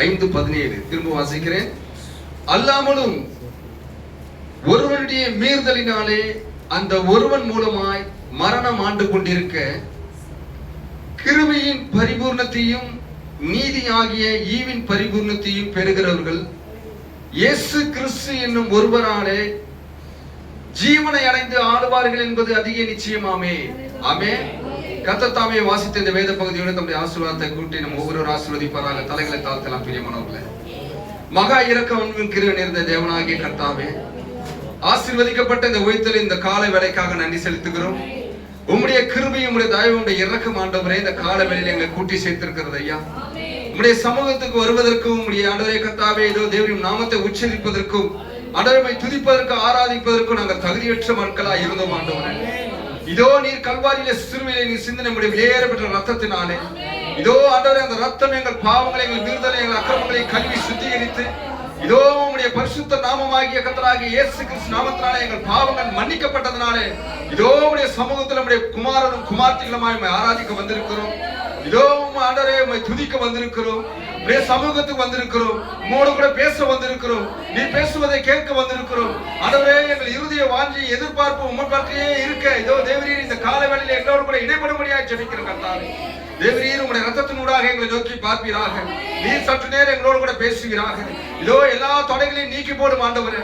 5:17 திரும்ப வாசிக்கிறேன். அல்லாமலும் ஒருவனுடைய மீறுதலினாலே அந்த ஒருவன் மூலமாய் மரணம் ஆண்டு கொண்டிருக்க, கிருபையின் பரிபூர்ணத்தையும் நீதி ஆகிய ஈவின் பரிபூர்ணத்தையும் பெறுகிறவர்கள் இயேசு கிறிஸ்து என்னும் ஒருவராலே ஜீவனை அடைந்து ஆளுவார்கள் என்பது அதிக நிச்சயமாமே. ஆமென். கர்த்தர் தாமே வாசித்த இந்த வேத பகுதியோடு நம்முடைய ஆசீர்வாதத்தை கூட்டி நம்ம ஒவ்வொரு ஆசீர்வதிப்பாராக. தலைகளை தாழ்த்தலாம். பிரியமானவர்களே, மகா இரக்கம் அன்பின் கிருபை நிறைந்த தேவனாகிய கர்த்தாவே, ஆசீர்வதிக்கப்பட்ட இந்த உயிர்த்தெழுந்த இந்த காலை வேளைக்காக நன்றி செலுத்துகிறோம். உம்முடைய கிருபையும் உம்முடைய தயவும் உம்முடைய இரக்கம் ஆண்டவரே இந்த கால வேளையில் எங்களை கூட்டி சேர்த்திருக்கிறது ஐயா. உம்முடைய சமூகத்துக்கு வருவதற்கும் உம்முடைய ஆண்டவரே கர்த்தாவே இதோ தேவரின் நாமத்தை உச்சரிப்பதற்கும் ஆண்டவரை துதிப்பதற்கு ஆராதிப்பதற்கும் நாங்கள் தகுதியற்ற மக்களா இருந்தோம் ஆண்டவரே. இதோ நீர் கல்வாரியிலே சிறுமையிலே நீர் சிந்தின நம்முடைய வெளியேறப்பட்ட ரத்தத்தினாலே இதோ ஆண்டவரே அந்த ரத்தம் எங்கள் பாவங்களை, எங்கள் மீறுதலை, எங்கள் அக்கிரமங்களை கழுவி சுத்திகரித்து இதோ உம்முடைய பரிசுத்த நாமமாகிய கர்த்தராகிய இயேசு கிறிஸ்து நாமத்தினாலே எங்கள் பாவங்கள் மன்னிக்கப்பட்டதனாலே இதோ உம்முடைய சமூகத்தில் நம்முடைய குமாரனும் குமார்த்திகளுமாய் ஆராதிக்க வந்திருக்கிறோம். இதோ ஆண்டவரே உம்மை துதிக்க வந்திருக்கிறோம். உம்முடைய சமூகத்துக்கு வந்திருக்கிறோம். உம்மோடு கூட பேச வந்திருக்கிறோம். நீ பேசுவதை கேட்க வந்திருக்கிறோம். ஆண்டவரே எங்கள் இருதய வாஞ்சி எதிர்பார்ப்பு உம்மை பற்றியே இருக்க இதோ தேவரீர் இந்த கால வேளையிலே எங்களோடு கூட இடைப்படும்படியாக ஜெபிக்கிறேன் கர்த்தாவே. தேவரீர் உம்முடைய ரத்தத்தினூடாக எங்களை நோக்கி பார்ப்பீராக. நீர் சற்று நேரம் எங்களோடு கூட பேசுவீராக. இதோ எல்லா தடைகளையும் நீக்கி போடும் ஆண்டவரே.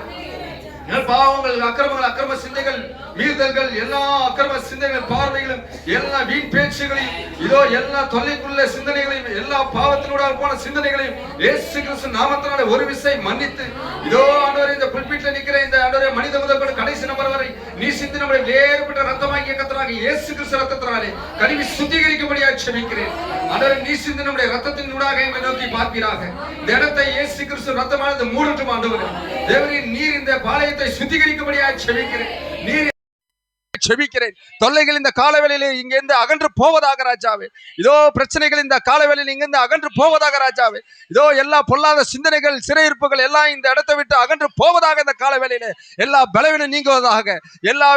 பாவங்கள், அக்கிரமங்கள், அக்கிரம சிந்தைகள், மீறுதல்கள், எல்லா அக்கிரம சிந்தைகள், பார்வைகளும், எல்லா வீண் பேச்சுகளையும் இதோ எல்லா தொல்லைக்குள்ள சிந்தனைகளையும், எல்லா பாவத்தினூடாக போன சிந்தனைகளையும் இயேசு கிறிஸ்து நாமத்தினாலே ஒரு விசை மன்னித்து இதோ ஆண்டவரே இந்த புல்பீட்டில் நிற்கிற இந்த ஆண்டவரே மனித முதல் கடைசி நபர் வரை நீ சிந்தி நம்முடைய வேறுபட்ட ரத்தமாகிய கர்த்தராகிய இயேசு கிறிஸ்து ரத்தத்தினாலே கழுவி சுத்திகரிக்கும்படியாக ஜெபிக்கிறேன். ஆண்டவரே நீ சிந்தி நம்முடைய ரத்தத்தினூடாக எங்களை நோக்கி பார்ப்பீராக. இந்த இடத்தை இயேசு கிறிஸ்து ரத்தமானது மூடட்டும் ஆண்டவரே. தேவரே நீர் இந்த பாளையத்தை சுத்திகரிக்கும்படியாக ஜெபிக்கிறேன். நீர் ஜெபிக்கிறேன். தொல்லைகள் இந்த காலவெளியிலே இங்கிருந்து அகன்று போவதாக ராஜாவே. இதோ பிரச்சனைகள் இந்த காலவெளியில் இங்கிருந்து அகன்று போவதாக ராஜாவே. இதோ எல்லா பொல்லாத சிந்தனைகள், சிறையிருப்புகள் எல்லாம் இந்த இடத்தை விட்டு அகன்று போவதாக இந்த காலவெளியிலே. எல்லா பலவீனம் நீங்குவதாக. எல்லா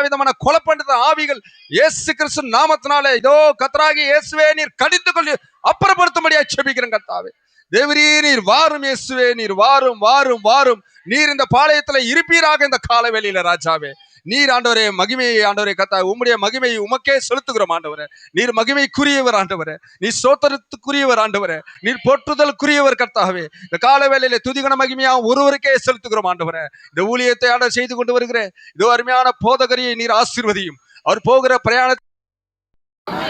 விதமான கொலைப்பண்ட ஆவிகள் இயேசு கிறிஸ்து நாமத்தினாலே இதோ கர்த்தராகிய இயேசுவே நீர் கடிந்து கொள்ளி அப்புறப்படுத்தும்படியாக ஜெபிக்கிறேன் கர்த்தாவே. தேவரீ நீர் வாரும் இயேசுவே, நீர் வாரும் வாரும் வாரும். நீர் இந்த பாளையத்துல இருப்பீராக இந்த காலவெளியில ராஜாவே. நீர் ஆண்டவரே மகிமையை ஆண்டவரே கத்தா உம்முடைய மகிமையை உமக்கே செலுத்துகிறோம் ஆண்டவரே. நீர் மகிமைக்குரியவர் ஆண்டவரே. நீர் சோத்திரத்துக்குரியவர் ஆண்டவரே. நீர் போற்றுதலுக்குரியவர் கர்த்தாவே. இந்த காலவேளையிலே துதிகன மகிமையா ஒருவருக்கே செலுத்துகிறோம் ஆண்டவரே. இந்த ஊழியத்தை ஆண்டவர் செய்து கொண்டு வருகிறேன் இதோ அருமையான போதகரியை நீர் ஆசீர்வதியும். அவர் போகிற பிரயாண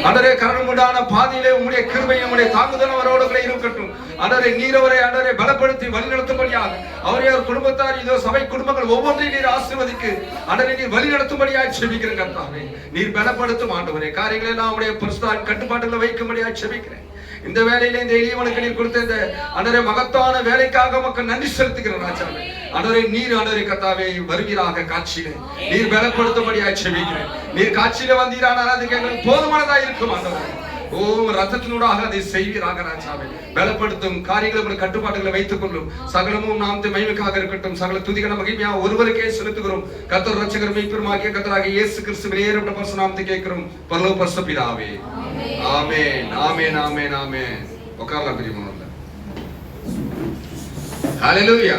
ஆண்டவரே கரணமுண்டான பாதையிலே உம்முடைய கிருபையும் உம்முடைய தாங்குதல் அவரோடு கூட இருக்கட்டும். ஆண்டவரே நீர் அவரை ஆண்டவரே பலப்படுத்தி வழிநடத்தும்படியாக அவரே அவர் குடும்பத்தார் இதோ சபை குடும்பங்கள் ஒவ்வொன்றையும் நீர் ஆசீர்வதிக்கு ஆண்டவரே நீர் வழி நடத்தும்படியாக ஜெபிக்கிறேன் கர்த்தாவே. நீர் பலப்படுத்தும் ஆண்டவரே. காரியங்களை எல்லாம் உம்முடைய பரிசுத்த கட்டுப்பாட்டுகளை வைக்கும்படியாக ஜெபிக்கிறேன். இந்த வேலையில இந்த எளியவனுக்கு நீர் கொடுத்த இந்த ஆண்டவரே மகத்தான வேலைக்காக மக்கள் நன்றி செலுத்துகிறேன் ராஜாவே. ஆண்டவரே நீர் ஆண்டவரே கர்த்தாவே வருவீராக காட்சியிலே நீர் பலப்படுத்தும்படியாக ஜெபிக்கிறேன். நீர் காட்சியில வந்தீரானால் அதுக்கு எங்களுக்கு போதுமானதா இருக்கும் ஆண்டவரே. ஓ ரத்தத்தினூடாக அதை செய்வீராக ராஜாவே. பலப்படுத்தும் காரியங்களை கட்டுப்பாடுகளை வைத்துக் கொள்ளும். சகலமும் நாமத்தை மகிமைக்காக இருக்கட்டும். சகல துதிகன மகிமையா ஒருவருக்கே செலுத்துகிறோம். கர்த்தர் ரட்சகர் மீட்பருமாகிய கர்த்தராகிய இயேசு கிறிஸ்து வெளியேறப்பட்ட பரிசுத்த நாமத்தை கேட்கிறோம் பரலோக பரிசுத்த பிதாவே. ஆமென் ஆமென் ஆமென் ஆமென். உட்காரலாம் பிரியமானவர்களே. ஹல்லேலூயா.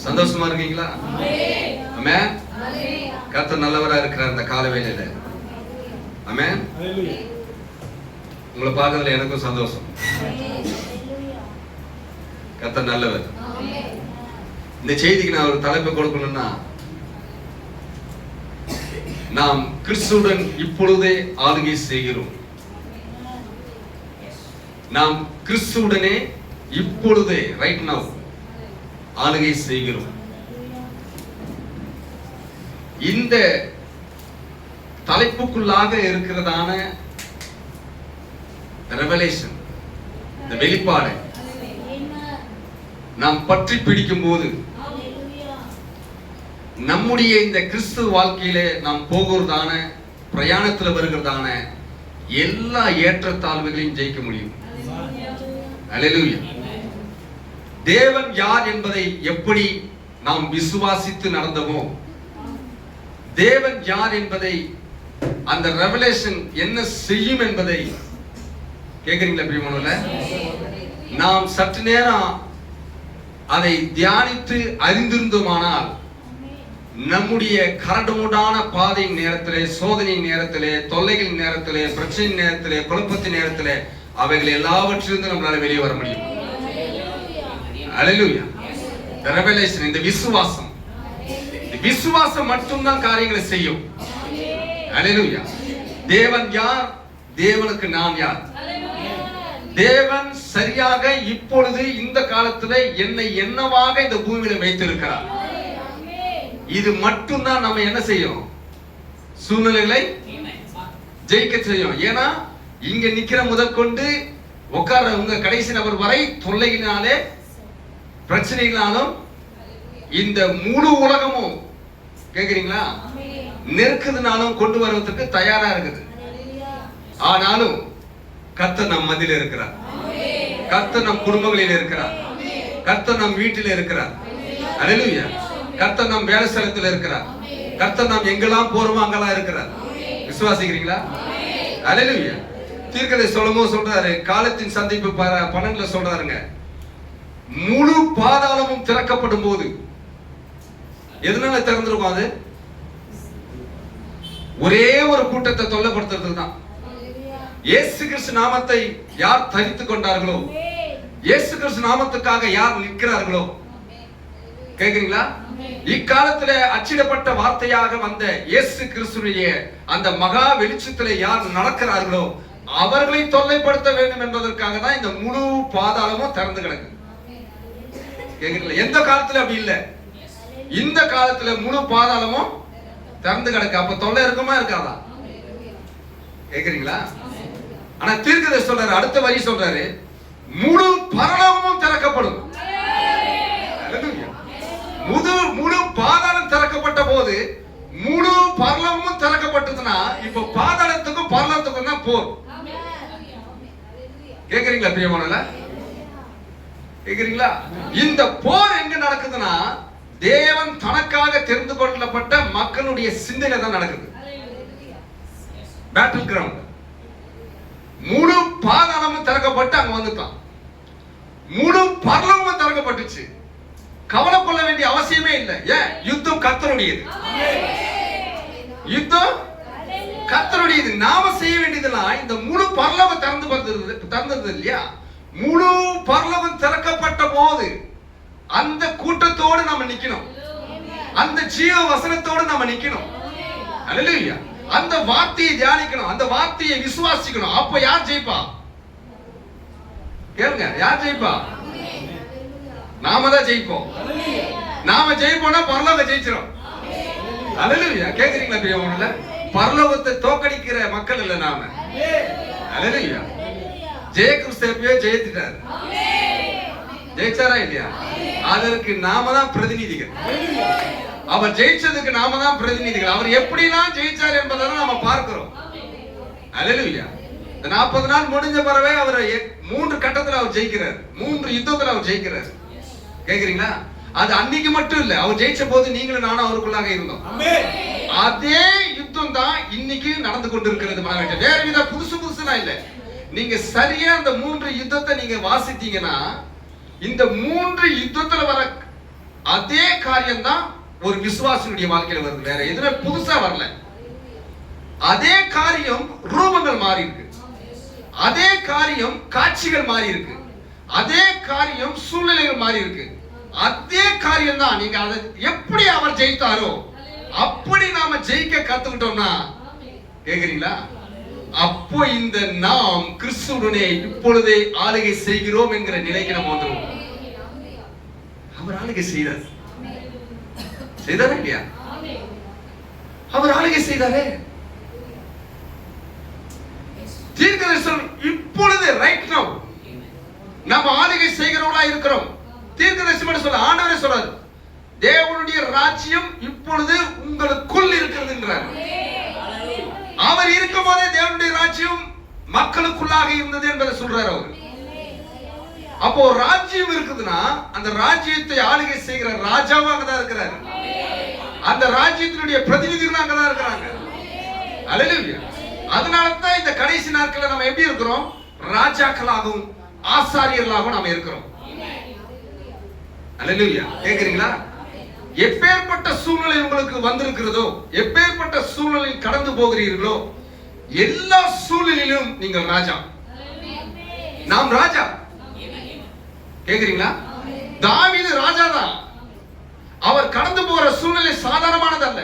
சந்தோஷமா இருக்கீங்களா? ஆமென். கர்த்தர் நல்லவரா இருக்கிறார் இந்த காலவேளையில. ஆமென். உங்களை பார்க்கறதுல எனக்கும் சந்தோஷம். கர்த்தர் நல்லவர். இந்த செய்திக்கு நான் ஒரு தலைப்பு கொடுக்கணும்னா, நாம் கிறிஸ்துவுடன் இப்பொழுதே ஆளுகை செய்கிறோம். நாம் கிறிஸ்துவுடனே இப்பொழுதே ரைட் நவ் ஆளுகை செய்கிறோம். இந்த தலைப்புக்குள்ளாக இருக்கிறதான ரெவலேஷன், இந்த வெளிப்பாடு நாம் பற்றி பிடிக்கும் போது நம்முடைய இந்த கிறிஸ்துவ வாழ்க்கையிலே நாம் போகிறதான பிரயாணத்தில் வருகிறதான எல்லா ஏற்றத்தாழ்வுகளையும் ஜெயிக்க முடியும். அல்லேலூயா. தேவன் யார் என்பதை எப்படி நாம் விசுவாசித்து நடந்தோமோ, தேவன் யார் என்பதை அந்த ரெவலேஷன் என்ன செய்யும் என்பதை கேக்குறீங்களா பிரியமானவர்களே? நாம் சற்று நேரம் அதை தியானித்து அறிந்திருந்தோமானால் நம்முடைய கரடுமுடான பாதை நேரத்திலே, சோதனை நேரத்திலே, தொல்லைகள் நேரத்திலே, பிரச்சனை நேரத்திலே, குழப்பத்தின் நேரத்திலே அவைகள் எல்லாவற்றிலிருந்து நம்மளால வெளியே வர முடியும். அல்லேலூயா. ரெவலேஷன், இந்த விசுவாசம் மட்டும்தான் காரியங்களை செய்யும். அல்லேலூயா. தேவன் யார்? தேவனுக்கு நாம் யார்? தேவன் சரியாக இப்பொழுது இந்த காலத்துல என்னை என்னவாக இந்த பூமியில வைத்திருக்கிறார். இது மட்டும்தான் நம்ம என்ன செய்யும்? சூழ்நிலைகளை ஜெயிக்க செய்யும். ஏன்னா இங்க நிக்கிற முதற்கொண்டு உட்கார உங்க கடைசி நபர் வரை தொல்லையினாலே, பிரச்சனைகளாலும் இந்த முழு உலகமும் கேக்குறீங்களா நெருக்குதுனாலும் கொண்டு வருவதற்கு தயாரா இருக்குது. ஆனாலும் கர்த்தர் நம் மத்தியில் இருக்கிறார். கர்த்தர் நம் குடும்பங்களில் இருக்கிறார். கர்த்தர் நம் வீட்டில் இருக்கிறார். அல்லேலூயா. கர்த்தர் நம் வேலை ஸ்தலத்தில் இருக்கிறார். கர்த்தர் நாம் எங்கெல்லாம் போறோமோ அங்கெல்லாம் இருக்கிறார். விசுவாசிக்கிறீங்களா? அல்லேலூயா. தீர்க்கதரிசி சொலொமோன் சொல்றாரு, காலத்தின் சந்திப்பு 12ல சொல்றாருங்க, முழு பாதாளமும் திறக்கப்படும் போது எதனால திறந்திருக்கும்? அது ஒரே ஒரு கூட்டத்தை தொல்லைப்படுத்துறது தான். இயேசு கிறிஸ்து நாமத்தை யார் தரித்துக் கொண்டார்களோ, இயேசு கிறிஸ்து நாமத்துக்காக யார் நிற்கிறார்களோ, கேக்குறீங்களா? இக்காலத்துல அச்சிடப்பட்ட வார்த்தையாக வந்த இயேசு கிறிஸ்துவிய அந்த மகா வெளிச்சத்திலே யார் நடக்கிறார்களோ அவர்களை தொல்லைப்படுத்த வேண்டும் என்பதற்காக தான் இந்த முழு பாதாளமும் திறந்து கிடக்கு. கேக்குறீங்களா? எந்த காலத்துல அப்படி இல்ல. இந்த காலத்துல முழு பாதாளமும் திறந்து கிடக்கு. அப்ப தொல்லை இருக்குமா இருக்காதா? கேக்குறீங்களா? ஆனா தீர்க்கதரிசி சொல்றாரு, அடுத்த வரி சொல்றாரு, முழு பரலோகமும் திறக்கப்படும். முழு பாதாளம் திறக்கப்பட்ட போது முழு பரலோகமும் திறக்கப்பட்டதுன்னா இப்ப பாதாளத்துக்கும் பரலோகத்துக்கும் தான் போர். கேக்குறீங்களா பிரியமானவர்களே? கேக்குறீங்களா? இந்த போர் எங்க நடக்குதுன்னா தேவன் தனக்காக தெரிந்து கொள்ளப்பட்ட மக்களுடைய சிந்தனை தான் நடக்குது. Battle ground. முழு பாதாளமும் திறக்கப்பட்டு அங்க வந்துட்டான். முழு பரலோகமும் திறக்கப்பட்டுச்சு. கவலை கொள்ள வேண்டிய அவசியமே இல்லை. ஏன்? யுத்தம் கர்த்தருடையது. யுத்தம் கர்த்தருடையது. நாம செய்ய வேண்டியதெல்லாம் இந்த முழு பரலோகம் திறந்தது இல்லையா? முழு பரலோகம் திறக்கப்பட்ட போது அந்த கூட்டத்தோடு நம்ம நிக்கணும். அந்த ஜீவ வசனத்தோடு நம்ம நிக்கணும். அல்லேலூயா. அந்த வார்த்தையை தியானிக்கணும். அந்த வார்த்தையை விசுவாசிக்கணும். அப்ப யார் ஜெயிப்பா? கேளுங்க, யார் ஜெயிப்பா? நாம தான் ஜெயிப்போம். நாம ஜெயிப்போம்னா பரலோகம் ஜெயிச்சிரும். அல்லேலூயா. கேக்குறீங்களா பிரியமானவர்களே? பரலோகத்தை தோக்கடிக்கிற மக்கள் இல்ல நாம. அல்லேலூயா. ஜெயகிறிஸ்துவே ஜெயித்துட்டார். ஜெயிச்சாரா இல்லையா? அதற்கு நாம தான் பிரதிநிதிகள். அவர் ஜெயிச்சதுக்கு நாம தான் பிரதிநிதிகள். அவர் எப்படிலாம் ஜெயிச்சார் என்பதை நாம பார்க்கிறோம். அல்லேலூயா. இந்த 40 நாள் முடிஞ்ச பிறவே அவர் 3 கட்டத்துல அவர் ஜெயிக்கிறார். 3 யுத்தத்துல அவர் ஜெயிக்கிறார். கேக்குறீங்களா? அது அன்னைக்கு மட்டும் இல்ல, அவர் ஜெயிச்ச போது நீங்களும் நானும் அவருக்குள்ளாக இருந்தோம். அதே யுத்தம் தான் இன்னைக்கு நடந்து கொண்டிருக்கிறது. வேற வித புதுசுலாம் இல்ல. நீங்க சரியா அந்த 3 யுத்தத்தை நீங்க வாசித்தீங்கன்னா இந்த 3 யுத்தத்துல வர அதே காரியம் தான் ஒரு விசுவாசியுடைய வாழ்க்கையில வருது. வேற எதுவுமே புதுசா வரல. அதே காரியம் ரூபங்கள் மாறி இருக்கு. அதே காரியம் காட்சிகள் மாறி இருக்கு. அதே காரியம் சூழ்நிலைகள் மாறி இருக்கு. அதே காரியம் தான். நீங்க அதை எப்படி அவர் ஜெயித்தாரோ அப்படி நாம ஜெயிக்க கத்துக்கிட்டோம்னா, கேக்குறீங்களா? அப்போ இந்த நாம் கிறிஸ்துவுடனே இப்பொழுதே ஆளுகை செய்கிறோம் என்கிற நிலைக்கு நம்ம வந்துருவோம். அவர் ஆளுகை செய்தார். செய்தாரா இல்லையா? அவர் ஆளுகை செய்தாரே. தீர்க்கதரிசனம் இப்பொழுது ரைட் நவ் நம்ம ஆளுகை செய்கிறவர்களா இருக்கிறோம். தீர்க்கதரிசனம் சொல்ல ஆண்டவரே சொல்றாரு, தேவனுடைய ராஜ்யம் இப்பொழுது உங்களுக்குள் இருக்கிறது என்றார். அவர் இருக்கும் போதே தேவனுடைய ராஜ்யம் மக்களுக்குள்ளாக இருந்தது என்பதை சொல்றாரு அவர். அப்போ ராஜ்யம் இருக்குதுன்னா அந்த ராஜ்யத்தை ஆளுகை செய்கிற ராஜாவாக தான் இருக்கிறார். அந்த ராஜ்யத்தினுடைய பிரதிநிதிகள் அங்கதான் இருக்கிறாங்க. அல்லேலூயா. அதனால தான் இந்த கடைசி நாட்கள்ல நம்ம எப்படி இருக்கிறோம்? ராஜாக்களாகவும் ஆசாரியர்களாக நாம் இருக்கிறோம். அல்லேலூயா. கேக்குறீங்களா? எப்பேற்பட்ட சூழ்நிலை உங்களுக்கு வந்திருக்கிறதோ, எப்பேற்பட்ட சூழ்நிலையில் கடந்து போகிறீர்களோ, எல்லா சூழ்நிலையிலும் நீங்கள் ராஜா. நாம் ராஜா. கேக்குறீங்களா? தாவீது ராஜா தான். அவர் கடந்து போகிற சூழ்நிலை சாதாரணமானதல்ல.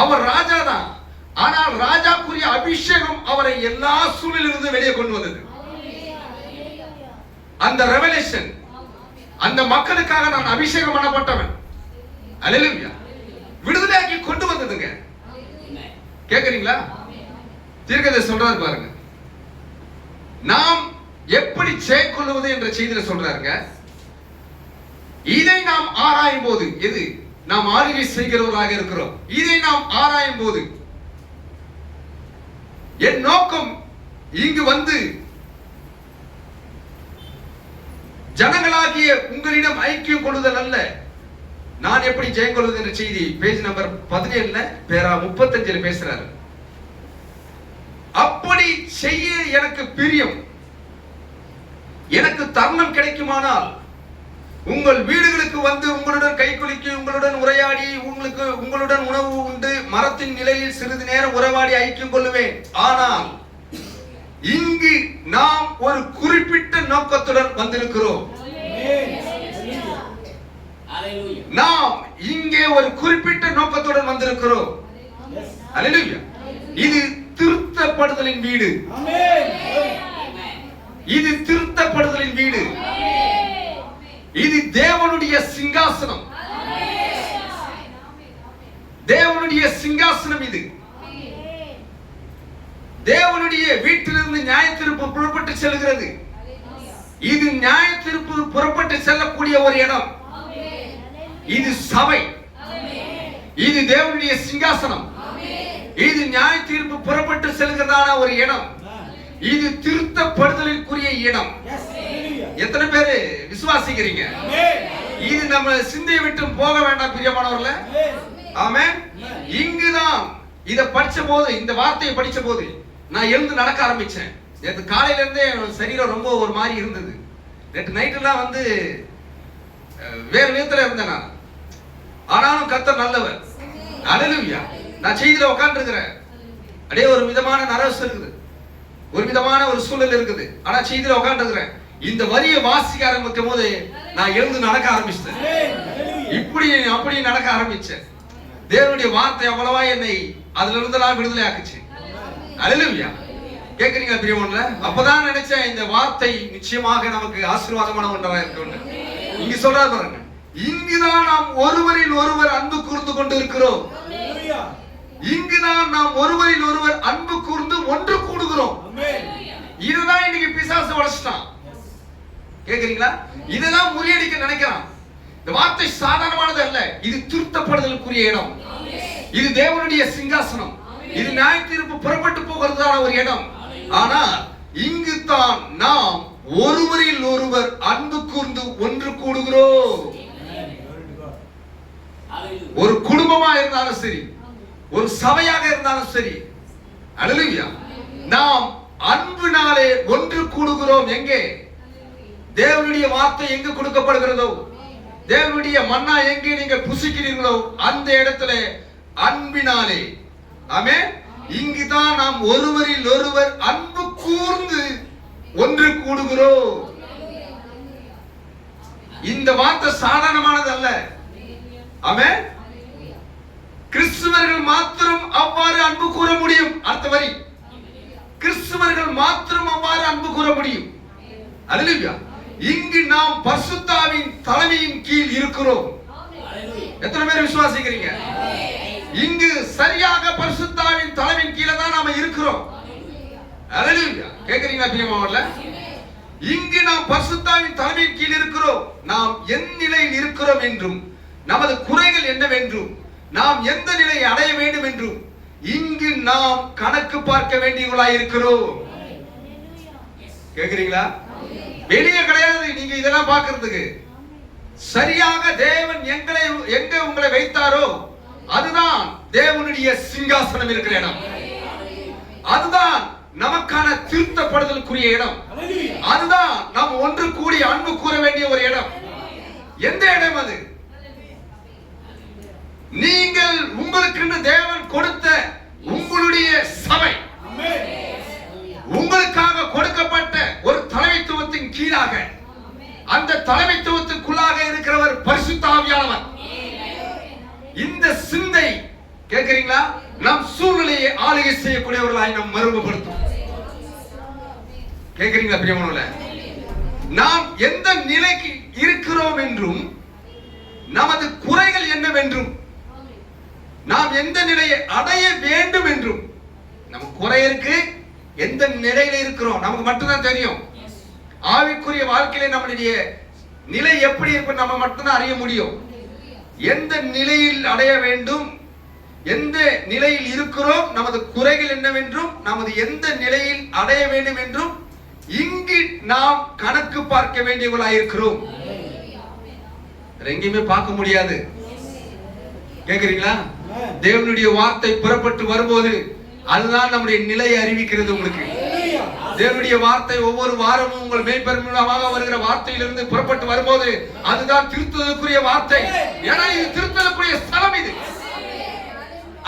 அவர் ராஜா தான். ஆனால் ராஜாக்குரிய அபிஷேகம் அவரை எல்லா சூழ்நிலையிலிருந்து வெளியே கொண்டு வந்தது. அந்த ரெவலேஷன், அந்த மக்களுக்காக நான் அபிஷேகம் பண்ணப்பட்டவன், அல்லேலூயா, விடுதலையாக்கி கொண்டு வந்ததுங்க. கேக்குறீங்களா? தீர்க்கதரிசி சொல்றாரு பாருங்க, நாம் எப்படி செயற்கொள்வது என்ற செய்தியில சொல்றாருங்க. இதை நாம் ஆராயும் போது, எது நாம் ஆளுகை செய்கிறவர்களாக இருக்கிறோம், இதை நாம் ஆராயும் போது என் நோக்கம் இங்கு வந்து ஜனங்களாகிய உங்களிடம் ஐக்கியம் கொள்ளுதல் அல்ல. நான் எப்படி ஜெயம் கொள்வது என்ற செய்தி பேஜ் நம்பர் 17 பேரா 35 பேசுறாரு. அப்படி செய்ய எனக்கு பிரியம். எனக்கு தருணம் கிடைக்குமானால் உங்கள் வீடுகளுக்கு வந்து உங்களுடன் கைக்குலுக்கி, உங்களுடன் உரையாடி, உங்களுடன் உணவு உண்டு, மரத்தின் நிலையில் சிறிது நேரம் உறவாடி ஐக்கியம் கொள்ளுவேன். ஆனால் இங்கு நாம் ஒரு குறிப்பிட்ட நோக்கத்துடன் வந்திருக்கிறோம். நாம் இங்கே ஒரு குறிப்பிட்ட நோக்கத்துடன் வந்திருக்கிறோம். அல்லேலூயா. இது திருத்தப்படுதலின் வீடு. இது திருத்தப்படுதலின் வீடு. இது தேவனுடைய சிங்காசனம். தேவனுடைய சிங்காசனம் இது. தேவனுடைய வீட்டிலிருந்து நியாய தீர்ப்பு புறப்பட்டு செல்கிறது. இது நியாய தீர்ப்பு புறப்பட்டு செல்லக்கூடிய ஒரு இடம். இது சபை. இது தேவனுடைய சிங்காசனம். இது நியாய தீர்ப்பு புறப்பட்டு செல்கிறதான ஒரு இடம். இது திருத்தப்படுதலுக்குரிய இடம். எத்தனை பேரு விசுவாசிக்கிறீங்க? இது நம்ம சிந்தையை விட்டு போக வேண்டாம் பிரியமானவர்களே. ஆமென். இங்குதான் இத படிச்ச போது, இந்த வார்த்தையை படிச்ச போது நான் எழுந்து நடக்க ஆரம்பிச்சேன். நேற்று காலையில இருந்தே சரீரம் ரொம்ப ஒரு மாதிரி இருந்தது. நேற்று நைட்டெல்லாம் வந்து வேறு விதத்துல இருந்தேன் நான். ஆனாலும் கர்த்தர் நல்லவர். அல்லேலூயா. நான் செய்தியில உட்கார்ந்து இருக்கிறேன். அப்படியே ஒரு விதமான நரவஸ் இருக்குது, ஒரு விதமான ஒரு சூழல் இருக்குது. ஆனா செய்தியில உட்கார்ந்து இருக்கிறேன். இந்த வரியை வாசிக்க ஆரம்பிக்கும் போது நான் எழுந்து நடக்க ஆரம்பிச்சேன். இப்படி அப்படி நடக்க ஆரம்பிச்சேன். தேவனுடைய வார்த்தை அவ்வளவா என்னை அதுல இருந்து நான் விடுதலை ஆக்குச்சு. அல்லேலூயா. கேக்குறீங்களா பிரியமானவர்களே? அப்பதான் நினைச்சேன் இந்த வார்த்தை நிச்சயமாக நமக்கு ஆசீர்வாதமான ஒன்றாக இருக்கும். இங்க சொல்றாரு பாருங்க, இங்குதான் நாம் ஒருவரில் ஒருவர் அன்பு கூர்ந்து கொண்டு இருக்கிறோம். இங்குதான் நாம் ஒருவரில் ஒருவர் அன்பு கூர்ந்து ஒன்று கூடுகிறோம். இதுதான் இன்னைக்கு பிசாசு வளர்ச்சிட்டான். கேக்குறீங்களா? இதெல்லாம் முறியடிக்க நினைக்கிறான். இந்த வார்த்தை சாதாரணமானது அல்ல. இது திருத்தப்படுதலுக்குரிய இடம். இது தேவனுடைய சிங்காசனம். இது நியாய தீர்ப்பு புறப்பட்டு போகிறதான ஒரு இடம். ஆனால் இங்கு தான் நாம் ஒருவரில் ஒருவர் அன்பு கூர்ந்து ஒன்று கூடுகிறோம். ஒரு குடும்பமா இருந்தாலும் சரி, ஒரு சபையாக இருந்தாலும் சரி, அல்லேலூயா, நாம் அன்பினாலே ஒன்று கூடுகிறோம். எங்கே? தேவனுடைய வார்த்தை எங்கு கொடுக்கப்படுகிறதோ, தேவனுடைய மன்னா எங்கே நீங்கள் புசிக்கிறீர்களோ அந்த இடத்துல அன்பினாலே. ஆமென். இங்குதான் நாம் ஒருவரில் ஒருவர் அன்பு கூர்ந்து ஒன்று கூடுகிறோம். இந்த வார்த்தை சாதாரணமானது அல்ல. ஆமென். கிறிஸ்துவர்கள் மாத்திரம் அவ்வாறு அன்பு கூற முடியும். அடுத்த வரி, கிறிஸ்துவர்கள் மாத்திரம் அவ்வாறு அன்பு கூற முடியும். அல்லேலூயா. இங்கு நாம் பரிசுத்தாவின் தலைமையின் கீழ் இருக்கிறோம். எத்தனை பேர் விசுவாசிக்கிறீங்க? இங்கு சரியாக பரிசுத்தாவின் தலைமையின் கீழே தான் நாம இருக்கிறோம். அல்லேலூயா. கேக்குறீங்களா பிரியமானவர்களே? இங்கு நாம் பரிசுத்தாவின் தலைமையின் கீழ் இருக்கிறோம். நாம் எந்த நிலையில் இருக்கிறோம் என்றும், நமது குறைகள் என்னவென்றும், நாம் எந்த நிலையை அடைய வேண்டும் என்றும் இங்கு நாம் கணக்கு பார்க்க வேண்டியவர்களாய் இருக்கிறோம். கேக்குறீங்களா? வெளியே கிடையாது நீங்க இதெல்லாம் பார்க்கிறதுக்கு. சரியாக தேவன் எங்க உங்களை வைத்தாரோ அதுதான் தேவனுடைய சிங்காசனம் இருக்கிற இடம். அதுதான் நமக்கான திருத்தப்படுதலுக்குரிய இடம். அதுதான் நாம் ஒன்று கூடி அன்பு கூற வேண்டிய ஒரு இடம். எந்த இடம் அது? நீங்கள் உங்களுக்கு தேவன் கொடுத்த உங்களுடைய சபை, உங்களுக்காக கொடுக்கப்பட்ட ஒரு தலைமைத்துவத்தின் கீழாக, அந்த தலைமைத்துவத்துக்குள்ளாக இருக்கிறவர் பரிசுத்த ஆவியானவர். இந்த சிந்தை கேட்கிறீங்களா? நம் சூழ்நிலையை ஆளுகை செய்யக்கூடியவர்களாய் நாம் மறுபடுத்தும். கேட்கிறீங்களா பிரியமானவர்களே? நாம் எந்த நிலைக்கு இருக்கிறோம் என்றும், நமது குறைகள் என்னவென்றும், நாம் எந்த நிலையை அடைய வேண்டும் என்றும், நம்ம குறை இருக்கு, எந்த நிலையில இருக்கிறோம் நமக்கு மட்டும்தான் தெரியும். ஆவிக்குரிய வாழ்க்கையில நம்மளுடைய நிலை எப்படி இருக்கு நம்ம மட்டும்தான் அறிய முடியும். எந்த நிலையில் அடைய வேண்டும், எந்த நிலையில் இருக்கிறோம், நமது குறைகள் என்னவென்றும், நமது எந்த நிலையில் அடைய வேண்டும் என்றும் இங்கு நாம் கணக்கு பார்க்க வேண்டியவர்களாக இருக்கிறோம். எங்கேயுமே பார்க்க முடியாது. கேக்குறீங்களா? தேவனுடைய வார்த்தை புறப்பட்டு வரும்போது அதுதான் நம்முடைய நிலையை அறிவிக்கிறது. உங்களுக்கு தேவனுடைய வார்த்தை ஒவ்வொரு வாரமும் உங்கள் மேய்ப்பெருமாக வருகிற வார்த்தையிலிருந்து புறப்பட்டு வரும்போது அதுதான் திருத்தலுக்குரிய வார்த்தை. ஏன்னா இது திருத்தலுக்குரிய ஸ்தலம். இது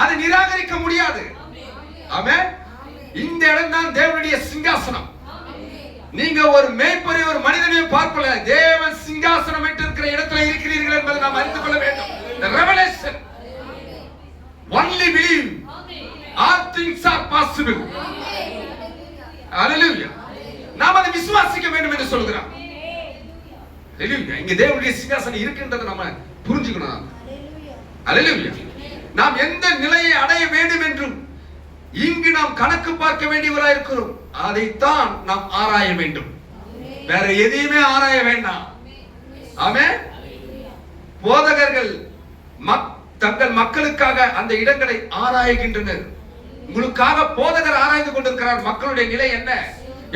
அதை நிராகரிக்க முடியாது. ஆமென். இந்த இடம் தான் தேவனுடைய சிங்காசனம். நீங்க ஒரு மேய்ப்பரை ஒரு மனிதனை பார்க்கல, தேவன் சிங்காசனம் இருக்கிற இடத்துல இருக்கிறீர்கள் என்பதை நாம் அறிந்து கொள்ள வேண்டும். The revelation. Only believe. All things are possible. Hallelujah. நாம் அதை விசுவாசிக்க வேண்டும் என்று சொல்கிறார். Hallelujah. இங்க தேவனுடைய சிங்காசனம் இருக்குன்றதை நாம புரிஞ்சுக்கணும். Hallelujah. நாம் எந்த நிலையை அடைய வேண்டும் என்றும் இங்கு நாம் கணக்கு பார்க்க வேண்டியவராக இருக்கிறோம். அதைத்தான் நாம் ஆராய வேண்டும். வேற எதையுமே ஆராய வேண்டாம். ஆமென். போதகர்கள் தங்கள் மக்களுக்காக அந்த இடங்களை ஆராய்கின்றனர். உங்களுக்காக போதகர் ஆராய்ந்து கொண்டிருக்கிறார். மக்களுடைய நிலை என்ன,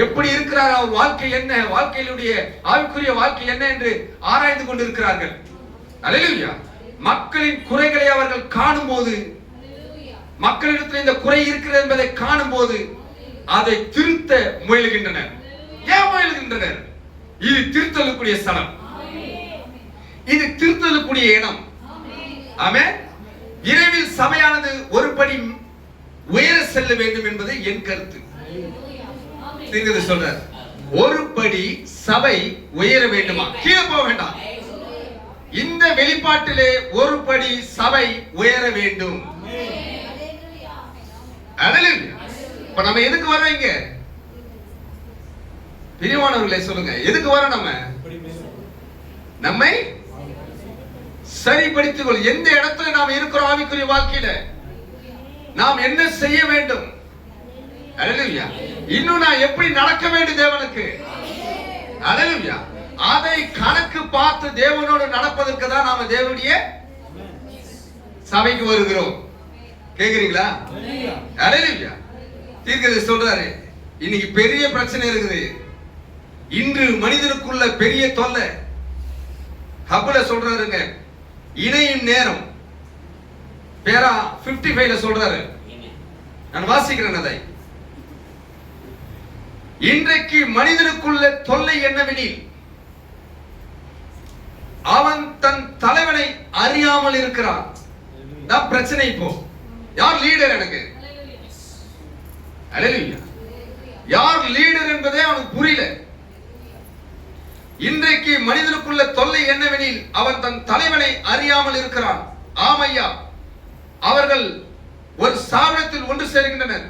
எப்படி இருக்கிறார், அவர் வாழ்க்கை என்ன, வாழ்க்கையிலுடைய ஆவிக்குரிய வாழ்க்கை என்ன என்று ஆராய்ந்து கொண்டிருக்கிறார்கள். அல்லேலூயா. மக்களின் குறைகளை அவர்கள் காணும் போது, மக்களிடத்தில் இந்த குறை இருக்கிறது என்பதை காணும் போது அதை திருத்த முயல்கின்றனர். ஏன் முயல்கின்றனர்? இது திருத்தலுக்குரிய ஸ்தலம், இது திருத்தலுக்குரிய இடம். ஆமென். விரைவில் சபையானது ஒரு படி உயர செல்ல வேண்டும் என்பது என் கருத்து. தீர்க்கதரிசி சொல்றார், ஒரு படி சபை உயர வேண்டுமா? கீழே போக வேண்டாம். இந்த வெளிப்பாட்டிலே ஒரு படி சபை உயர வேண்டும். இப்ப நம்ம எதுக்கு வரோம் இங்க? பிரியமானவர்களே சொல்லுங்க, எதுக்கு வரோம்? நம்மை சரிப்படுத்திக் கொள். எந்த இடத்துல நாம் இருக்கிறோம் ஆவிக்குரிய வாழ்க்கையில நாம் என்ன செய்ய வேண்டும்? அல்லேலூயா. இன்னும் நான் எப்படி நடக்க வேண்டும் தேவனுக்கு? அல்லேலூயா. அதை கணக்கு பார்த்து தேவனோடு நடப்பதற்கு தான் நாம தேவனுடைய சபைக்கு வருகிறோம். கேக்குறீங்களா? அல்லேலூயா. தீர்க்கதரிசி சொல்றாரு, இன்னைக்கு பெரிய பிரச்சனை இருக்குது. இன்று மனிதனுக்குள்ள பெரிய தொல்லை. ஹப்ல சொல்றாருங்க, இணையும் நேரம். பேரா 55ல சொல்றாரு. நான் வாசிக்கிறேன் அதை. இன்றைக்கு மனிதனுக்குள்ள தொல்லை என்னவெனில், அவன் தன் தலைவனை அறியாமல் இருக்கிறான். தான் பிரச்சனை. இப்போ யார் லீடர்? எனக்கு அல்லேலூயா. யார் லீடர் என்பதே அவனுக்கு புரியல. இன்றைக்கு மனிதனுக்குள்ள தொல்லை என்னவெனில், அவன் தன் தலைவனை அறியாமல் இருக்கிறான். ஆமையா, அவர்கள் ஒரு ஸ்தாபனத்தில் ஒன்று சேர்கின்றனர்.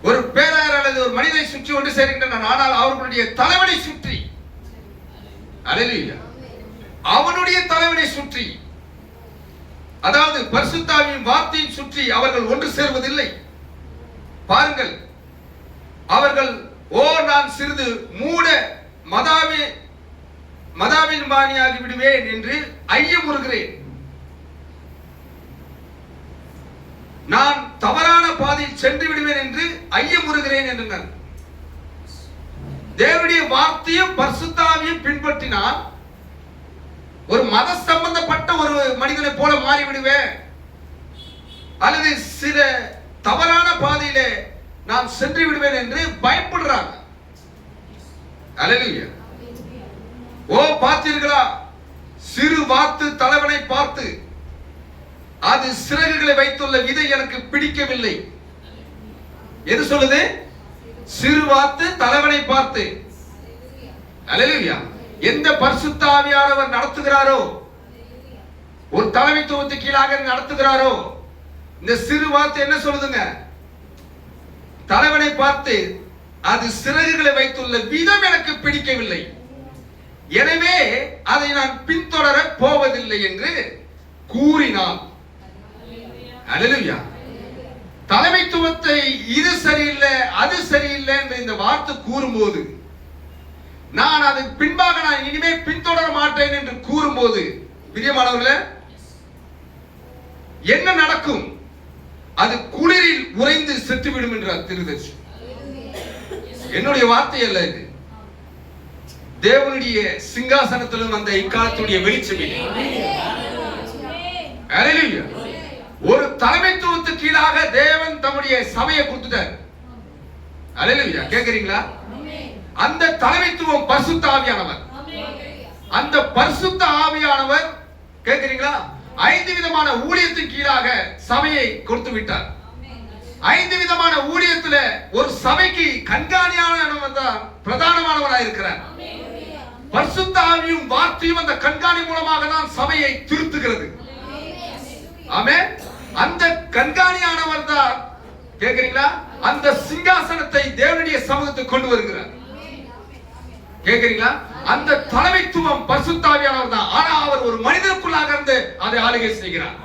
ஒரு பேராயர் அல்லது ஒரு மனிதனை சுற்றி ஒன்று சேர்கின்றனர். ஆனால் அவர்களுடைய தலைவனை சுற்றி, அல்லேலூயா, அவனுடைய தலைவனை சுற்றி, அதாவது பரிசுத்த ஆவியின் வார்த்தையை சுற்றி அவர்கள் ஒன்று சேர்வதில்லை. பாருங்கள், அவர்கள் நான் சிறிது மூட மதாவின் பாணியாகி விடுவேன் என்று ஐயமுறுகிறேன். நான் தவறான பாதையில் சென்று விடுவேன் என்று ஐயமுறுகிறேன் என்றனர். தேவனுடைய வார்த்தையும் பரிசுத்த ஆவியையும் பின்பற்றினால் ஒரு மத சம்பந்தப்பட்ட ஒரு மனிதனை போல மாறிவிடுவேன், அல்லது சில தவறான பாதையிலே நான் சென்று விடுவேன் என்று பயப்படுறாங்க. அல்லேலூயா. ஓ பார்த்தீர்களா, சிறு வாத்து தலைவனை பார்த்து அது சிறகுகளை வைத்துள்ள விதை எனக்கு பிடிக்கவில்லை. எது சொல்லுது? சிறு வாத்து தலைவனை பார்த்து. அல்லேலூயா. எந்த பரிசுத்த ஆவியானவர் நடத்துகிறாரோ, ஒரு தலைமைத்துவத்துக்கு கீழாக நடத்துகிறாரோ, இந்த சிறு வாத்து என்ன சொல்லுதுங்க? தலைவனை பார்த்து அது சிறகுகளை வைத்துள்ள விதம் எனக்கு பிடிக்கவில்லை, எனவே அதை நான் பின்தொடர போவதில்லை என்று கூறினான். அல்லேலூயா. தலைமைத்துவத்தை இது சரியில்லை அது சரியில்லை என்று இந்த வார்த்தை கூறும்போது, நான் அது பின்பாக நான் இனிமே பின்தொடர மாட்டேன் என்று கூறும்போது, பிரியமானவர்களே, என்ன நடக்கும்? அது குளிரில் உறைந்து செத்துவிடும் என்றார் திருதர்சி. என்னுடைய வார்த்தை அல்ல இது, தேவனுடைய சிங்காசனத்திலும் அந்த இக்காலத்துடைய வெளிச்சமே. அல்லேலூயா. ஒரு தலைமைத்துவத்துக்கு கீழாக தேவன் தம்முடைய சபையை கொடுத்துட்டார். அல்லேலூயா. கேக்குறீங்களா? அந்த தலைமைத்துவம் பரிசுத்த ஆவியானவர். அந்த பரிசுத்த ஆவியானவர், கேக்குறீங்களா, 5 விதமான ஊழியத்தின் கீழாக சபையை கொடுத்து விட்டார். 5 விதமான ஊழியத்துல ஒரு சபைக்கு கண்காணியானவர் தான் பிரதானமானவராக இருக்கிறார். பரிசுத்த ஆவியும் வார்த்தையும் அந்த கண்காணி மூலமாக தான் சபையை திருத்துகிறது. ஆமென். அந்த கண்காணியானவர் தான், கேக்குறீங்களா, அந்த சிங்காசனத்தை தேவனுடைய சமூகத்துக்கு கொண்டு வருகிறார். கேக்குறீங்களா? அந்த தலைமைத்துவம் பரிசுத்த ஆவியானவர் தான். ஆனா அவர் ஒரு மனிதனுக்குள்ளாக இருந்து அதை ஆளுகை செய்கிறார்.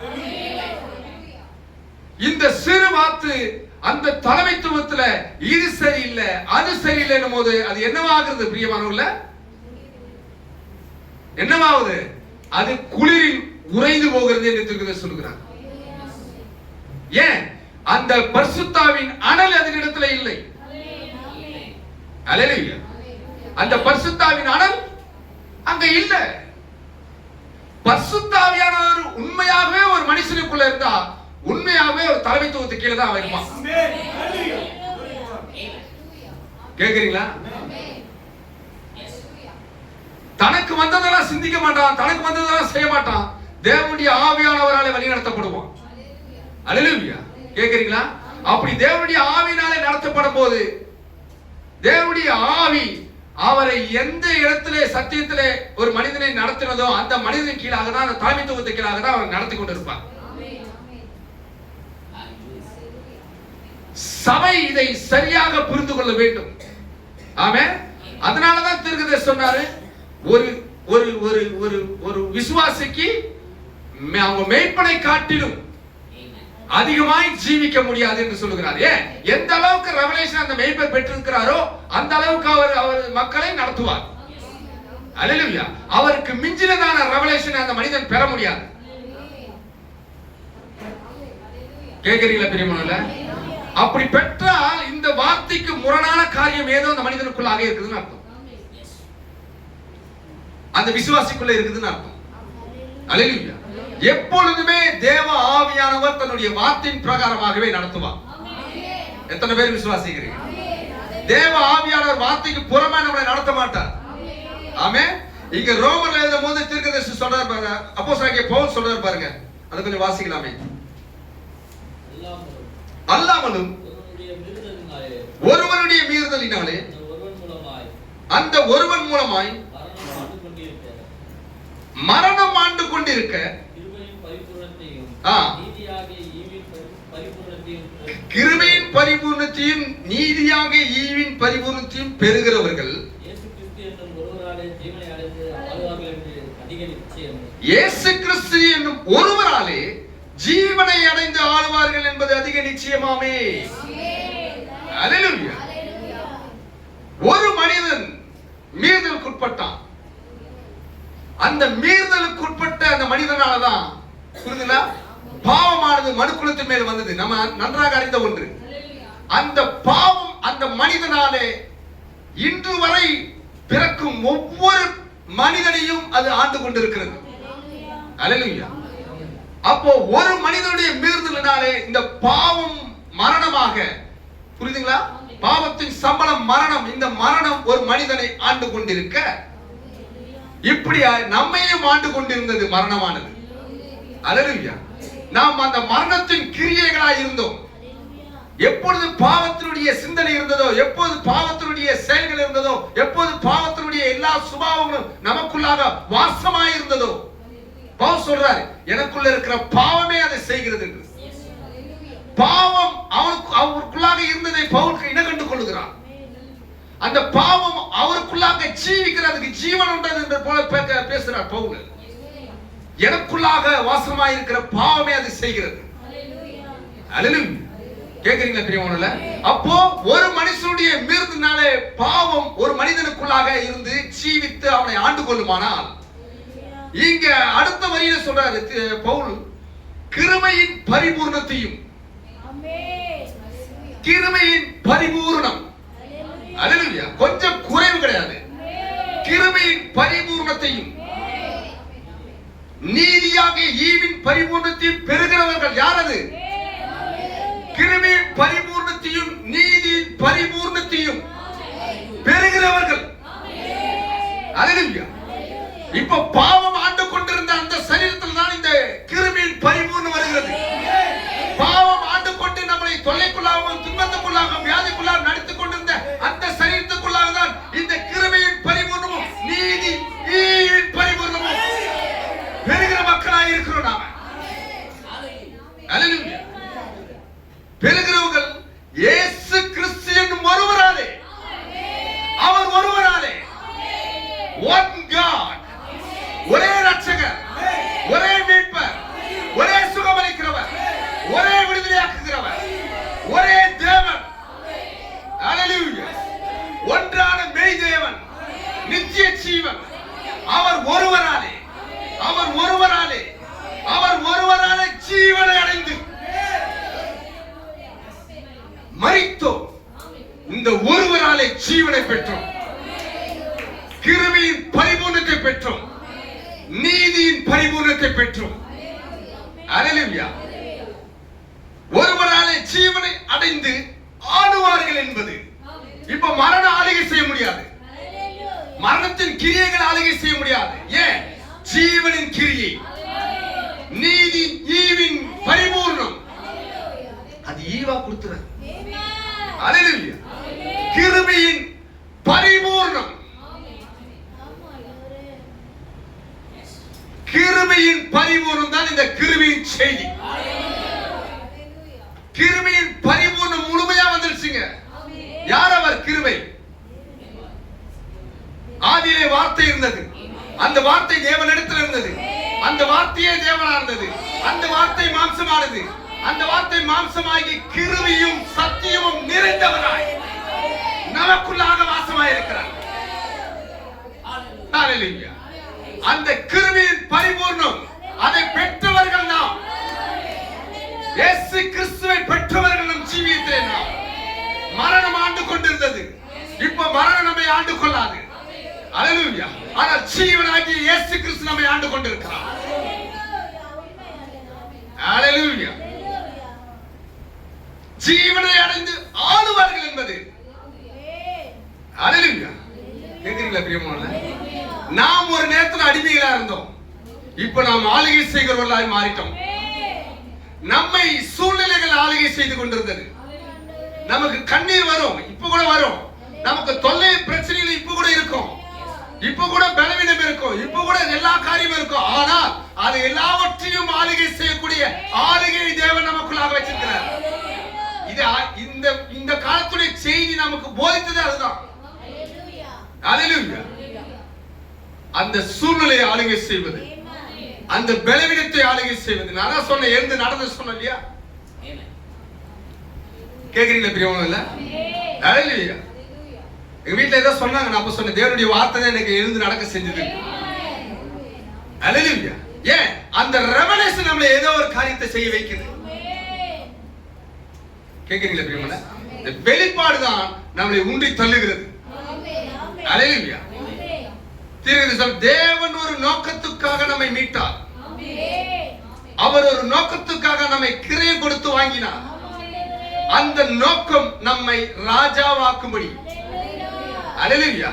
இந்த சிறு வாத்து அந்த தலைமைத்துவத்துல இது சரியில்லை அது சரியில்லைன்னும் போது அது என்னவாகிறது? பிரியமானவர்களே, என்னவாகுது? அது குளிரில் உறைந்து போகிறது என்று திருக்குறள் சொல்கிறார். ஏன்? அந்த பரிசுத்தாவின் அனல் அதனிடத்துல இல்லை. அல்லேலூயா. அந்த பரிசுத்தாவின் அனல் அங்க இல்ல. பரிசுத்தாவியானவர் உண்மையாகவே ஒரு மனுஷனுக்குள்ள இருந்தா உண்மையாகவே ஒரு தலைமைத்துவத்துக்கு கீழே தான் இருப்பான். கேக்குறீங்களா? தனக்கு வந்ததெல்லாம் சிந்திக்க மாட்டான், தனக்கு வந்ததெல்லாம் செய்ய மாட்டான். தேவனுடைய ஆவியானவராலே வழி நடத்தப்படுவான். அல்லேலூயா. கேக்குறீங்களா? அப்படி தேவனுடைய ஆவியினாலே நடத்தப்படும் போது தேவனுடைய ஆவி அவரை எந்த இடத்திலே சத்தியத்திலே ஒரு மனிதனை நடத்தினதோ அந்த மனிதன் கீழாக தான், அந்த தலைமைத்துவத்துக்கு கீழாக தான் அவர் நடத்தி கொண்டிருப்பார். சபை இதை சரியாக புரிந்து கொள்ள வேண்டும். ஆமென். அதனாலதான் தீர்க்கதரிசி சொன்னாரு, ஒரு ஒரு ஒரு ஒரு ஒரு விசுவாசிக்கு அவங்க மேய்ப்பனை காட்டிலும் அதிகமாய் ஜீவிக்க முடியாது என்று சொல்லுகிறார். ஏன்? எந்த அளவுக்கு ரெவலேஷன் அந்த மேய்ப்பர் பெற்றிருக்கிறாரோ அந்த அளவுக்கு அவர் மக்களை நடத்துவார். அல்லேலூயா. அவருக்கு மிஞ்சினதான ரெவலேஷன் அந்த மனிதன் பெற முடியாது. கேக்குறீங்களா பிரியமானவர்களே? அப்படி பெற்றால் இந்த வார்த்தைக்கு முரணான காரியம் ஏதோ அந்த மனிதனுக்குள்ளாக இருக்குதுன்னு அர்த்தம், அந்த விசுவாசிக்குள்ள இருக்குதுன்னு அர்த்தம். அல்லேலூயா. எப்பொழுதுமே தேவ ஆவியானவர் தன்னுடைய வார்த்தையின் பிரகாரமாகவே நடத்துவார். எத்தனை பேர் விசுவாசிக்கிறீங்க? தேவ ஆவியானவர் வார்த்தைக்கு புறமா நம்மளை நடத்த மாட்டார். ஆமென். இங்க ரோமர்ல எழுதும் போது தீர்க்கதரிசி சொல்றார் பாருங்க, அப்போஸ்தலனாகிய பவுல் சொல்றார் பாருங்க, அதை கொஞ்சம் வாசிக்கலாமே. அல்லாமலும் ஒருவனுடைய மீறுதலினாலே அந்த ஒருவன் மூலமாய் மரணம் ஆண்டு கொண்டிருக்க கிருபையின் பரிபூர்ணத்தையும் நீதியாக ஈவின் பரிபூர்ணத்தையும் பெறுகிறவர்கள் இயேசு கிறிஸ்து என்னும் ஒருவராலே ஜீவனை அடைந்து ஆளுவார்கள் என்பது அதிக நிச்சயமாமே. அல்லேலூயா. ஒரு மனிதன் மீறுதலுக்குட்பட்டான். அந்த மீறுதலுக்குட்பட்ட அந்த மனிதனாலதான் புரியுதுங்களா, பாவமானது மனுக்குலத்தின் மேல் வந்தது. நம்ம நன்றாக அறிந்த ஒன்று. அந்த பாவம் அந்த மனிதனாலே இன்று வரை பிறக்கும் ஒவ்வொரு மனிதனையும் அது ஆண்டு கொண்டிருக்கிறது. அல்லேலூயா. அப்போ ஒரு மனிதனுடைய மீறுதலினாலே இந்த பாவம் மரணமாக. புரியுதுங்களா? பாவத்தின் சம்பளம் மரணம். இந்த மரணம் ஒரு மனிதனை ஆண்டு கொண்டிருக்க, இப்படி நம்மையும் ஆண்டு கொண்டிருந்தது மரணமானது. அல்லேலூயா. நாம் அந்த மரணத்தின் கிரியைகளாய் இருந்தோம். எப்பொழுது பாவத்தினுடைய சிந்தனை இருந்ததோ, எப்போது பாவத்தினுடைய செயல்கள் இருந்ததோ, எப்போது பாவத்தினுடைய எல்லா சுபாவங்களும் நமக்குள்ளாக வாசமாய் இருந்ததோ, பவுல் சொல்றாரு, எனக்குள்ள இருக்கிற பாவமே அதை செய்கிறது. பாவம் அவருக்குள்ளாக இருந்ததை பவுல் இனக்கண்டு கொள்ளுகிறார். அந்த பாவம் அவருக்குள்ளாக ஜீவிக்கிறதுக்கு ஜீவன் உண்டது என்று போல பேசுறார் பவுல். எனக்குள்ளாக வாசமாய் இருக்கிற பாவமே அதை செய்கிறது. அல்லேலூயா. கேக்குறீங்களா பிரியமானவர்களே? அப்போ ஒரு மனுஷனுடைய மீறுதனாலே பாவம் ஒரு மனிதனுக்குள்ளாக இருந்து ஜீவித்து அவனை ஆண்டு கொள்ளுமானால், இங்க அடுத்த வரியில சொல்றாரு பவுல், கிருபையின் பரிபூர்ணத்தையும். கிருபையின் பரிபூர்ணம். அல்லேலூயா. கொஞ்சம் குறைவு கிடையாது. கிருபையின் பரிபூர்ணத்தையும் நீதியாக ஈவின் பரிபூர்ணத்தையும் பெறுகிறவர்கள் யார்? அது கிருபையின் பரிபூர்ணத்தையும் நீதியின் பரிபூர்ணத்தையும் பெறுகிறவர்கள். அல்லேலூயா. இப்ப பாவம் ஆண்டு கொண்டிருந்த அந்த சரீரத்தில் தான் இந்த கிருபையின் பரிபூர்ணம் வருகிறது. பாவம் ஆண்டு கொண்டு நம்மை தொல்லைக்குள்ளாகவும் துன்பத்துக்குள்ளாகவும் வியாதிக்குள்ளாக நடத்திக் கொண்டிருந்த அந்த சரீரத்துக்குள்ளாக தான் இந்த கிருபையின் பரிபூர்ணமும் நீதியின் பரிபூர்ணமும் பெறுகிற மக்களாக இருக்கிறோம் நாம. அல்லேலூயா. பெறுகிறவர்கள் இயேசு கிறிஸ்து என்னும் ஒருவராலே, அவர் ஒருவராலே, one God, ஒரே ரட்சகர், ஒரே மீட்பர், ஒரே சுகமளிக்கிறவர், ஒரே விடுதலையாக்குகிறவர், ஒரே தேவன். அல்லேலூயா. ஒன்றான மெய் தேவன், நித்திய ஜீவன், அவர் ஒருவராலே, அவர் ஒருவராலே, அவர் ஒருவராலே ஜீவனை அடைந்து மரித்தோம். இந்த ஒருவராலே ஜீவனை பெற்றோம், கிருபையின் பரிபூர்ணத்தை பெற்றோம், நீதியின் பரிபூர்ணத்தை பெற்றோம். அல்லேலூயா. ஒருவராலே ஜீவனை அடைந்து ஆளுவார்கள் என்பது. இப்ப மரணம் ஆளுகை செய்ய முடியாது, மரணத்தின் கிரியைகள் ஆளுகை செய்ய முடியாது. ஏன்? ஜீவனின் கிரியை, நீதி ஈவின் பரிபூர்ணம் அது ஈவா கொடுத்துறாரு. அல்லேலூயா. கிருபையின் பரிபூர்ணம், கிருபையின் பரிபூர்ணம் தான் இந்த கிருபையின் செய்தி. கிருபையின் பரிபூர்ணம் முழுமையா வந்துருச்சுங்க. யார் அவர்? கிருபை. ஆதியிலே வார்த்தை இருந்தது, அந்த வார்த்தை தேவனிடத்தில் இருந்தது, அந்த வார்த்தையே தேவனா இருந்தது, அந்த வார்த்தை மாம்சமானது, அந்த வார்த்தை மாம்சமாகி கிருபையும் சத்தியமும் நிறைந்தவராய் நமக்குள்ளாக வாசமாய் இருக்கிறார். அல்லேலூயா. அந்த கிருபையின் பரிபூர்ணம் அதை பெற்றவர்கள் நாம். இயேசு கிறிஸ்துவை பெற்றவர்கள் நம் ஜீவியத்திலே நாம். மரணம் ஆண்டு கொண்டிருந்தது, இப்ப மரணம் நம்மை ஆண்டு கொள்ளாது. அல்லேலூயா. ஆனால் ஜீவனாகிய இயேசு கிறிஸ்து நம்மை ஆண்டு கொண்டிருக்கிறார். அல்லேலூயா. ஜீவனை அடைந்து ஆளுவார்கள் என்பது. அல்லேலூயா. கேக்குறீங்களா பிரியமானவர்களே? நாம் ஒரு நேரத்தில் அடிமைகளா இருந்தோம், இப்ப நாம் ஆளுகை செய்கிறவர்களாய் மாறிட்டோம். நம்மை சூழ்நிலைகள் ஆளுகை செய்து கொண்டிருந்தது. நமக்கு கண்ணீர் வரும், இப்ப கூட வரும். நமக்கு தொல்லை பிரச்சனைகள் இப்ப கூட இருக்கும், இப்ப கூட பலவீனம் இருக்கும், இப்ப கூட எல்லா காரியமும் இருக்கும். ஆனால் அது எல்லாவற்றையும் ஆளுகை செய்யக்கூடிய ஆளுகை தேவன் நமக்குள்ளாக வச்சிருக்கிறார். இது இந்த காலத்துடைய செய்தி நமக்கு போதித்தது அதுதான். அல்லேலூயா. அந்த சூழ்நிலையை ஆளுகை செய்வது, அந்த பலவீனத்தை ஆளுகை செய்வது. நான் சொன்ன எழுந்து நடந்து சொன்ன இல்லையா? கேக்குறீங்களா பிரியமானவர்களே? அல்லேலூயா. எங்க வீட்டுல ஏதோ சொன்னாங்க, நான் அப்ப சொன்ன தேவனுடைய வார்த்தை தான் எனக்கு எழுந்து நடக்க செஞ்சது. அல்லேலூயா. ஏன்? அந்த ரெவலேஷன் நம்மளை ஏதோ ஒரு காரியத்தை செய்ய வைக்குது. கேக்குறீங்களா பிரியமானவர்களே? இந்த வெளிப்பாடு தான் நம்மளை உண்டி தள்ளுகிறது. அல்லேலூயா. தேவன் ஒரு நோக்கத்துக்காக நம்மை மீட்டார், அவர் ஒரு நோக்கத்துக்காக நம்மை கிரயம் கொடுத்து வாங்கினார். அந்த நோக்கம் நம்மை ராஜாவாக்கும்படி. அல்லேலூயா.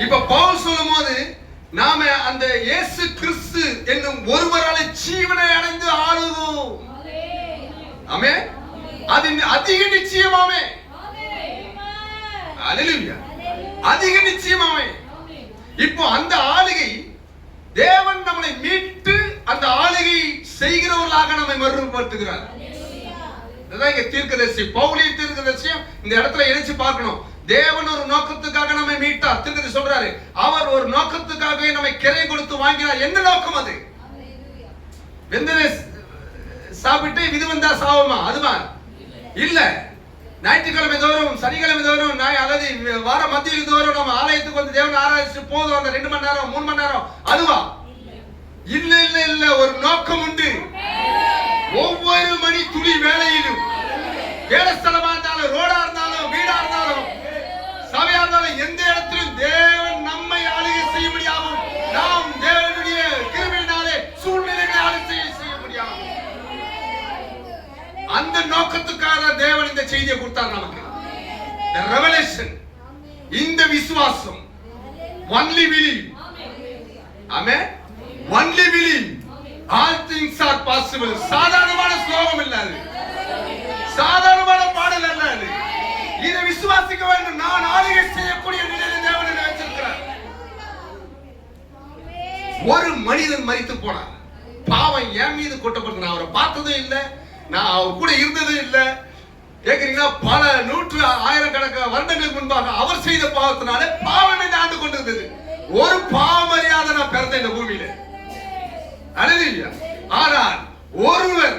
இப்ப பவுல் சொல்லும்போது நாம அந்த இயேசு கிறிஸ்து என்னும் ஒருவராலே ஜீவனை அடைந்து ஆளுவோம். ஆமென். அது அதிக நிச்சயமாமே. அல்லேலூயா. அதிக நிச்சயமாமே. இப்போ அந்த ஆளுகை தேவன் நம்மை மீட்டு அந்த ஆளுகை செய்கிறவர்களாக நம்மை மறுபடுத்துகிறார். இதுதான் இங்க தீர்க்கதரிசி பவுலின் தீர்க்கதரிசியும் இந்த இடத்துல இணைச்சு பார்க்கணும். தேவன் ஒரு நோக்கத்துக்காக நம்மை மீட்டார். தீர்க்கதரிசி சொல்றாரு, அவர் ஒரு நோக்கத்துக்காகவே நம்மை கிரை கொடுத்து வாங்கினார். என்ன நோக்கம் அது? வெந்தனை சாப்பிட்டு இது வந்தா சாவமா? அதுவா இல்ல. ஞாயிற்றுக்கிழமை தோறும் சனிக்கிழமை தோறும் அல்லது வார மத்தியில் தோறும் நம்ம ஆலயத்துக்கு வந்து தேவன் ஆராய்ச்சி போதும் அந்த 2 மணி நேரம் 3 மணி நேரம் அதுவா? இல்ல இல்ல இல்ல. ஒரு நோக்கம் உண்டு. ஒவ்வொரு மணி துளி வேலையிலும், வேலை ஸ்தலமா இருந்தாலும், ரோடா இருந்தாலும், வீடா இருந்தாலும், சபையா இருந்தாலும், எந்த இடத்திலும் தேவன் நம்மை ஆளுகை செய்ய முடியாமல், நாம் தேவனுடைய கிருபையினாலே சூழ்நிலைகளை ஆளுகை செய்ய முடியாமல், அந்த நோக்கத்துக்காக தேவன் இந்த செய்தியை கொடுத்தார் நமக்கு. The revelation, இந்த விசுவாசம், only believe. Amen. Only believe. All things are possible. சாதாரணமான ஸ்லோகம் இல்ல அது. சாதாரணமான பாடல் அல்ல அது. இதை விசுவாசிக்க வேண்டும். நான் ஆளுகை செய்யக்கூடிய நிலையில் தேவன் என்னை வச்சிருக்கிறார். ஒரு மனிதன் மரித்து போனார். பாவம் என் மீது கொட்டப்பட்டது. நான் அவரை பார்த்ததும் இல்லை, நான் அவர் கூட இருந்ததும் இல்லை. கேக்குறீங்களா? பல நூற்று ஆயிரக்கணக்கான வருடங்களுக்கு முன்பாக அவர் செய்த பாவத்தினால பாவம் என்னை ஆண்டு கொண்டிருந்தது. ஒரு பாவம் அறியாத நான் பிறந்த இந்த பூமியில. அல்லேலூயா. ஆனால் ஒருவர்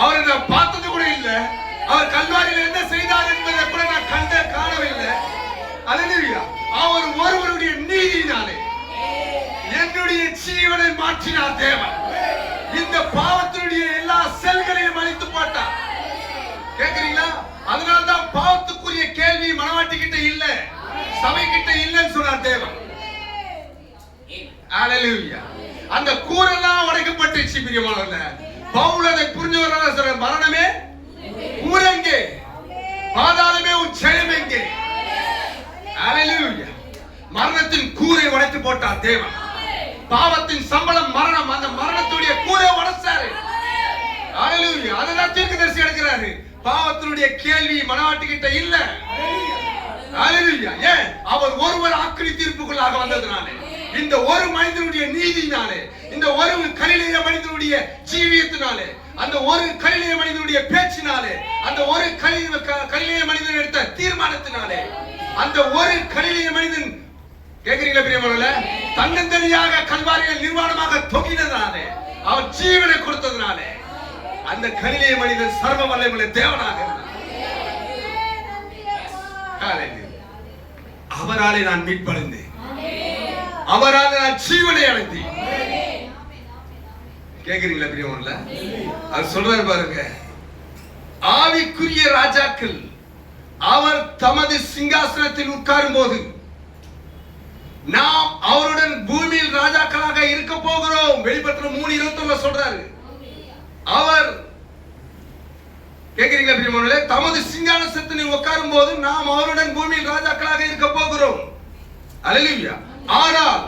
அவரை நான் பார்த்தது கூட இல்லை, அவர் கல்வாரியில் என்ன செய்தார் என்பதை கூட நான் காணவில்லை. அல்லேலூயா. அவர் ஒருவருடைய நீதியினாலே என்னுடைய ஜீவனை மாற்றினார் தேவன். இந்த பாவத்தினுடைய எல்லா செல்களையும் அழித்து போட்டார். கேக்குறீங்களா? அதனால்தான் பாவத்துக்குரிய கேள்வி மனவாட்டி கிட்ட இல்ல, சபை கிட்ட இல்லன்னு சொன்னார் தேவன். அல்லேலூயா. அந்த கூரெல்லாம் உடைக்கப்பட்டுச்சு பிரியமானவர்களே. பவுல் அதை புரிஞ்சவரால சொல்ற, மரணமே கூரெங்கே, பாதாளமே உன் ஜெயம் எங்கே? அல்லேலூயா. மரணத்தின் கூரை உடைத்து போட்டார் தேவன். பாவத்தின் சம்பளம் மரணம். அந்த மரணத்துடைய கூரை உடைச்சாரு. அல்லேலூயா. அதெல்லாம் தீர்க்கதரிசி எடுக்கிறாரு. பாவத்தினுடைய கேள்வி மனவாட்டி கிட்ட இல்ல. அல்லேலூயா. ஏன்? அவர் ஒருவர் ஆக்கினி தீர்ப்புக்குள்ளாக வந்ததனாலே, இந்த ஒரு மனிதனுடைய நீதியினாலே, இந்த ஒரு கலிலேய மனிதனுடைய ஜீவியத்தினாலே, அந்த ஒரு கலிலேய மனிதனுடைய பேச்சினாலே, அந்த ஒரு கலிலேய மனிதன் எடுத்த தீர்மானத்தினாலே, அந்த ஒரு கலிலேய மனிதன், கேக்குறீங்களா பிரியமானவர்களே, தன்னந்தனியாக கல்வாரியில் நிர்வாணமாக தொங்கினதாலே, அவர் ஜீவனை கொடுத்ததனாலே, அந்த கலிலேய மனிதன் சர்வ வல்லமையுள்ள தேவனாக இருந்தார். அவராலே நான் மீட்படைந்தேன். அவரால் நான் ஜீவனை அடைந்தேன். கேக்குறீங்களா பிரியமானவர்களே? அவர் சொல்றாரு பாருங்க, ஆவிக்குரிய ராஜாக்கள் அவர் தமது சிங்காசனத்தில் உட்காரும் போது நாம் அவருடன் பூமியில் ராஜாக்களாக இருக்க போகிறோம். வெளிப்படுத்தல் 3:21 சொல்றாரு. அவர், கேக்குறீங்களா பிரியமானவர்களே, தமது சிங்காசனத்தில் உட்காரும் போது நாம் அவருடன் பூமியில் ராஜாக்களாக இருக்க போகிறோம். அல்லேலூயா. ஆனால்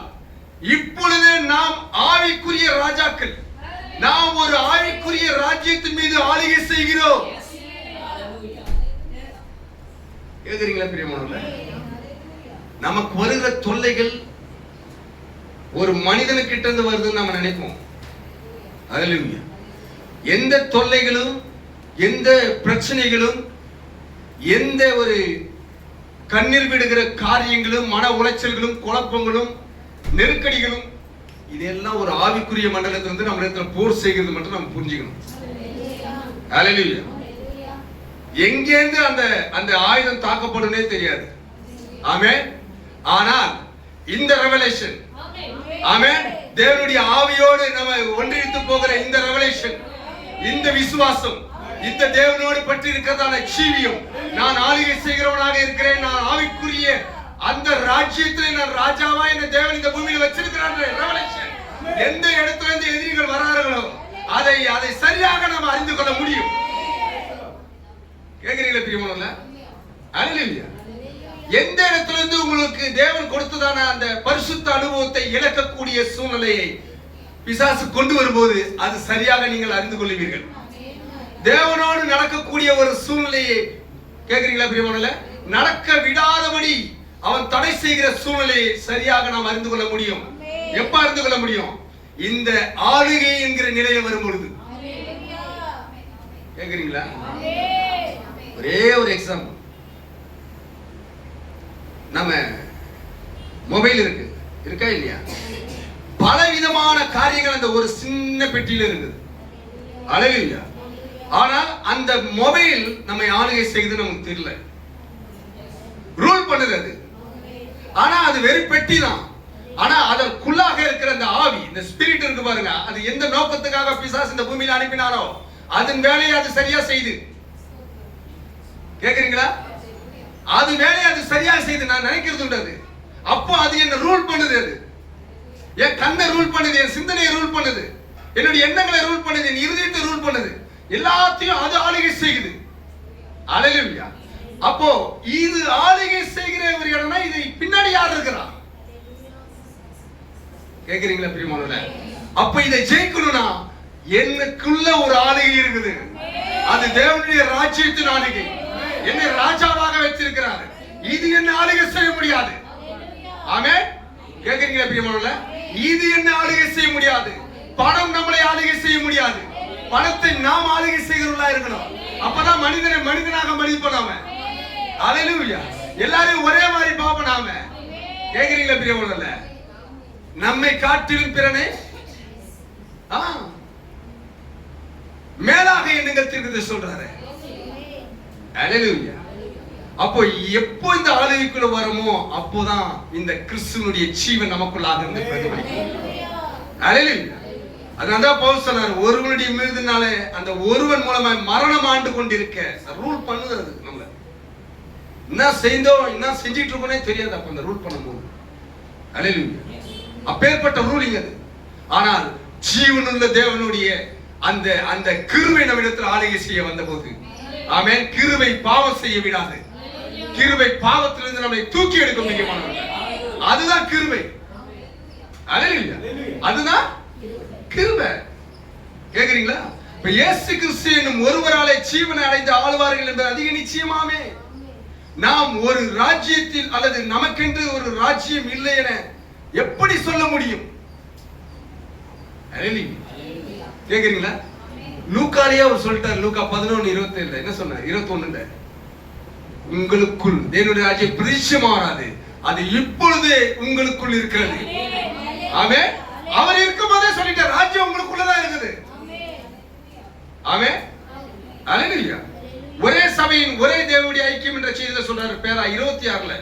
இப்பொழுது நாம் ஆவிக்குரிய ராஜாக்கள். நாம் ஒரு ஆவிக்குரிய ராஜ்யத்தின் மீது ஆளுகை செய்கிறோம். கேக்குறீங்களா பிரியமானவர்களே? நமக்கு வருகிற தொல்லைகள் ஒரு மனிதனுக்கிட்ட இருந்து வருதுன்னு நம்ம நினைப்போம். அல்லேலூயா. எந்த தொல்லைகளும், எந்த பிரச்சனைகளும், எந்த ஒரு கண்ணீர் விடுகிற காரியங்களும், மன உளைச்சல்களும், குழப்பங்களும், நெருக்கடிகளும், இதெல்லாம் ஒரு ஆவிக்குரிய மண்டலத்திலிருந்து நம்ம இடத்துல போர் செய்கிறது மட்டும் நம்ம புரிஞ்சுக்கணும். அல்லேலூயா. எங்கேருந்து அந்த ஆயுதம் தாக்கப்படுனே தெரியாது. ஆமென். ஆனால் இந்த ரெவலேஷன், ஆமென், தேவனுடைய ஆவியோடு நம்ம ஒன்றித்து போகிற இந்த ரெவலேஷன், இந்த விசுவாசம், இந்த தேவனோடு பற்றி இருக்கிறதான ஜீவியம், நான் ஆளுகை செய்கிறவனாக இருக்கிறேன், நான் ஆவிக்குரிய அந்த ராஜ்யத்திலே நான் ராஜாவா என்ன தேவன் இந்த பூமியில் வச்சிருக்கிறார். ரெவலேஷன். எந்த இடத்துல இருந்து எதிரிகள் வரார்களோ அதை சரியாக நாம் அறிந்து கொள்ள முடியும். கேக்குறீங்களா பிரியமானவர்களே? அல்லேலூயா. எந்த இடத்துல இருந்து உங்களுக்கு தேவன் கொடுத்ததான அந்த பரிசுத்த அனுபவத்தை இழக்கக்கூடிய சூழ்நிலையை பிசாசு கொண்டு வரும்போது அது சரியாக நீங்கள் அறிந்து கொள்வீர்கள். தேவனோடு நடக்கக்கூடிய ஒரு சூழ்நிலையை கேக்குறீங்களா பிரியமானவர்களே? நடக்க விடாதபடி அவன் தடை செய்கிற சூழ்நிலையை சரியாக நாம் அறிந்து கொள்ள முடியும். எப்ப அறிந்து கொள்ள முடியும்? இந்த ஆளுகை என்கிற நிலையை வரும் பொழுது. கேக்குறீங்களா? ஒரே ஒரு எக்ஸாம்பிள். நம்ம மொபைல் இருக்கா இல்லையா? பல விதமான காரியங்கள் அந்த ஒரு சின்ன பெட்டியில இருக்குது. அல்லேலூயா. ஆனால் அந்த மொபைல் நம்மை ஆளுகை செய்து நமக்கு தெரியல, ரூல் பண்ணுது அது. ஆனா அது வெறும் பெட்டி தான். ஆனா அதற்குள்ளாக இருக்கிற அந்த ஆவி, இந்த ஸ்பிரிட் இருக்கு பாருங்க, அது எந்த நோக்கத்துக்காக பிசாசு இந்த பூமியில அனுப்பினாரோ அதன் வேலையை அது சரியா செய்து. கேக்குறீங்களா? அது வேலையை அது சரியா செய்து நான் நினைக்கிறது உண்டு. அது அப்போ அது என்ன ரூல் பண்ணுது. அது என் கண்ணை ரூல் பண்ணுது, என் சிந்தனையை ரூல் பண்ணுது, என்னுடைய எண்ணங்களை ரூல் பண்ணுது, என் இருதயத்தை ரூல் பண்ணுது. எல்லாத்தையும் அது ஆளுகை செய்யுது. அல்லேலூயா. அப்போ இது ஆளுகை செய்கிற ஒரு இடம்னா இது பின்னாடி யார் இருக்கிறா? கேக்குறீங்களா பிரியமானவர்களே? அப்ப இதை ஜெயிக்கணும்னா எனக்குள்ள ஒரு ஆளுகை இருக்குது. அது தேவனுடைய ராஜ்யத்தின் ஆளுகை. என்னை ராஜாவாக வச்சிருக்கிறார். இது என்ன ஆளுகை செய்ய முடியாது. ஆமென். கேக்குறீங்களா பிரியமானவர்களே? இது என்ன ஆளுகை செய்ய முடியாது. பணம் நம்மளை ஆளுகை செய்ய முடியாது. பணத்தை நாம் ஆளுகை செய்கிறவர்களா இருக்கணும். அப்பதான் மனிதனை மனிதனாக மதிப்போம். அல்லேலூயா. எல்லாரையும் ஒரே மாதிரி பாப்போம் நாம. கேக்குறீங்களா பிரியமானவர்களே? நம்மை காட்டிலும் பிறனை மேலாக எண்ணுங்கள் தீர்க்கதரிசி சொல்றாரு. அல்லேலூயா. அப்போ எப்போ இந்த ஆளுகைக்குள்ள வரமோ அப்போதான் இந்த கிறிஸ்துவனுடைய ஜீவன் நமக்குள்ளாக இருந்து பிரதிபலிக்கும். அல்லேலூயா. அதனால பவுல் சொன்னார், ஒருவனுடைய மீதுனாலே அந்த ஒருவன் மூலமா மரணம் ஆண்டு கொண்டிருக்க ரூல் பண்ணுது. நம்மள என்ன செய்தோம் என்ன செஞ்சிட்டு இருக்கோனே தெரியாது அப்ப அந்த ரூல் பண்ணும்போது. அல்லேலூயா. அப்பேற்பட்ட ரூலிங் அது. ஆனால் ஜீவனுள்ள தேவனுடைய அந்த அந்த கிருபை நம்மிடத்தில் ஆளுகை செய்ய வந்தபோது, ஆமென், கிருபை பாவம் செய்ய விடாது. கிருபை பாவத்திலிருந்து நம்மை தூக்கி எடுக்க முடியுமானது. அதுதான் கிருபை. அல்லேலூயா. அதுதான் கிருபை. கேக்குறீங்களா? இப்ப இயேசு கிறிஸ்து என்னும் ஒருவராலே ஜீவனை அடைந்து ஆளுவார்கள் என்பது அதிக நிச்சயமாமே. நாம் ஒரு ராஜ்யத்தில் அல்லது நமக்கென்று ஒரு ராஜ்யம் இல்லை என எப்படி சொல்ல முடியும்? கேக்குறீங்களா? லூக்காலியா அவர் சொல்லிட்டார். லூக்கா 11:27 என்ன சொன்னார்? 21 உங்களுக்குள் தேவனுடைய ராஜ்யம் பிரதிஷ்டமாகாது, அது இப்பொழுதே உங்களுக்குள் இருக்கிறது. ஆமென். அவர் இருக்கும்போதே சொல்லிட்டார், ராஜ்யம் உங்களுக்குள்ளதான் இருக்குது. ஆமென். அல்லேலூயா. ஒரே சபையின் ஒரே தேவனுடைய ஐக்கியம் என்ற செய்தியில சொல்றாரு பேரா 26ல.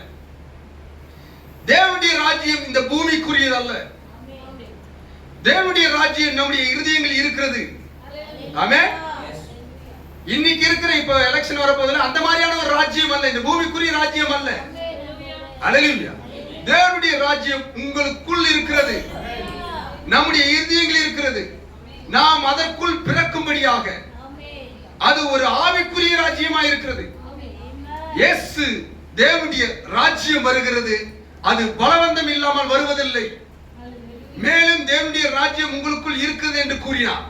தேவனுடைய ராஜ்யம் இந்த பூமிக்குரியது அல்ல. தேவனுடைய ராஜ்யம் நம்முடைய இருதயங்களில் இருக்கிறது. ஆமென். இன்னைக்கு இருக்கிற இப்ப எலெக்ஷன் வரப்போதுல அந்த மாதிரியான ஒரு ராஜ்யம் அல்ல, இந்த பூமிக்குரிய ராஜ்யம் அல்ல. அல்லேலூயா. தேவனுடைய ராஜ்யம் உங்களுக்குள் இருக்கிறது, நம்முடைய இருதயங்களில் இருக்கிறது. நாம் அதற்குள் பிறக்கும்படியாக அது ஒரு ஆவிக்குரிய ராஜ்யமா இருக்கிறது. இயேசு தேவனுடைய ராஜ்யம் வருகிறது, அது பலவந்தம் இல்லாமல் வருவதில்லை. மேலும் தேவனுடைய ராஜ்யம் உங்களுக்குள் இருக்கிறது என்று கூறினார்.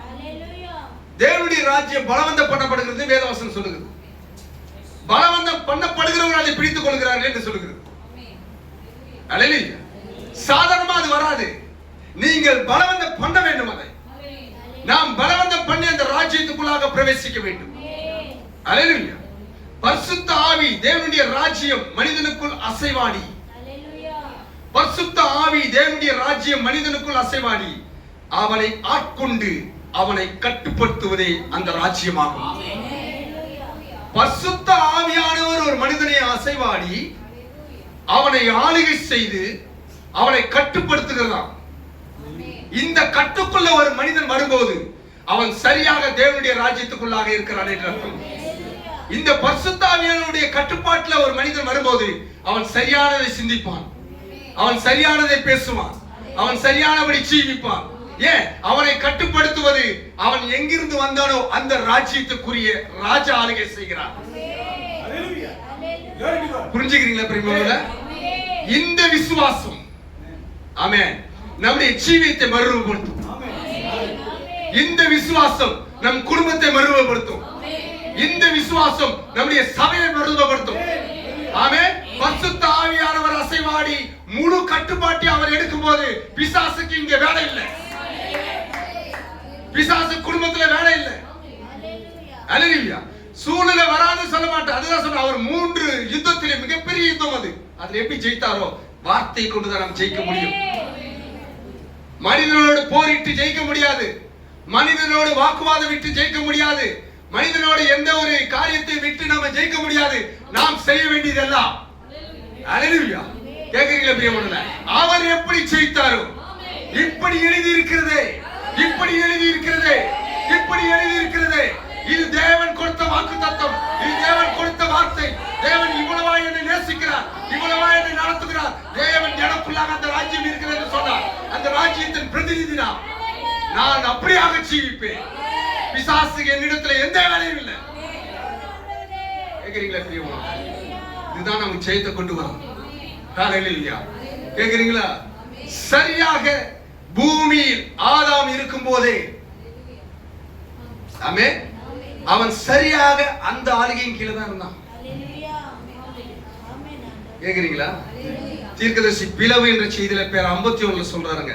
தேவனுடைய ராஜ்யம் பலவந்தம் பண்ணப்படுகிறது வேதவசனம் சொல்லுகிறது. பலவந்தம் பண்ணப்படுகிறவர்கள் அதை பிடித்துக் கொள்கிறார்கள் என்று சொல்லுகிறது. அல்லேலூயா. சாதாரணமா அது வராது. நீங்கள் பலவந்தம் பண்ண வேண்டும். அதை நாம் பலவந்தம் பண்ணி அந்த ராஜ்யத்துக்குள்ளாக பிரவேசிக்க வேண்டும். அல்லேலூயா. பரிசுத்த ஆவி தேவனுடைய ராஜ்யம் மனிதனுக்குள் அசைவாடி. பரிசுத்த ஆவி தேவனுடைய ராஜ்யம் மனிதனுக்குள் அசைவாடி அவனை ஆட்கொண்டு அவனை கட்டுப்படுத்துவதே அந்த ராஜ்யமாகும். பரிசுத்த ஆவியானவர் ஒரு மனிதனை அசைவாடி அவனை ஆளுகை செய்து அவனை கட்டுப்படுத்துகிறான். இந்த கட்டுக்குள்ள ஒரு மனிதன் வரும்போது அவன் சரியாக தேவனுடைய ராஜ்யத்துக்குள்ளாக இருக்கிறான் என்று அர்த்தம். இந்த பரிசுத்த ஆவியானவருடைய கட்டுப்பாட்டில் ஒரு மனிதன் வரும்போது அவன் சரியானதை சிந்திப்பான், அவன் சரியானதை பேசுவான், அவன் சரியானபடி ஜீவிப்பான். ஏன்? அவனை கட்டுப்படுத்துவது அவன் எங்கிருந்து வந்தானோ அந்த ராஜ்யத்துக்குரிய ராஜா ஆளுகை செய்கிறான். புரிஞ்சுக்கிறீங்களா பிரியமானவர்களே? இந்த விசுவாசம் ஆமென் நம்முடைய ஜீவியத்தை மறுரூபப்படுத்தும். இந்த விசுவாசம் நம் குடும்பத்தை மறுரூபப்படுத்தும். இந்த விசுவாசம் நம்முடைய சபையை மறுரூபப்படுத்தும். ஆமென். பரிசுத்த ஆவியானவர் அசைவாடி முழு கட்டுப்பாட்டை அவர் எடுக்கும்போது பிசாசுக்கு இங்க வேலை இல்லை. பிசாசு குடும்பத்துல வேலை இல்லை. அல்லேலூயா. சூழ்நிலை வராது சொல்ல மாட்டார். அதுதான் சொன்ன அவர் 3 யுத்தத்திலே மிகப்பெரிய யுத்தம் அது. அதுல எப்படி ஜெயித்தாரோ வார்த்தை கொண்டுதான் நாம் ஜெயிக்க முடியும். மனிதனோடு போரிட்டு ஜெயிக்க முடியாது. மனிதனோடு வாக்குவாதம் விட்டு ஜெயிக்க முடியாது. மனிதனோடு எந்த ஒரு காரியத்தை விட்டு நாம ஜெயிக்க முடியாது. நாம் செய்ய வேண்டியதெல்லாம் அல்லேலூயா. கேக்குறீங்களா பிரியமானவர்களே? அவர் எப்படி ஜெயித்தாரோ இப்படி எழுதி இருக்கிறதே, இப்படி எழுதி இருக்கிறதே, இப்படி எழுதி இருக்கிறதே. இது தேவன் கொடுத்த வாக்குத்தத்தம். இது தேவன் கொடுத்த வார்த்தை. தேவன் இவ்வளவா என்னை நேசிக்கிறார், இவ்வளவா என்னை நடத்துகிறார். தேவன் எனக்குள்ளாக அந்த ராஜ்யம் இருக்கிறது என்று சொன்னார். அந்த ராஜ்யத்தின் பிரதிநிதி நான் அப்படியாக ஜீவிப்பேன். பிசாசுக்கு என்னிடத்துல எந்த வேலையும் இல்லை. கேக்குறீங்களா பிரியமானவர்களே? இதுதான் நமக்கு ஜெயத்தை கொண்டு வரும். ஹல்லேலூயா. கேக்குறீங்களா? சரியாக பூமியில் ஆதாம் இருக்கும் போதே ஆமென் அவன் சரியாக அந்த ஆளுகையின் கீழே தான் இருந்தான். கேக்குறீங்களா? தீர்க்கதரிசி பிளவு என்ற செய்தியில பேர் 51 சொல்றாருங்க.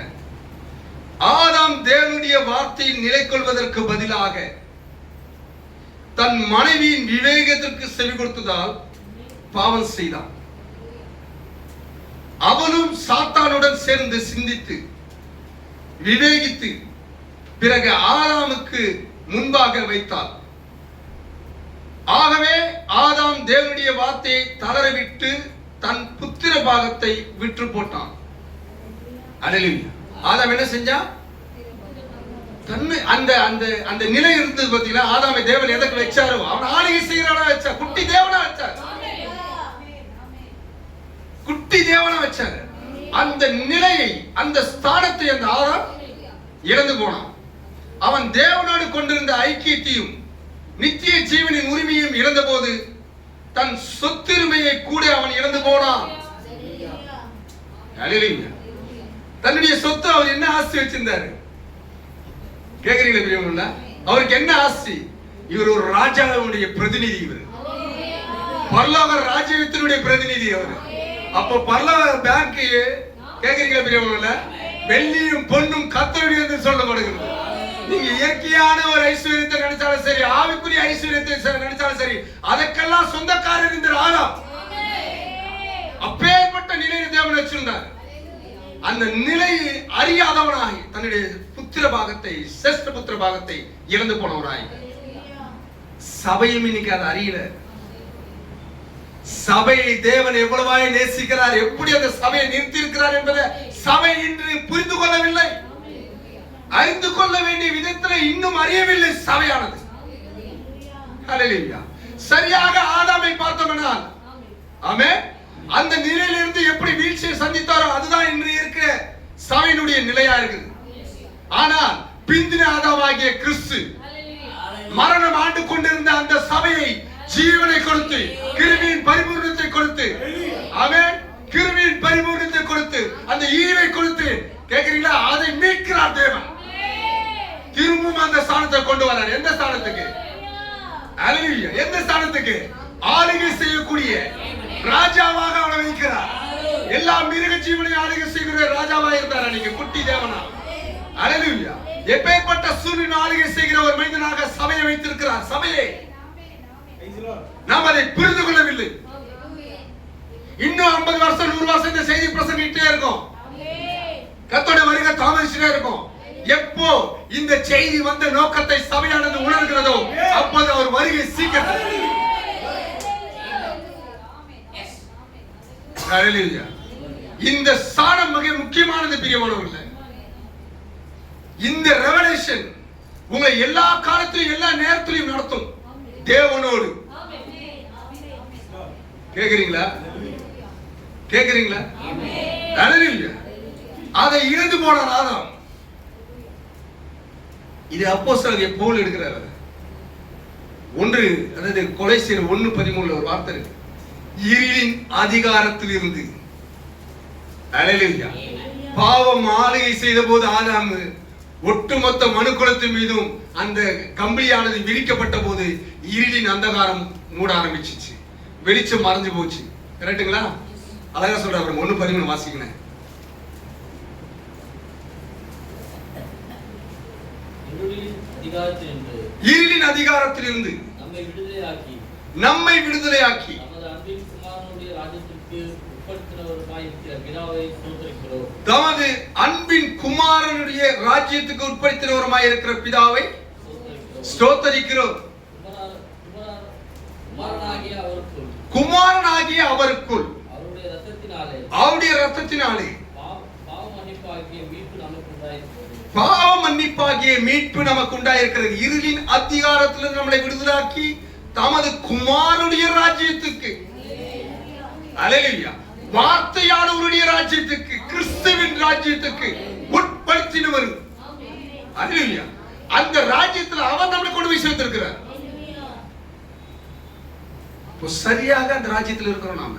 ஆதாம் தேவனுடைய வார்த்தையில் நிலை கொள்வதற்கு பதிலாக தன் மனைவியின் விவேகத்திற்கு செவி கொடுத்ததால் பாவம் செய்தான். அவனும் சாத்தானுடன் சேர்ந்து சிந்தித்து விவேகித்து பிறகு ஆதாமுக்கு முன்பாக வைத்தாள். ஆகவே ஆதாம் தேவனுடைய வார்த்தையை தளரவிட்டு தன் புத்திர பாகத்தை விற்று போட்டான். அல்லேலூயா. ஆதாம் என்ன செஞ்சான்? தன்னை அந்த அந்த அந்த நிலை இருந்தது பாத்தீங்களா? ஆதாமை தேவன் எதற்கு வச்சாரோ அவன் ஆளுகை செய்யறவனா வச்சா, குட்டி தேவனா வச்சார். குட்டி தேவனா வச்சாரு. அந்த நிலையை, அந்த ஸ்தானத்தை அந்த ஆதாம் இழந்து போனான். அவன் தேவனோடு கொண்டிருந்த ஐக்கியத்தையும் நித்திய ஜீவனின் உரிமையும் இழந்த போது தன் சொத்துரிமையை கூட அவன் இழந்து போனான். அல்லேலூயா. தன்னுடைய சொத்து அவர் என்ன ஆஸ்தி வச்சிருந்தாரு? கேக்குறீங்களா பிரியமானவர்களே? அவருக்கு என்ன ஆஸ்தி? இவர் ஒரு ராஜாவுடைய பிரதிநிதி. இவர் பரலோக ராஜ்யத்தினுடைய பிரதிநிதி. அவர் அப்ப பரலோக பேங்க் கேக்குறீங்களா பிரியமானவர்களே? வெள்ளியும் பொன்னும் கர்த்தருடைய என்று சொல்லப்படுகிறது. நீங்க இயற்கையான ஒரு ஐஸ்வர்யத்தை நினைச்சாலும் சரி, ஆவிக்குரிய ஐஸ்வர்யத்தை நினைச்சாலும் சரி, அதற்கெல்லாம் சொந்தக்காரர் இந்த ஆதாம். அப்பேற்பட்ட நிலையை தேவன் வச்சிருந்தார். அந்த நிலையை அறியாதவனாய் தன்னுடைய புத்திர பாகத்தை, சிரேஷ்ட புத்திர பாகத்தை இழந்து போனவராய். சபையும் இன்னைக்கு அதை அறியல. சபையை தேவன் எவ்வளவாய் நேசிக்கிறார், எப்படி அந்த சபையை நிறுத்தி இருக்கிறார் என்பதை சபை இன்று புரிந்து கொள்ளவில்லை. அறிந்து கொள்ள வேண்டிய விதத்தில் இன்னும் அறியவில்லை சபையானது. ஹல்லேலூயா. சரியாக ஆதாமை பார்த்தோம்னால் ஆமென் அந்த நிலையிலிருந்து எப்படி வீழ்ச்சியை சந்தித்தாரோ அதுதான் இன்று இருக்கிற சபையினுடைய நிலையா இருக்குது. ஆனால் பிந்தின ஆதாமாகிய கிறிஸ்து மரணம் ஆண்டு கொண்டிருந்த அந்த சபையை ஜீவனை கொடுத்து, கிருபையின் பரிபூரணத்தை கொடுத்து, ஆமென் கிருபையின் பரிபூரணத்தை கொடுத்து, அந்த ஈவை கொடுத்து, கேக்குறீங்களா? அதை மீட்கிறார் தேவன். திரும்பவும் அந்த ஸ்தானத்தை கொண்டு வரார். எந்த ஸ்தானத்துக்கு? அல்லேலூயா. எந்த ஸ்தானத்துக்கு? ஆளுகை செய்யக்கூடிய ராஜாவாக அவனை வைக்கிறார். எல்லா மிருக ஜீவனையும் ஆளுகை செய்கிற ராஜாவா இருந்தார் அன்னைக்கு குட்டி தேவனா. அல்லேலூயா. எப்பேற்பட்ட சூரியன் ஆளுகை செய்கிற ஒரு மனிதனாக சபையை வைத்திருக்கிறார். சபையை நாம் அதை புரிந்து கொள்ளவில்லை. இன்னும் 50 வருஷம் 100 வருஷம் இந்த செய்தி பிரசங்கிட்டே இருக்கும். கர்த்தருடைய வருகை தாமதிச்சுட்டே இருக்கும். எப்போ இந்த செய்தி வந்த நோக்கத்தை சபையானது உணர்கிறதோ அப்போது அவர் வருகை சீக்கிரம். இந்த ஸ்தானம் மிக முக்கியமானது பிரியமானவர்களே. இந்த ரெவலேஷன் உங்களை எல்லா காலத்திலும் எல்லா நேரத்திலும் நடத்தும் தேவனோடு. கேக்குறீங்களா? கேக்குறீங்களா? அல்லேலூயா. அதை இழந்து போனார் ஆதாம். இது அப்போஸ்தலர் பவுல் எடுக்கிறார். ஒன்று, அதாவது கொலைசியர் 1:13 ஒரு வார்த்தை இருக்கு. இருளின் அதிகாரத்தில் இருந்து. அல்லேலூயா. பாவம் ஆளுகை செய்த போது ஆதாம் ஒட்டுமொத்த மனுக்குலத்தின் மீதும் அந்த கம்பிளியானது விரிக்கப்பட்ட போது இருளின் அந்தகாரம் மூட ஆரம்பிச்சிச்சு, வெளிச்சம் மறைஞ்சு போச்சு. கரெக்டுங்களா? அழகா சொல்றாரு. 1:13 வாசிக்கணும். இருளின் அதிகாரத்தில் இருந்து நம்மை விடுதலையாக்கி தமது அன்பின் குமாரனுடைய ராஜ்யத்துக்கு உட்படுத்தினவருமாய் இருக்கிற பிதாவை ஸ்தோத்தரிக்கிறோம். குமாரனாகிய அவருக்குள் அவருடைய ரத்தத்தினாலே பாவ மன்னிப்பாகிய மீட்பு நமக்கு உண்டாயிருக்கிறது. இருளின் அதிகாரத்திலிருந்து நம்மளை விடுதலாக்கி தமது குமாரனுடைய ராஜ்யத்துக்கு, அல்லேலூயா, வார்த்தையானவருடைய ராஜ்யத்துக்கு, கிறிஸ்துவின் ராஜ்யத்துக்கு உட்படுத்தினவர். அல்லேலூயா. அந்த ராஜ்யத்தில் அவர் நம்மளை கொண்டு போய் சேர்த்திருக்கிறார். சரியாக அந்த ராஜ்யத்தில் இருக்கிறோம் நாம.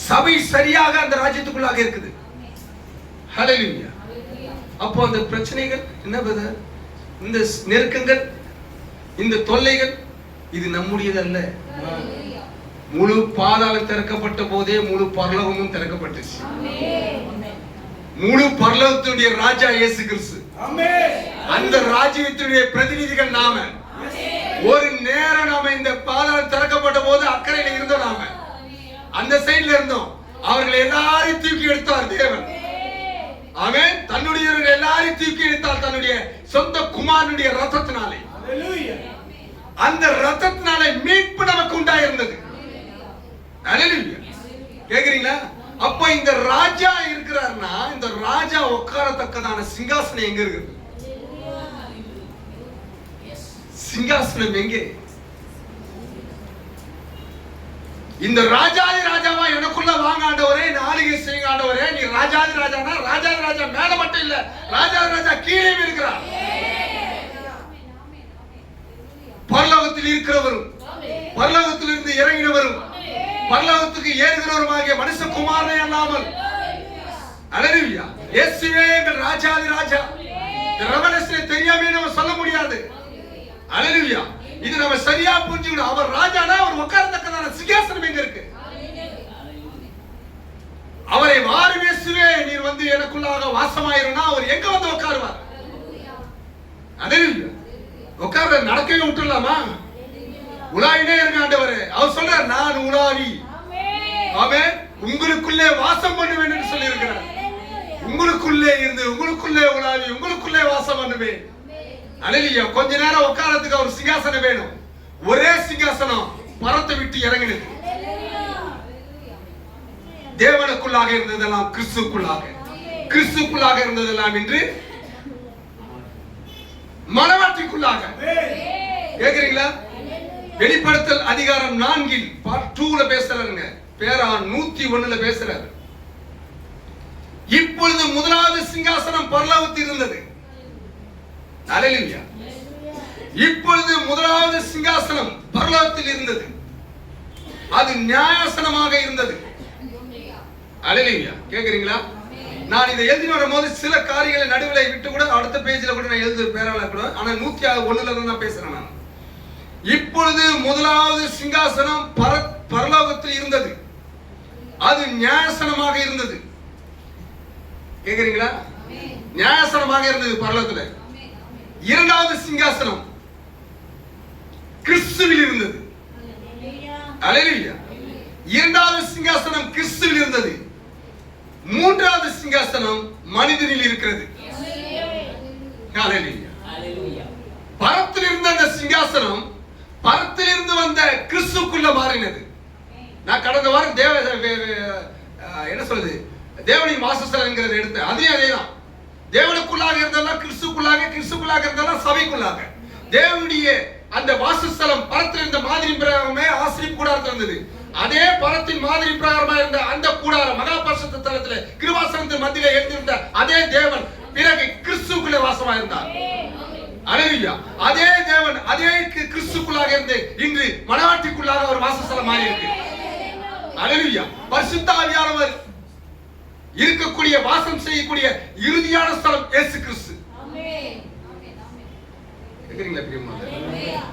சபை சரியாக அந்த ராஜ்யத்துக்குள்ளாக இருக்குது. ஹல்லேலூயா. அப்போ அந்த பிரச்சனைகள் என்ன பிரதர், இந்த நெருக்கங்கள், இந்த தொல்லைகள் இது நம்முடையது அல்ல. முழு பாதாளம் திறக்கப்பட்ட போதே முழு பரலோகமும் திறக்கப்பட்டுச்சு. முழு பரலோகத்துடைய ராஜா இயேசு கிறிஸ்து. அந்த ராஜ்யத்துடைய பிரதிநிதிகள் நாம. ஒரு நேரம் நாம இந்த பாதாளம் திறக்கப்பட்ட போது அக்கறையில இருந்தோம். நாம அந்த சைடுல இருந்தோம். அவர்கள் எல்லாரையும் தூக்கி எடுத்தார் தேவன். ஆமென். தன்னுடைய எல்லாரையும் தூக்கி எடுத்தால் தன்னுடைய சொந்த குமாரனுடைய ரத்தத்தினாலே. அந்த ரத்தத்தினாலே மீட்பு நமக்கு உண்டாயிருந்தது. அல்லேலூயா. கேக்குறீங்களா? அப்ப இந்த ராஜா இருக்கிறார்னா இந்த ராஜா உட்காரத்தக்கதான சிங்காசனம் எங்க இருக்கு? சிங்காசனம் எங்கே? இந்த ராஜாதி ராஜாவா எனக்குள்ள வாங்க ஆண்டவரே, ஆளுகை செய்யுங்க ஆண்டவரே. நீ ராஜாதி ராஜானா ராஜாதி ராஜா மேல மட்டும் இல்ல, ராஜாதி ராஜா கீழே இருக்கிறார். பரலோகத்தில் இருக்கிறவரும் பரலோகத்தில் இருந்து இறங்கினவரும் பரலோகத்துக்கு ஏறுகிறவருமாகிய மனுஷகுமாரனே அல்லாமல், அல்லேலூயா, இயேசுவே எங்கள் ராஜாதி ராஜா. ரெவலேஷன் தெரியாம நம்ம சொல்ல முடியாது. அல்லேலூயா. இது நம்ம சரியா புரிஞ்சுக்கணும். அவர் ராஜானா அவர் உட்கார்ந்தக்கதான சிங்காசனம் எங்க இருக்கு? அவரை வாரி இயேசுவே நீர் வந்து எனக்குள்ளாக வாசமாயிருனா அவர் எங்க வந்து உட்காருவார்? அல்லேலூயா. உட்கார்ற நடக்கவே விட்டுலாமா? உலாவினே இருக்க ஆண்டவரே. அவர் சொல்றார் நான் உலாவி, ஆமென், உங்களுக்குள்ளே வாசம் பண்ணுவேன் என்று சொல்லி இருக்கிறார். உங்களுக்குள்ளே இருந்து உங்களுக்குள்ளே உலாவி உங்களுக்குள்ளே வாசம் பண்ணுவேன். அல்லேலூயா. கொஞ்ச நேரம் உட்காரத்துக்கு ஒரு சிங்காசனம் வேணும். ஒரே சிங்காசனம் பரத்தை விட்டு இறங்கினது. தேவனுக்குள்ளாக இருந்ததெல்லாம் கிறிஸ்துக்குள்ளாக, கிறிஸ்துக்குள்ளாக இருந்ததெல்லாம் இன்று மனவாட்டிக்குள்ளாக. கேக்குறீங்களா? வெளிப்படுத்தல் அதிகாரம் 4 பார்ட் 2 பேசுறாருங்க. பேரா 101 பேசுறாரு. இப்பொழுது முதலாவது சிங்காசனம் பரலோகத்தில் இருந்தது. அல்லேலூயா. இப்பொழுது முதலாவது சிங்காசனம் பரலோகத்தில் இருந்தது. அது நியாயாசனமாக இருந்தது. அல்லேலூயா. கேக்குறீங்களா? நான் இதை எழுதி வரும்போது சில காரியங்களை நடுவில் விட்டு கூட அடுத்த பேஜ்ல கூட நான் எழுது பேரால கூட, ஆனா 101 தான் நான் பேசுறேன். நான் இப்பொழுது முதலாவது சிங்காசனம் பரலோகத்தில் இருந்தது. அது நியாயாசனமாக இருந்தது. கேக்குறீங்களா? நியாயாசனமாக இருந்தது பரலோகத்தில். இரண்டாவது சிங்காசனம் கிறிஸ்துவில் இருந்தது. அல்லேலூயா. இரண்டாவது சிங்காசனம் கிறிஸ்துவில் இருந்தது. மூன்றாவது சிங்காசனம் மனிதனில் இருக்கிறது. அல்லேலூயா. பரத்தில் இருந்த அந்த சிங்காசனம் பரத்தில் இருந்து வந்த கிறிஸ்துக்குள்ள மாறினது. நான் கடந்த வாரம் என்ன சொல்றது, தேவனின் வாசஸ்தலம்ங்கிறத எடுத்தேன். அதேதான். தேவனுக்குள்ளாக இருந்ததெல்லாம் கிறிஸ்துக்குள்ளாக, கிறிஸ்துக்குள்ளாக இருந்ததெல்லாம் சபைக்குள்ளாக. தேவனுடைய அந்த வாசஸ்தலம் பரத்தில் இருந்த மாதிரி பிரகாரமே ஆசீர்வாத கூடாரத்தில் இருந்தது. அதே பரத்தின் மாதிரி பிரகாரமா இருந்த அந்த கூடாரம் மகா பரிசுத்த தலத்திலே கிருபாசனத்தின் மத்தியிலே எழுந்திருந்த அதே தேவன் பிறகு கிறிஸ்துக்குள்ளே வாசமா இருந்தார். அல்லேலூயா. அதே தேவன் அதே கிறிஸ்துக்குள்ளாக இருந்து இன்று மனவாட்டிக்குள்ளாக ஒரு வாசஸ்தலம் மாறி இருக்கு. அல்லேலூயா. பரிசுத்த ஆவியானவர் இருக்கக்கூடிய வாசம் செய்யக்கூடிய இறுதியான ஸ்தலம் இயேசு கிறிஸ்து.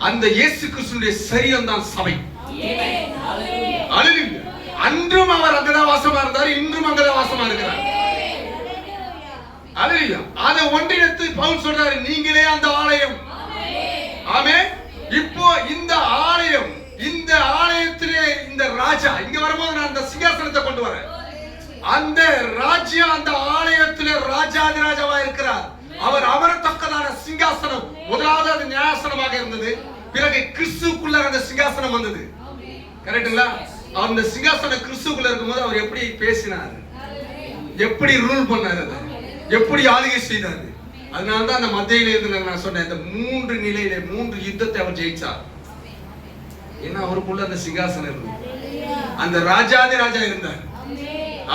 அந்த இயேசு கிறிஸ்துவின் சரீரம் தான் சபை. அல்லேலூயா. அன்றும் அவர் அங்கதான் வாசமா இருந்தார், இன்றும் அங்கதான் வாசமா இருக்கிறார். அல்லேலூயா. அதை ஒன்றிணைத்து பவுல் சொல்றாரு, நீங்களே அந்த ஆலயம். ஆமென். இப்போ இந்த ஆலயம், இந்த ஆலயத்திலே இந்த ராஜா இங்க வரும்போது நான் அந்த சிங்காசனத்தை கொண்டு வரேன். அந்த ராஜ்யம் அந்த ஆலயத்திலே ராஜாதிராஜாவா இருக்கிறார். அவர் அமரத்தக்கதான சிங்காசனம் முதலாவது அது நியாயாசனமாக இருந்தது. பிறகு கிறிஸ்துக்குள்ள அந்த சிங்காசனம் வந்தது. கரெக்ட்டுங்களா? அந்த சிங்காசனம் கிறிஸ்துக்குள்ள இருக்கும்போது அவர் எப்படி பேசினார், எப்படி ரூல் பண்ணார், எப்படி ஆளுகை செய்தார். அதனாலதான் அந்த மத்தியில இருந்து நான் சொன்னேன், இந்த 3 நிலையில 3 யுத்தத்தை அவர் ஜெயிச்சார். ஏன்னா அவருக்குள்ள அந்த சிங்காசனம் இருந்தது. அந்த ராஜாதி ராஜா இருந்தார்.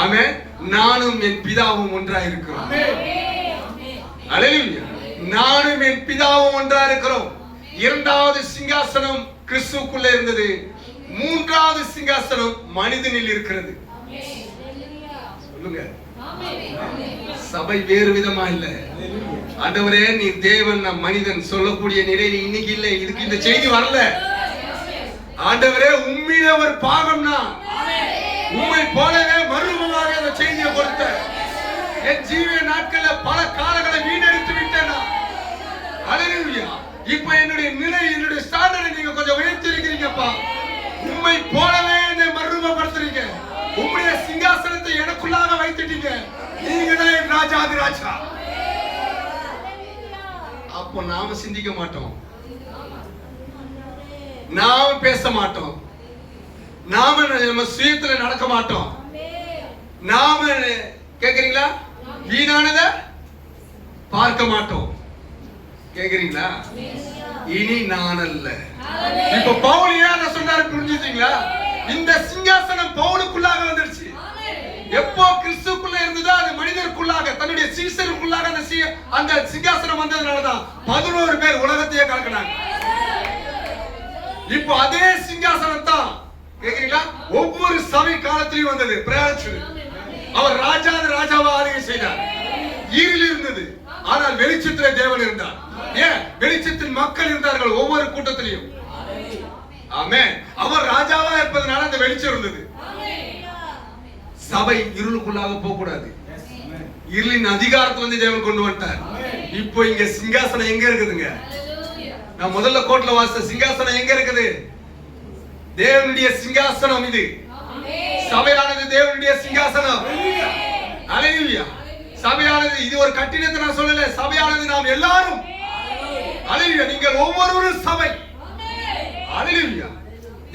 ஆமென். நானும் என் பிதாவும் ஒன்றாய் இருக்கிறோம். அல்லேலூயா. நானும் என் பிதாவும் ஒன்றாய் இருக்கிறோம். இரண்டாவது சிங்காசனம் கிறிஸ்துக்குள்ள இருந்தது. மூன்றாவது சிங்காசனம் மனிதனில் இருக்கிறது. சொல்லுங்க. சபை வேறு விதமா இல்ல. ஆண்டவரே நீ தேவன் நான் மனிதன் சொல்லக்கூடிய நிலையில் இன்னைக்கு இல்லை. இதுக்கு இந்த செய்தி வரல. ஆண்டவரே உம்மிலே ஒரு பாகம் நான், உம்மை போலவே மறுரூபமாக அந்த செய்தியை கொடுத்த என் ஜீவிய நாட்கள்ல பல காலங்களை வீணடித்து விட்டேன். அல்லேலூயா. இப்ப என்னுடைய நிலை, என்னுடைய ஸ்டாண்டர்டை நீங்க கொஞ்சம் உயர்த்தி இருக்கிறீங்கப்பா. உம்மை போலவே என்னை மறுரூபப்படுத்துறீங்க. உம்முடைய சிங்காசனத்தை எனக்குள்ளாக வைத்துட்டீங்க. நீங்க தான் ராஜாதி ராஜா. அப்போ நாம சிந்திக்க மாட்டோம், நாம பேச மாட்டோம், நாம நம்ம சுயத்துல நடக்க மாட்டோம். நாம கேக்குறீங்களா? வீணானத பார்க்க மாட்டோம். கேக்குறீங்களா? இனி நான் அல்ல. இப்ப பவுல் ஏன் சொன்னாரு புரிஞ்சுட்டீங்களா? இந்த சிங்காசனம் பவுலுக்குள்ளாக வந்துருச்சு. எப்போ கிறிஸ்துக்குள்ள இருந்ததோ அது மனிதருக்குள்ளாக, தன்னுடைய சீசருக்குள்ளாக அந்த சிங்காசனம் வந்ததுனாலதான் 11 பேர் உலகத்தையே கலக்கினாங்க. இப்போ அதே சிங்காசனம் தான் கேக்குறீங்களா ஒவ்வொரு சபை காலத்திலும் வந்தது. பிரயாணத்தில் அவர் ராஜாதி ராஜாவா ஆளுகை செய்தார். இருள் இருந்தது, ஆனால் வெளிச்சத்திலே தேவன் இருந்தார். ஏன்? வெளிச்சத்தின் மக்கள் இருந்தார்கள் ஒவ்வொரு கூட்டத்திலையும். ஆமென். அவர் ராஜாவா இருப்பதனால அந்த வெளிச்சம் இருந்தது. சபை இருளுக்குள்ளாக போக கூடாது. இருளின் அதிகாரத்தை வந்து தேவன் கொண்டு வந்துட்டார். இப்போ இங்க சிங்காசனம் எங்க இருக்குதுங்க? நான் முதல்ல கோட்ல வாசித்த சிங்காசனம் எங்க இருக்குது? தேவனுடைய சிங்காசனம் இது. சபையானது தேவனுடைய சிங்காசனம். அல்லேலூயா. சபையானது இது ஒரு கட்டிடத்தை நான் சொல்லல. சபையானது நாம் எல்லாரும். அல்லேலூயா. நீங்கள் ஒவ்வொருவரும் சபை. அல்லேலூயா.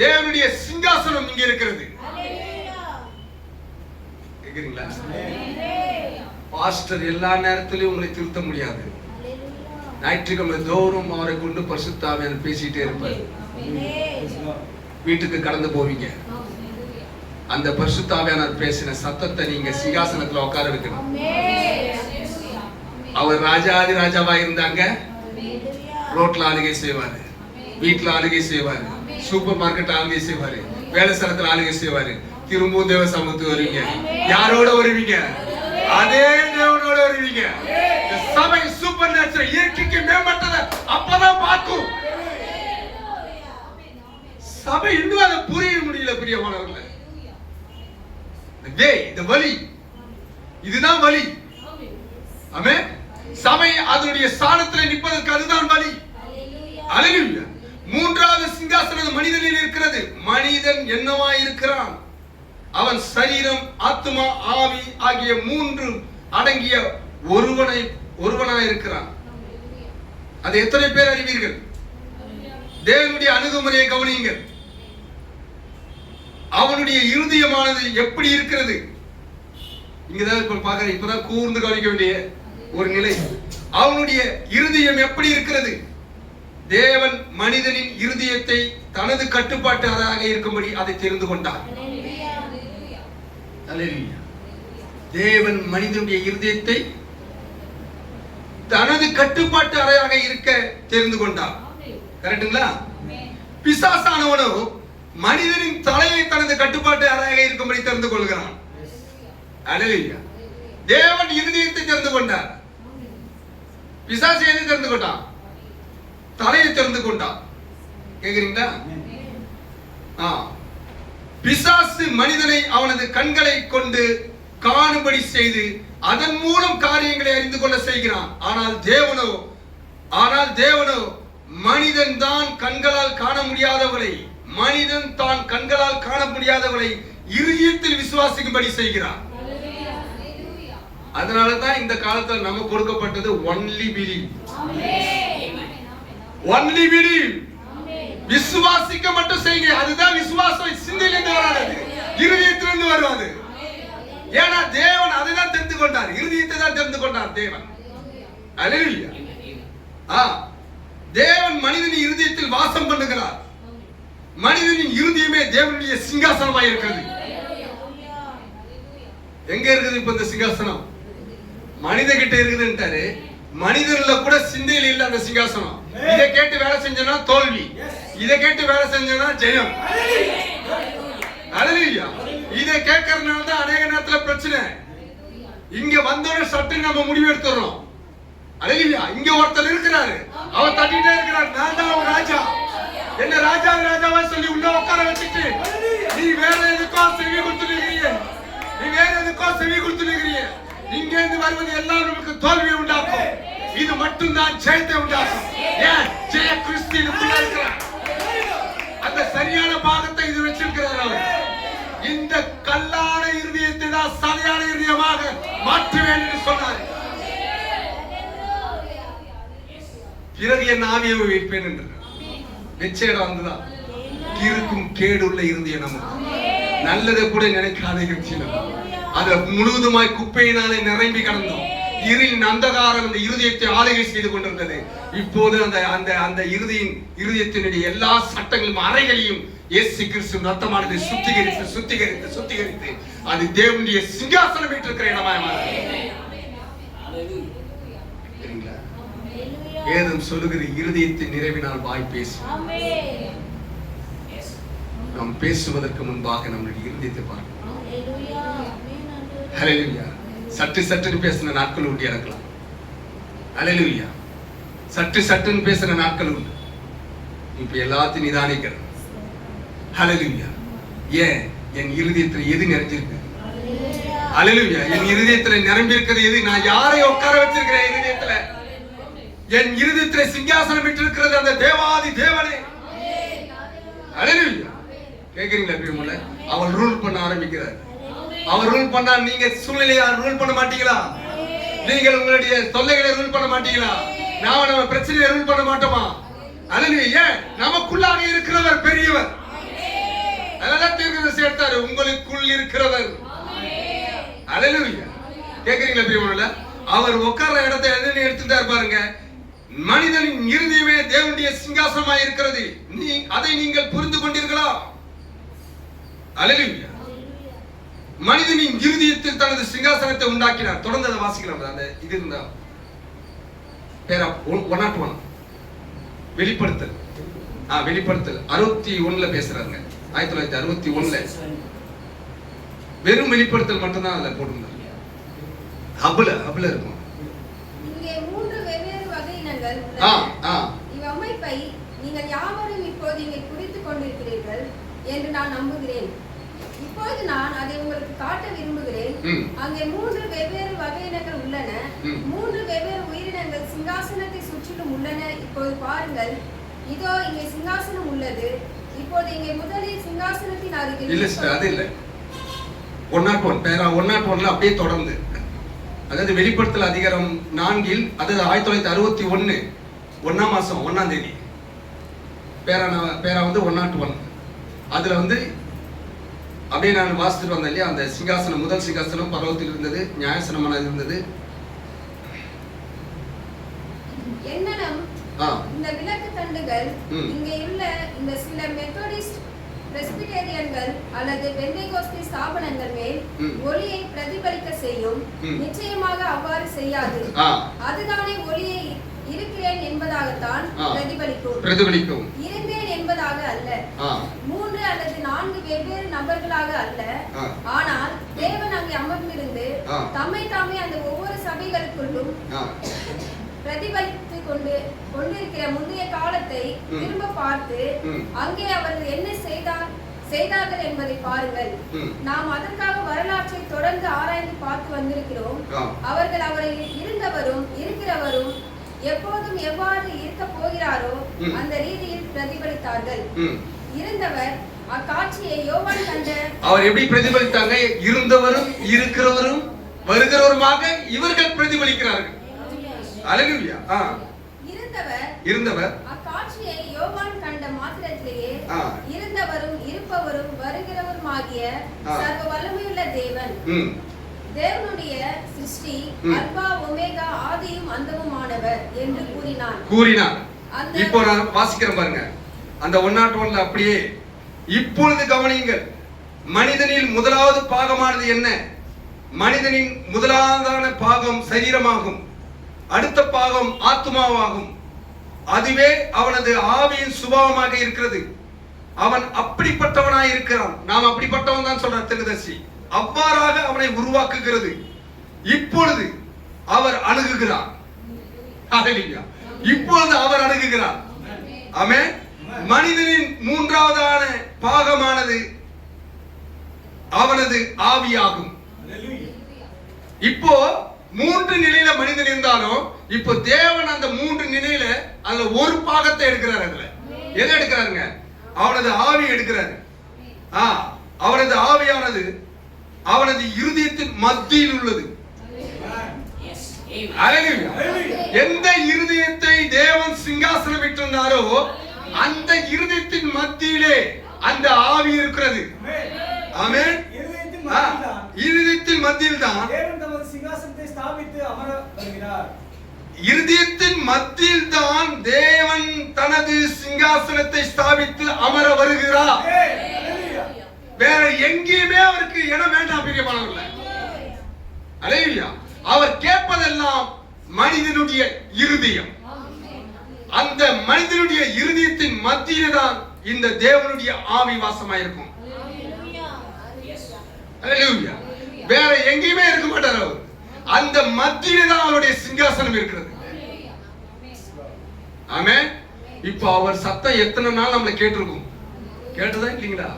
தேவனுடைய சிங்காசனம் இங்க இருக்கிறது. கேக்குறீங்களா? பாஸ்டர் எல்லா நேரத்திலும் உங்களை திருத்த முடியாது. ஞாயிற்றுக்கிழமை தோறும் அவரை கொண்டு பரிசுத்த ஆவியானவர் பேசிட்டே இருப்பார். வீட்டுக்கு கடந்து போவீங்க. அந்த பரிசுத்த ஆவியானவர் பேசின சத்தத்தை நீங்க சிங்காசனத்துல உட்கார வைக்கணும். அவர் ராஜாதி ராஜாவா இருந்தாங்க. ரோட்ல ஆளுகை செய்வாரு, வீட்டுல ஆளுகை செய்வாரு, சூப்பர் மார்க்கெட் ஆளுகை செய்வாரு, வேலை ஸ்தலத்துல ஆளுகை செய்வாரு. திரும்பவும் தேவ சமூகத்துக்கு வருவீங்க. யாரோட வருவீங்க? அதே தேவனோட வருவீங்க. சபை சூப்பர் நேச்சுரல் இயற்கைக்கு மேம்பட்டத அப்பதான் பார்க்கும். சபை இன்னும் அதை புரிய முடியல பிரியமானவர்களே. இந்த வழி இதுதான் வழி. ஆமென். சபை அதனுடைய ஸ்தானத்தில் நிற்பதற்கு அதுதான் வழி. அல்லேலூயா. மூன்றாவது சிங்காசனம் மனிதனில் இருக்கிறது. மனிதன் என்னவா இருக்கிறான்? அவன் சரீரம், ஆத்மா, ஆவி ஆகிய 3 அடங்கிய ஒருவனாய் இருக்கிறான். அது எத்தனை பேர் அறிவீர்கள்? தேவனுடைய அணுகுமுறையை கவனியுங்கள். அவனுடைய இருதயமானது எப்படி இருக்கிறது? இங்கதான் இப்ப பாக்குறேன். இப்பதான் கூர்ந்து கவனிக்க வேண்டிய ஒரு நிலை. அவனுடைய இருதயம் எப்படி இருக்கிறது? தேவன் மனிதனின் இருதயத்தை தனது கட்டுப்பாட்டாக இருக்கும்படி அதை தெரிந்து கொண்டார். தேவன் மனிதனுடைய இருதயத்தை தனது கட்டுப்பாட்டு அறையாக இருக்க தெரிந்து கொண்டார். கரெக்டுங்களா? பிசாசானவனோ மனிதனின் தலையை தனது கட்டுப்பாட்டு அறையாக இருக்கும்படி தெரிந்து கொள்கிறான். அல்லேலூயா. தேவன் இருதயத்தை தெரிந்து கொண்டார். பிசாசு எதை தெரிந்து கொண்டான்? தலையை தெரிந்து கொண்டான். கேக்குறீங்களா? பிசாசு மனிதனை அவனது கண்களை கொண்டு காணும்படி செய்து அதன் மூலம் காரியங்களை அறிந்து கொள்ள செய்கிறான். ஆனால் தேவனோ மனிதன் தான் கண்களால் காண முடியாதவளை இருதயத்தில் விசுவாசிக்கும்படி செய்கிறான். அதனாலதான் இந்த காலத்துல நம்ம கொடுக்கப்பட்டது only believe. விசுவாசிக்க மட்டும் செய்யுங்க. அதுதான் விசுவாசம். சிந்தையிலிருந்து வராது, இருதயத்திலிருந்து வருவது. ஏன்னா தேவன் அதைதான் தெரிந்து கொண்டார், இருதயத்தை தான் தெரிந்து கொண்டார் தேவன். அல்லேலூயா. தேவன் மனிதனின் இருதயத்தில் வாசம் பண்ணுகிறார். மனிதனின் இருதயமே தேவனுடைய சிங்காசனமாக இருக்கிறது. எங்க இருக்குது இப்ப இந்த சிங்காசனம்? மனித கிட்ட இருக்குதுன்றாரு. மனிதர்ல கூட சிந்தையில் இல்ல அந்த சிங்காசனம். இதை கேட்டு வேலை செஞ்சனா தோல்வி, இதை கேட்டு வேலை செஞ்சனா ஜெயம். அல்லேலூயா. இதை கேட்கறதுனால தான் அநேக நேரத்துல பிரச்சனை. இங்க வந்தோட சட்டு நம்ம முடிவு எடுத்துறோம். அல்லேலூயா. இங்க ஒருத்தர் இருக்கிறாரு, அவர் தட்டிட்டே இருக்கிறார், நான் தான் ராஜா, என்ன ராஜாவா சொல்லி உள்ள உட்கார வச்சுட்டு நீ வேற எதுக்கோ செவி கொடுத்துருக்கிறீங்க, இங்க இருந்து வருவது எல்லாம் நமக்கு தோல்வியை உண்டாக்கும். இது மட்டும் தான் ஜெயத்தை உண்டாக்கும். ஏன்? ஜெய கிறிஸ்துவுக்குள்ள இருக்கிறார். அந்த சரியான பாகத்தை இது வச்சிருக்கிறார். இந்த கல்லான இருதயத்தை தான் சரியான இருதயமாக மாற்றுவேன் என்று சொன்னார். பிறகு என் ஆவியை வைப்பேன் என்று வெச்சேடம் வந்துதான். இருக்கும் கேடு உள்ள இருதயம் நமக்கு நல்லதை கூட நினைக்காத இருந்துச்சு. அது முழுவதுமாய் குப்பையினாலே நிரம்பி கடந்தோம். இருளின் அந்தகாரம் இந்த இருதயத்தை ஆளுகை செய்து கொண்டிருந்தது. இப்போது அந்த இருதயத்தினுடைய எல்லா சட்டங்களும் அறைகளையும் இயேசு கிறிஸ்து ரத்தமானது சுத்திகரித்து அது தேவனுடைய சிங்காசனம் வீட்டிருக்கிற இடமாய் மாறுகிறது. வேதம் சொல்லுகிற இருதயத்தின் நிறைவினால் வாய் பேசும். நாம் பேசுவதற்கு முன்பாக நம்முடைய இருதயத்தை பார்க்கணும். ஹல்லேலூயா. சட்டு பேசின நாட்கள் உண்டு இறக்கலாம். ஹல்லேலூயா. சட்டுன்னு பேசுற நாட்கள் உண்டு. இப்ப எல்லாத்தையும் நிதானிக்கிறேன். ஹல்லேலூயா. ஏன்? என் இருதயத்துல எது நிறைஞ்சிருக்கு? ஹல்லேலூயா. என் இருதயத்துல நிரம்பி இருக்கிறது எது? நான் யாரை உட்கார வச்சிருக்கிறேன் இருதயத்துல? என் இருதயத்துல சிங்காசனம் விட்டிருக்கிறது அந்த தேவாதி தேவனே. ஹல்லேலூயா. கேக்குறீங்களா பிரியமுள்ள? அவர் ரூல் பண்ண ஆரம்பிக்கிறார். அவர் ரூல் பண்ணா நீங்க சூழ்நிலையை ரூல் பண்ண மாட்டீங்களா? நீங்கள் உங்களுடைய தொல்லைகளை ரூல் பண்ண மாட்டீங்களா? நம்ம பிரச்சனையை ரூல் பண்ண மாட்டோமா? ஹல்லேலூயா. நமக்குள்ளாக இருக்கிறவர் பெரியவர். அதெல்லாம் தீர்க்கதரிசி எடுத்தாரு, உங்களுக்குள் இருக்கிறவர். ஹல்லேலூயா. கேக்குறீங்களா பிரியமுள்ள? அவர் உட்கார்ற இடத்தை எதுன்னு எடுத்துட்டாரு பாருங்க. மனிதனின் இருதயமே தேவனுடைய சிங்காசனமாய் இருக்கிறது. அதை நீங்கள் புரிந்து கொண்டீர்களா? அல்லேலூயா. மனிதனின் இருதயத்தில் தனது சிங்காசனத்தை உண்டாக்கினார். தொடர்ந்து அதை வாசிக்கலாம். அந்த இது இருந்தா பேரா 101 வெளிப்படுத்தல் 61ல பேசுறாங்க. 1961ல வெறும் வெளிப்படுத்தல் மட்டும் தான் அதுல போட்டுருந்தாங்க. ஹப்ல இருக்கும். இங்கே 3 வெவ்வேறு வகையினங்கள் உள்ளன. இவ்வமைப்பை நீங்கள் யாவரும் இப்போது இங்கே குறித்துக் கொண்டிருக்கிறீர்கள் என்று நான் நம்புகிறேன். இப்போது நான் அதை உங்களுக்கு காட்ட விரும்புகிறேன். அங்கே 3 வெவ்வேறு வகையினங்கள் உள்ளன. 3 வெவ்வேறு உயிரினங்கள் சிங்காசனத்தை சுற்றிலும் உள்ளன. இப்போது பாருங்கள், இதோ இங்கே சிங்காசனம் உள்ளது. இப்போது இங்கே முதலில் சிங்காசனத்தின் அருகில் இல்ல சார், அது இல்ல. 101 பேரா 101ல அப்படியே தொடர்ந்து, அதாவது வெளிப்படுத்தல் அதிகாரம் 4 அதாவது 1961 1ஆம் மாசம் 1ஆம் தேதி பேரா வந்து 101. அதுல வந்து அப்படியே நான் வாசித்துட்டு வந்தேன் இல்லையா? அந்த சிங்காசனம், முதல் சிங்காசனம் பரவத்தில் இருந்தது, நியாயசனமான இருந்தது. என்னனம் இந்த விளக்கு தண்டுகள் இங்கே உள்ள இந்த சில மெத்தோடிஸ்ட் பிரெஸ்பிடேரியன்கள் அல்லது பெந்தேகோஸ்தே ஸ்தாபனங்கள் மேல் ஒளியை பிரதிபலிக்க செய்யும். நிச்சயமாக அவ்வாறு செய்யாது. அதுதானே ஒளியை இருக்கிறேன் என்பதாகத்தான் பிரதிபலிக்கும். இருந்தேன் என்பதாக அல்ல. 3 அல்லது 4 வெவ்வேறு நபர்களாக அல்ல. ஆனால் தேவன் அங்கே அமர்ந்திருந்து தம்மை தாமே அந்த ஒவ்வொரு சபைகளுக்குள்ளும் பிரதிபலித்துக் கொண்டிருக்கிற முந்தைய காலத்தை திரும்ப பார்த்து அங்கே அவர்கள் என்ன செய்தார்கள் என்பதை பாருங்கள். நாம் அதற்காக வரலாற்றை தொடர்ந்து ஆராய்ந்து பார்த்து வந்திருக்கிறோம். அவர்கள் அவரை இருந்தவரும் இருக்கிறவரும் எப்போதும் எவ்வாறு இருக்க போகிறாரோ அந்த ரீதியில் பிரதிபலித்தார்கள். இருந்தவர் அக்காட்சியை யோவான் கண்ட அவர் எப்படி பிரதிபலித்தாங்க? இருந்தவரும் இருக்கிறவரும் வருகிறவருமாக இவர்கள் பிரதிபலிக்கிறார்கள். அல்லேலூயா. இருந்தவர் அக்காட்சியை யோவான் கண்ட மாத்திரத்திலேயே இருந்தவரும் இருப்பவரும் வருகிறவருமாகிய சர்வ வல்லமையுள்ள தேவன், தேவனுடைய சிருஷ்டி அல்பா ஒமேகா ஆதியும் அந்தமுமானவர் என்று கூறினார். இப்போ நான் வாசிக்கிறேன் பாருங்க. அந்த 101ல அப்படியே இப்பொழுது கவனியுங்கள். மனிதனில் முதலாவது பாகமானது என்ன? மனிதனின் முதலாவதான பாகம் சரீரமாகும். அடுத்த பாகம் ஆத்துமாவாகும். அதுவே அவனது ஆவியின் சுபாவமாக இருக்கிறது. அவன் அப்படிப்பட்டவனாய் இருக்கிறான். நாம் அப்படிப்பட்டவன் தான் சொல்றார் தீர்க்கதரிசி. அவ்வாறாக அவனை உருவாக்குகிறது. இப்பொழுது அவர் அணுகுகிறார். ஹல்லேலூயா. இப்பொழுது அவர் அணுகுகிறார். ஆமென். மனிதனின் மூன்றாவதான பாகமானது அவனது ஆவியாகும். இப்போ 3 நிலையில மனிதன் இருந்தாலும் இப்போ தேவன் அந்த 3 நிலையில அதுல ஒரு பாகத்தை எடுக்கிறார். அதுல எதை எடுக்கிறாருங்க? அவனது ஆவி எடுக்கிறாரு. அவனது ஆவியானது அவனது இருதயத்தின் மத்தியில் உள்ளது. எந்த இருதயத்தை தேவன் சிங்காசனம் விட்டிருந்தாரோ அந்த இருதயத்தின் மத்தியிலே அந்த ஆவி இருக்கிறது. ஆமென். இருதயத்தின் மத்தியில் தான் சிங்காசனத்தை ஸ்தாபித்து அமர வருகிறார். இருதயத்தின் மத்தியில் தான் தேவன் தனது சிங்காசனத்தை ஸ்தாபித்து அமர வருகிறார். வேற எங்கேயுமே அவருக்கு இடம் வேண்டாம். பிரியமானவர்களே, அல்லேலூயா. அவர் கேட்பதெல்லாம் மனிதனுடைய இருதயம். அந்த மனிதனுடைய இருதயத்தின் மத்தியிலே தான் இந்த தேவனுடைய ஆவி வாசமாயிருக்கும். அல்லேலூயா. வேற எங்கேயுமே இருக்க மாட்டார் அவர். அந்த மத்தியிலே தான் அவருடைய சிங்காசனம் இருக்கிறது. ஆமென். இப்போ அவர் சத்தம் எத்தனை நாள் நம்மளை கேட்டிருக்கும்? கேட்டதா இல்லீங்களா?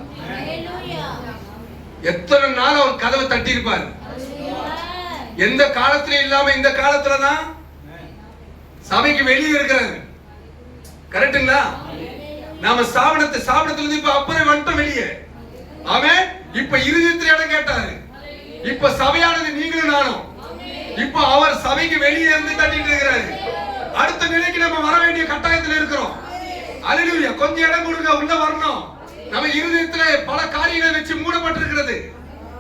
எத்தனை நாள் அவர் கதவை தட்டி இருப்பார். எந்த காலத்துல இல்லாம இந்த காலத்துல தான் சபைக்கு வெளியே இருக்கிறாரு. கரெக்ட்டுங்களா? நாம சாவணத்துல இருந்து இப்ப அப்புறம் வந்துட்டோம் வெளியே. ஆமென். இப்ப இருதயத்துல இடம் கேட்டாரு. இப்ப சபையானது நீங்களும் நானும். இப்ப அவர் சபைக்கு வெளியே இருந்து தட்டிட்டு இருக்கிறாரு. அடுத்த நிலைக்கு நம்ம வர வேண்டிய கட்டாயத்தில் இருக்கிறோம். அல்லேலூயா. கொஞ்சம் இடம் கொடுங்க, உள்ள வரணும். நம்ம இருதயத்துல பல காரியங்களை வச்சு மூடப்பட்டிருக்கிறது.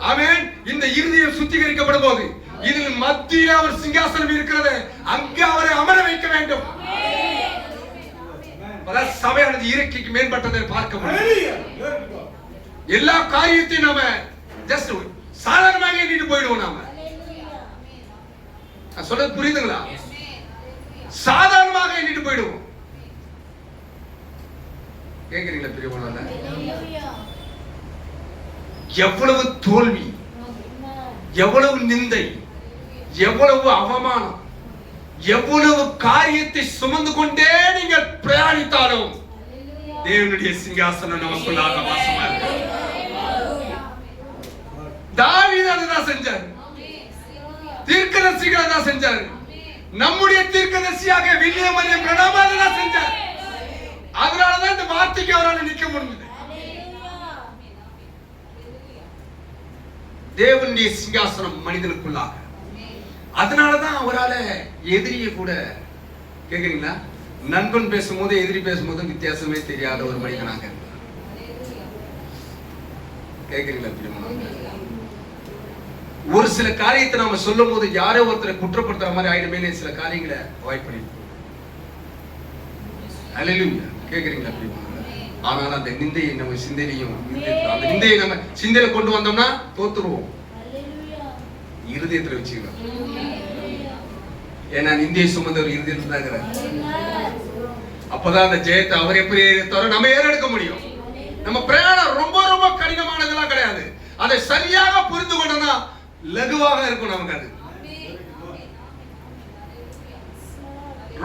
ஆமென். இந்த இருதயம் சுத்திகரிக்கப்படும் போது இதில் மத்தியில் அவர் சிங்காசனம் இருக்கிறது. அங்க அவரை அமர வைக்க வேண்டும். சபையானது இயற்கைக்கு மேம்பட்டதை பார்க்க முடியும். எல்லா காரியத்தையும் நாம ஜஸ்ட் சாதாரணமாக எண்ணிட்டு போயிடுவோம். நாம சொல்றது புரியுதுங்களா? சாதாரணமாக எண்ணிட்டு போயிடுவோம். கேக்குறீங்களா பிரியமானவர்களே? எவ்வளவு தோல்வி, எவ்வளவு நிந்தை, எவ்வளவு அவமானம், எவ்வளவு காரியத்தை சுமந்து கொண்டே நீங்கள் பிரயாணித்தாலும் தேவனுடைய சிங்காசனம் நமக்குள்ளாக வாசமா இருக்கு. தாவீது அதுதான் செஞ்சார். தீர்க்கதரிசிகள் அதான் செஞ்சார். நம்முடைய தீர்க்கதரிசியாக வில்லியம் மரியம் பிரணாம் அதுதான் செஞ்சார். அதனாலதான் இந்த வார்த்தைக்கு அவரால் நிற்க முடிஞ்சது. தேவனுடைய சிங்காசனம் மனிதனுக்குள்ளாக. அதனாலதான் அவரால் எதிரியை கூட, கேக்குறீங்களா, நண்பன் பேசும்போது எதிரி பேசும்போது வித்தியாசமே தெரியாத ஒரு மனிதனாக இருந்தார். கேக்குறீங்களா? ஒரு சில காரியத்தை நாம சொல்லும் போது யாரோ ஒருத்தரை குற்றப்படுத்துற மாதிரி ஆயிடுமே சில காரியங்களை அவாய்ட் பண்ணிருக்கோம். அல்லேலூயா. கேக்குறீங்களா? ஆனால் அந்த நிந்தையை நம்ம சிந்தையிலையும் அந்த நிந்தையை நம்ம சிந்தையில கொண்டு வந்தோம்னா தோத்துருவோம். இருதயத்துல வச்சுக்கலாம். ஏன்னா நிந்தையை சுமந்தவர் இருதயத்துல தான் இருக்கிறார். அப்பதான் அந்த ஜெயத்தை அவர் எப்படி தவிர நம்ம ஏறெடுக்க முடியும். நம்ம பிரயாணம் ரொம்ப ரொம்ப கடினமானதெல்லாம் கிடையாது. அதை சரியாக புரிந்து கொண்டோம்னா லகுவாக இருக்கும். நமக்கு அது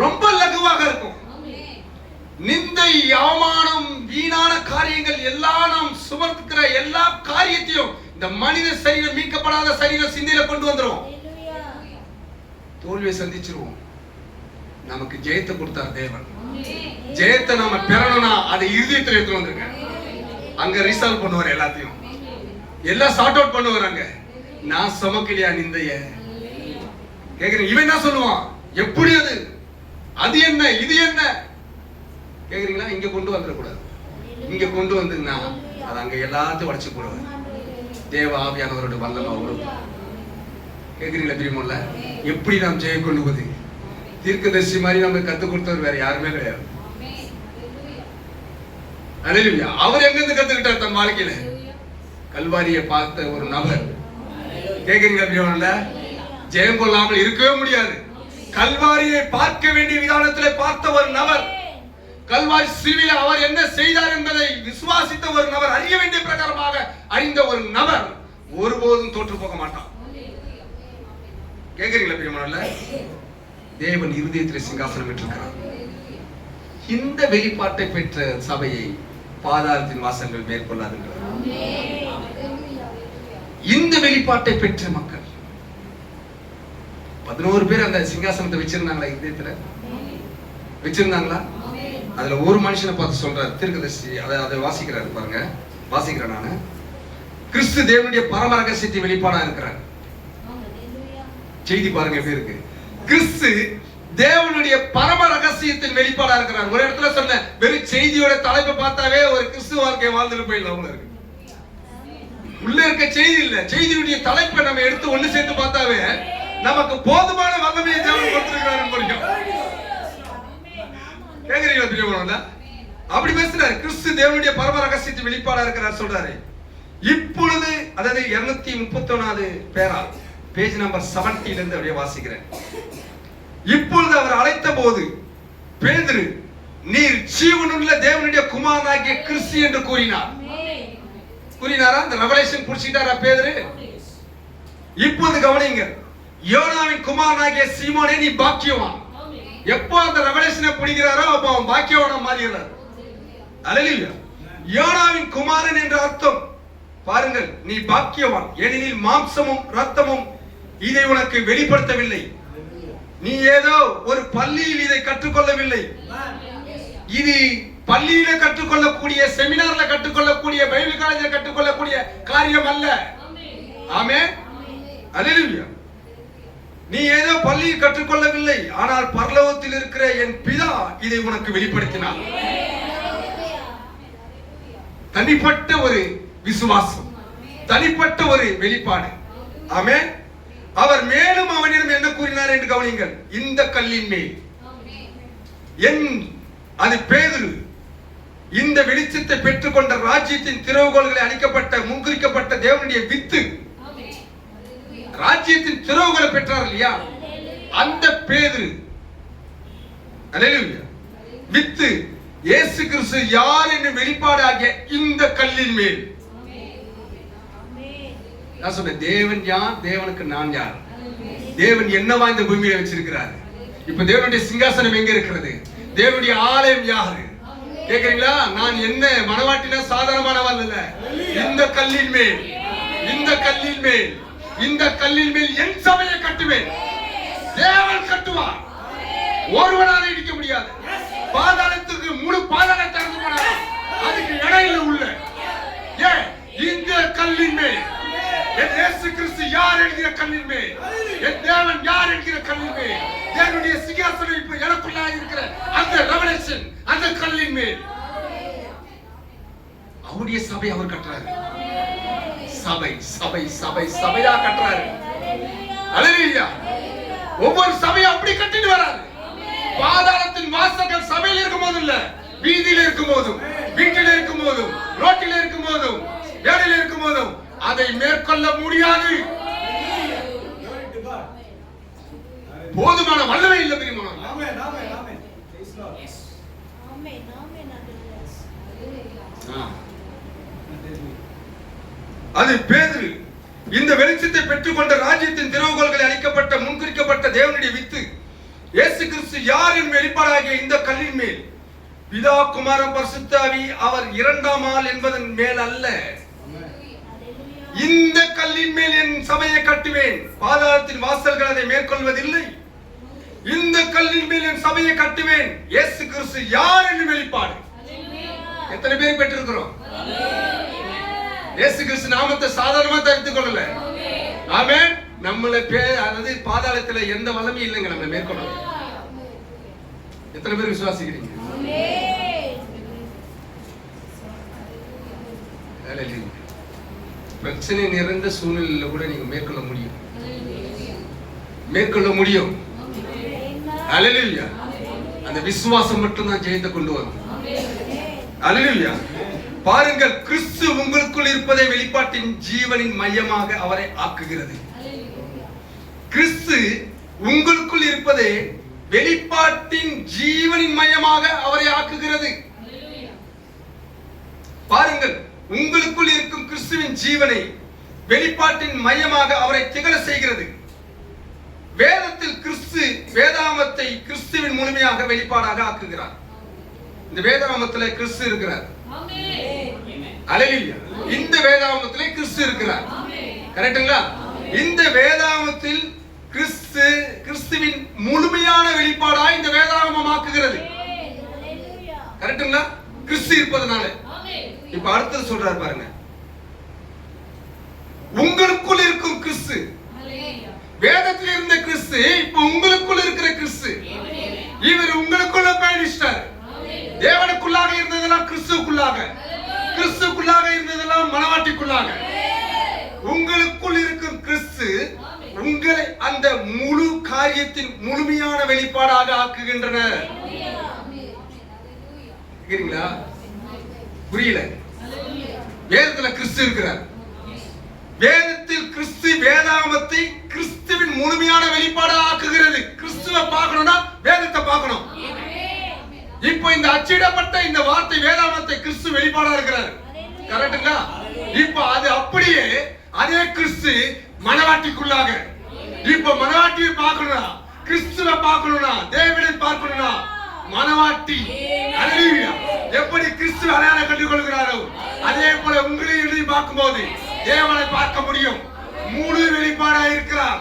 ரொம்ப லகுவாக இருக்கும். நிந்தை, அவமானம், வீணான காரியங்கள் எல்லாம் நாம் சுமக்கிற எல்லா காரியத்தையும் இந்த மனித சரீரம், மீட்கப்படாத சரீரம் சிந்தையில கொண்டு வந்துரும். தோல்வியை சந்திச்சிருவோம். நமக்கு ஜெயத்தை கொடுத்தார் தேவன். ஜெயத்தை நாம பெறணும்னா அதை இருதயத்தில் எடுத்து வந்துருங்க. அங்க ரிசால்வ் பண்ணுவார், எல்லாத்தையும் எல்லாம் சார்ட் அவுட் பண்ணுவாங்க. நான் சுமக்கலையா நிந்தைய கேக்குறேன். இவன் என்ன சொல்லுவான்? எப்படி அது அது என்ன இது என்ன கேக்குறீங்களா? இங்க கொண்டு வந்துடக்கூடாது. இங்க கொண்டு வந்துன்னா அது அங்க எல்லாத்தையும் உடைச்சு போடுவார். தேவ ஆவியானவரோட வல்லமை வரும். கேக்குறீங்களா? பிரியமுள்ள எப்படி நாம் ஜெயம் கொள்ளுவது? தீர்க்கதரிசி மாதிரி நம்ம கத்துக் கொடுத்தவர் வேற யாருமே கிடையாது. அல்லேலூயா. அவர் எங்க இருந்து கத்துக்கிட்டார்? தன் வாழ்க்கையில கல்வாரியை பார்த்த ஒரு நபர். கேக்குறீங்களா? பிரியமுள்ள ஜெயம் கொள்ளாமல் இருக்கவே முடியாது. கல்வாரியை பார்க்க வேண்டிய விதானத்திலே பார்த்த ஒரு நபர், கல்வாரி சிலுவையிலே அவர் என்ன செய்தார் என்பதை விசுவாசித்த ஒரு நபர், அறிய வேண்டிய பிரகாரமாக அறிந்த ஒரு நபர் ஒருபோதும் தோற்று போக மாட்டான். கேக்குறீங்களா? பிரியமானவர்களே, தேவன் இருதயத்திலே சிங்காசனம் பெற்றிருக்கிறார். இந்த வெளிப்பாட்டை பெற்ற சபையை பாதாளத்தின் வாசல்கள் மேற்கொள்ளாதுங்கிறார். இந்த வெளிப்பாட்டை பெற்ற மக்கள் 11 பேர் அந்த சிங்காசனத்தை வச்சிருந்தாங்களா? இதயத்துல வச்சிருந்தாங்களா? அதுல ஒரு மனுஷனை பார்த்து சொல்றாரு தீர்க்கதரிசி. அதை வாசிக்கிறாரு பாருங்க. வாசிக்கிறேன் நானு. கிறிஸ்து தேவனுடைய பரம ரகசியத்தின் வெளிப்பாடா இருக்கிறார். செய்தி பாருங்க எப்படி இருக்கு. கிறிஸ்து தேவனுடைய பரம ரகசியத்தின் வெளிப்பாடா இருக்கிறார். ஒரு இடத்துல சொன்ன வெறும் செய்தியோட தலைப்பை பார்த்தாவே ஒரு கிறிஸ்து வாழ்க்கை வாழ்ந்துட்டு போயிடலாம். இருக்கு உள்ள இருக்க செய்தி இல்ல, செய்தியுடைய தலைப்பை நம்ம எடுத்து ஒண்ணு சேர்த்து பார்த்தாவே நமக்கு போதுமான வல்லமையை தேவன் கொடுத்திருக்கிறார். கேக்குறீங்களா? பிரியமானவர்களே, அப்படி பேசுறாரு. கிறிஸ்து தேவனுடைய பரம ரகசியத்தின் வெளிப்பாடா இருக்கிறார் சொல்றாரு. இப்பொழுது அதாவது 231வது பேஜ் நம்பர் 70 இருந்து அப்படியே வாசிக்கிறேன். இப்பொழுது அவர் அழைத்த போது பேதுரு, நீர் ஜீவனுள்ள தேவனுடைய குமாரனாகிய கிறிஸ்து என்று கூறினார். கூறினாரா? அந்த ரெவலேஷன் புடிச்சிட்டாரா பேதுரு? இப்போது கவனிங்க. யோனாவின் குமாரனாகிய சீமோனே நீ பாக்கியவான். எப்போ அந்த ரெவலேஷனை பிடிக்கிறாரோ அப்போ அவன் பாக்கியவானா மாறிடுறார். அல்லேலூயா. யோனாவின் குமாரன் என்ற அர்த்தம் பாருங்கள், நீ பாக்கியவான், ஏனெனில் மாம்சமும் இரத்தமும் இதை உனக்கு வெளிப்படுத்தவில்லை. நீ ஏதோ ஒரு பள்ளியில் இதை கற்றுக்கொள்ளவில்லை. இது பள்ளியில கற்றுக்கொள்ளக்கூடிய, செமினார்ல கற்றுக்கொள்ளக்கூடிய, பைபிள் காலேஜில் கற்றுக்கொள்ளக்கூடிய காரியம் அல்ல. ஆமென். அல்லேலூயா. நீ ஏதோ பள்ளியில் கற்றுக்கொள்ளவில்லை, ஆனால் பரலோகத்தில் இருக்கிற என் பிதா இதை உனக்கு வெளிப்படுத்தினார். தனிப்பட்ட ஒரு விசுவாசம், தனிப்பட்ட ஒரு வெளிப்பாடு. ஆமென். அவர் மேலும் அவனிடம் என்ன கூறினார் என்று கவனிங்கள். இந்த கல்லின் மேல் அது பேதுரு இந்த வெளிச்சத்தை பெற்றுக்கொண்ட ராஜ்யத்தின் திறவுகோல்களை அளிக்கப்பட்ட முன்குறிக்கப்பட்ட தேவனுடைய வித்து, ராஜ்யத்தின் திறவுகளை பெற்றார் இல்லையா, அந்த பேதுரு அல்லேலூயா வித்து இயேசு கிறிஸ்து யார் என்று வெளிப்பாடு ஆகிய இந்த கல்லின் மேல். நான் சொன்னேன், தேவன் யார், தேவனுக்கு நான் யார், தேவன் என்னவா இந்த பூமியில வச்சிருக்கிறார். இப்ப தேவனுடைய சிங்காசனம் எங்க இருக்கிறது, தேவனுடைய ஆலயம் யாரு கேக்குறீங்களா? நான் என்ன மனவாட்டினா சாதாரணமானவன் அல்ல. இந்த கல்லின் மேல், இந்த கல்லின் மேல், இந்த கல்லின் மேல் என் சபையை கட்டுவேன். தேவன் கட்டுவார், ஒருவனால இடிக்க முடியாது. பாதாளத்துக்கு முழு பாதாளத்தை திறந்து போனார், அதுக்கு இடையில உள்ள இந்த கல்லின் மேல் என் இயேசு கிறிஸ்து யார் என்கிற கல்லின் மேல், என் தேவன் யார் என்கிற கல்லின் மேல், தேவனுடைய சிங்காசனம் இப்ப எனக்குள்ளாக இருக்கிற அந்த ரெவலேஷன், அந்த கல்லின் மேல் அவருடைய சபை அவர் கட்டுறாரு. சபை சபை சபை சபையா கட்டுறாரு. அல்லேலூயா. ஒவ்வொரு சபையும் அப்படி கட்டிட்டு வராரு. பாதாளத்தின் வாசல்கள் சபையில் இருக்கும் போது இல்ல, வீதியில் இருக்கும் போதும், வீட்டில் இருக்கும் போதும், ரோட்டில் இருக்கும் போதும், வேலையில் இருக்கும் போதும் அதை மேற்கொள்ள முடியாது. போதுமான வல்லமை இல்லை பிரியமானவர்களே. ஆமென் ஆமென் ஆமென். Praise Lord. ஆமென் ஆமென் ஆண்டவரே. அது பேதுரு. இந்த வெளிச்சத்தை பெற்றுக்கொண்ட ராஜ்யத்தின் திறவுகோல்களை அளிக்கப்பட்ட முன்குறிக்கப்பட்ட தேவனுடைய வித்து இயேசு கிறிஸ்து யார் என் வெளிப்பாடாகிய இந்த கல்லின் மேல் பிதா குமாரன் பரிசுத்த ஆவி அவர் இரண்டாம் ஆள் என்பதன் மேல் அல்ல, இந்த கல்லின் மேல் என் சபையை கட்டுவேன், பாதாளத்தின் வாசல்கள் அதை மேற்கொள்வதில்லை. இந்த கல்லின் மேல் என் சபையை கட்டுவேன். இயேசு கிறிஸ்து யார் என்று வெளிப்பாடு. எத்தனை பேர் பெற்றிருக்கிறோம்? இயேசு கிறிஸ்து நாமத்தை சாதாரணமா தெரிந்து கொள்ளல. ஆமென். நம்மள அதாவது பாதாளத்துல எந்த வல்லமையும் இல்லைங்க நம்மளை மேற்கொள்ள. எத்தனை பேர் விசுவாசிக்கிறீங்க? பிரச்சனை நிறைந்த சூழ்நிலையில கூட நீங்க மேற்கொள்ள முடியும், மேற்கொள்ள முடியும். அல்லேலூயா. அந்த விசுவாசம் மட்டும் தான் ஜெயத்தை கொண்டு வரும். அல்லேலூயா. பாருங்கள், கிறிஸ்து உங்களுக்குள் இருப்பதை வெளிப்பாட்டின் ஜீவனின் மையமாக அவரை ஆக்குகிறது. கிறிஸ்து உங்களுக்குள் இருப்பதை வெளிப்பாட்டின் ஜீவனின் மையமாக அவரை ஆக்குகிறது. பாருங்கள், உங்களுக்குள் இருக்கும் கிறிஸ்துவின் ஜீவனை வெளிப்பாட்டின் மையமாக அவரை திகழ செய்கிறது. வேதத்தில் கிறிஸ்து வேதாகமத்தை கிறிஸ்துவின் முழுமையாக வெளிப்பாடாக ஆக்குகிறார். இந்த வேதாகமத்திலே கிறிஸ்து இருக்கிறார். அல்லேலூயா. இந்த வேதாகமத்திலே கிறிஸ்து இருக்கிறார். கரெக்ட்டுங்களா? இந்த வேதாகமத்தில் கிறிஸ்துவின் முழுமையான வெளிப்பாடாக இந்த வேதாகமம் ஆக்குகிறது. கரெக்ட்டுங்களா? கிறிஸ்து இருப்பதனால. இப்ப அடுத்தது சொல்றாரு பாருங்க, உங்களுக்குள் இருக்கும் கிறிஸ்து. வேதத்தில் இருந்த கிறிஸ்து இப்ப உங்களுக்குள் இருக்கிற கிறிஸ்து. இவர் உங்களுக்குள்ள பயணிச்சார். தேவனுக்குள்ளாக இருந்ததெல்லாம் கிறிஸ்துக்குள்ளாக, கிறிஸ்துக்குள்ளாக இருந்ததெல்லாம் மனவாட்டிக்குள்ளாக. உங்களுக்குள் இருக்கும் கிறிஸ்து உங்களை அந்த முழு காரியத்தின் முழுமையான வெளிப்பாடாக ஆக்குகின்றனர். புரியல? வேதத்துல கிறிஸ்து இருக்கிறார். வேதத்தில் கிறிஸ்து வேதாகமத்தை கிறிஸ்துவின் முழுமையான வெளிப்பாடாக ஆக்குகிறது. கிறிஸ்துவை பார்க்கணும்னா வேதத்தை பார்க்கணும். இப்ப இந்த அச்சிடப்பட்ட இந்த வார்த்தை வேதாகமத்தை கிறிஸ்து வெளிப்பாடா இருக்கிறார். கரெக்ட்டுங்களா? இப்ப அது அப்படியே அதே கிறிஸ்து மனவாட்டிக்குள்ளாக. இப்ப மனவாட்டியை பார்க்கணும்னா, கிறிஸ்துவை பார்க்கணும்னா, தேவனை பார்க்கணும்னா மனவாட்டி. அல்லேலூயா. எப்படி கிறிஸ்து அடையாளம் கண்டு கொள்கிறாரோ அதே போல உங்களை எழுதி பார்க்கும்போது தேவனை பார்க்க முடியும். முழு வெளிப்பாடா இருக்கிறார்.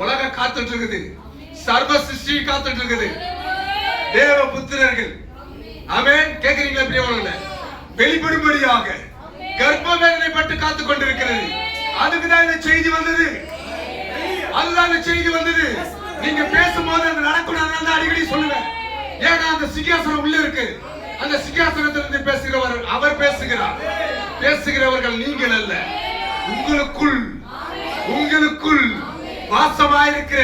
உலக காத்துட்டு இருக்குது, சர்வ சிருஷ்டி காத்துட்டு இருக்குது. தேவ புத்திரர்கள், ஆமென், கேக்குறீங்களா பிரியமானவர்களே? வெளிப்படும்படியாக கர்ப்ப வேதனைப்பட்டு காத்துக் கொண்டிருக்கிறது. அதுக்குதான் இந்த செய்தி வந்தது. அதுதான் இந்த செய்தி வந்தது. நீங்க பேசும்போது அது நடக்கணும் அடிக்கடி சொல்லுவேன். ஏன்னா அந்த சிங்காசனம் உள்ள இருக்கு. அந்த சிங்காசனத்திலிருந்து பேசுகிறவர் அவர் பேசுகிறார். பேசுகிறவர்கள் நீங்கள் அல்ல, உங்களுக்குள் வாசமாயிருக்கிற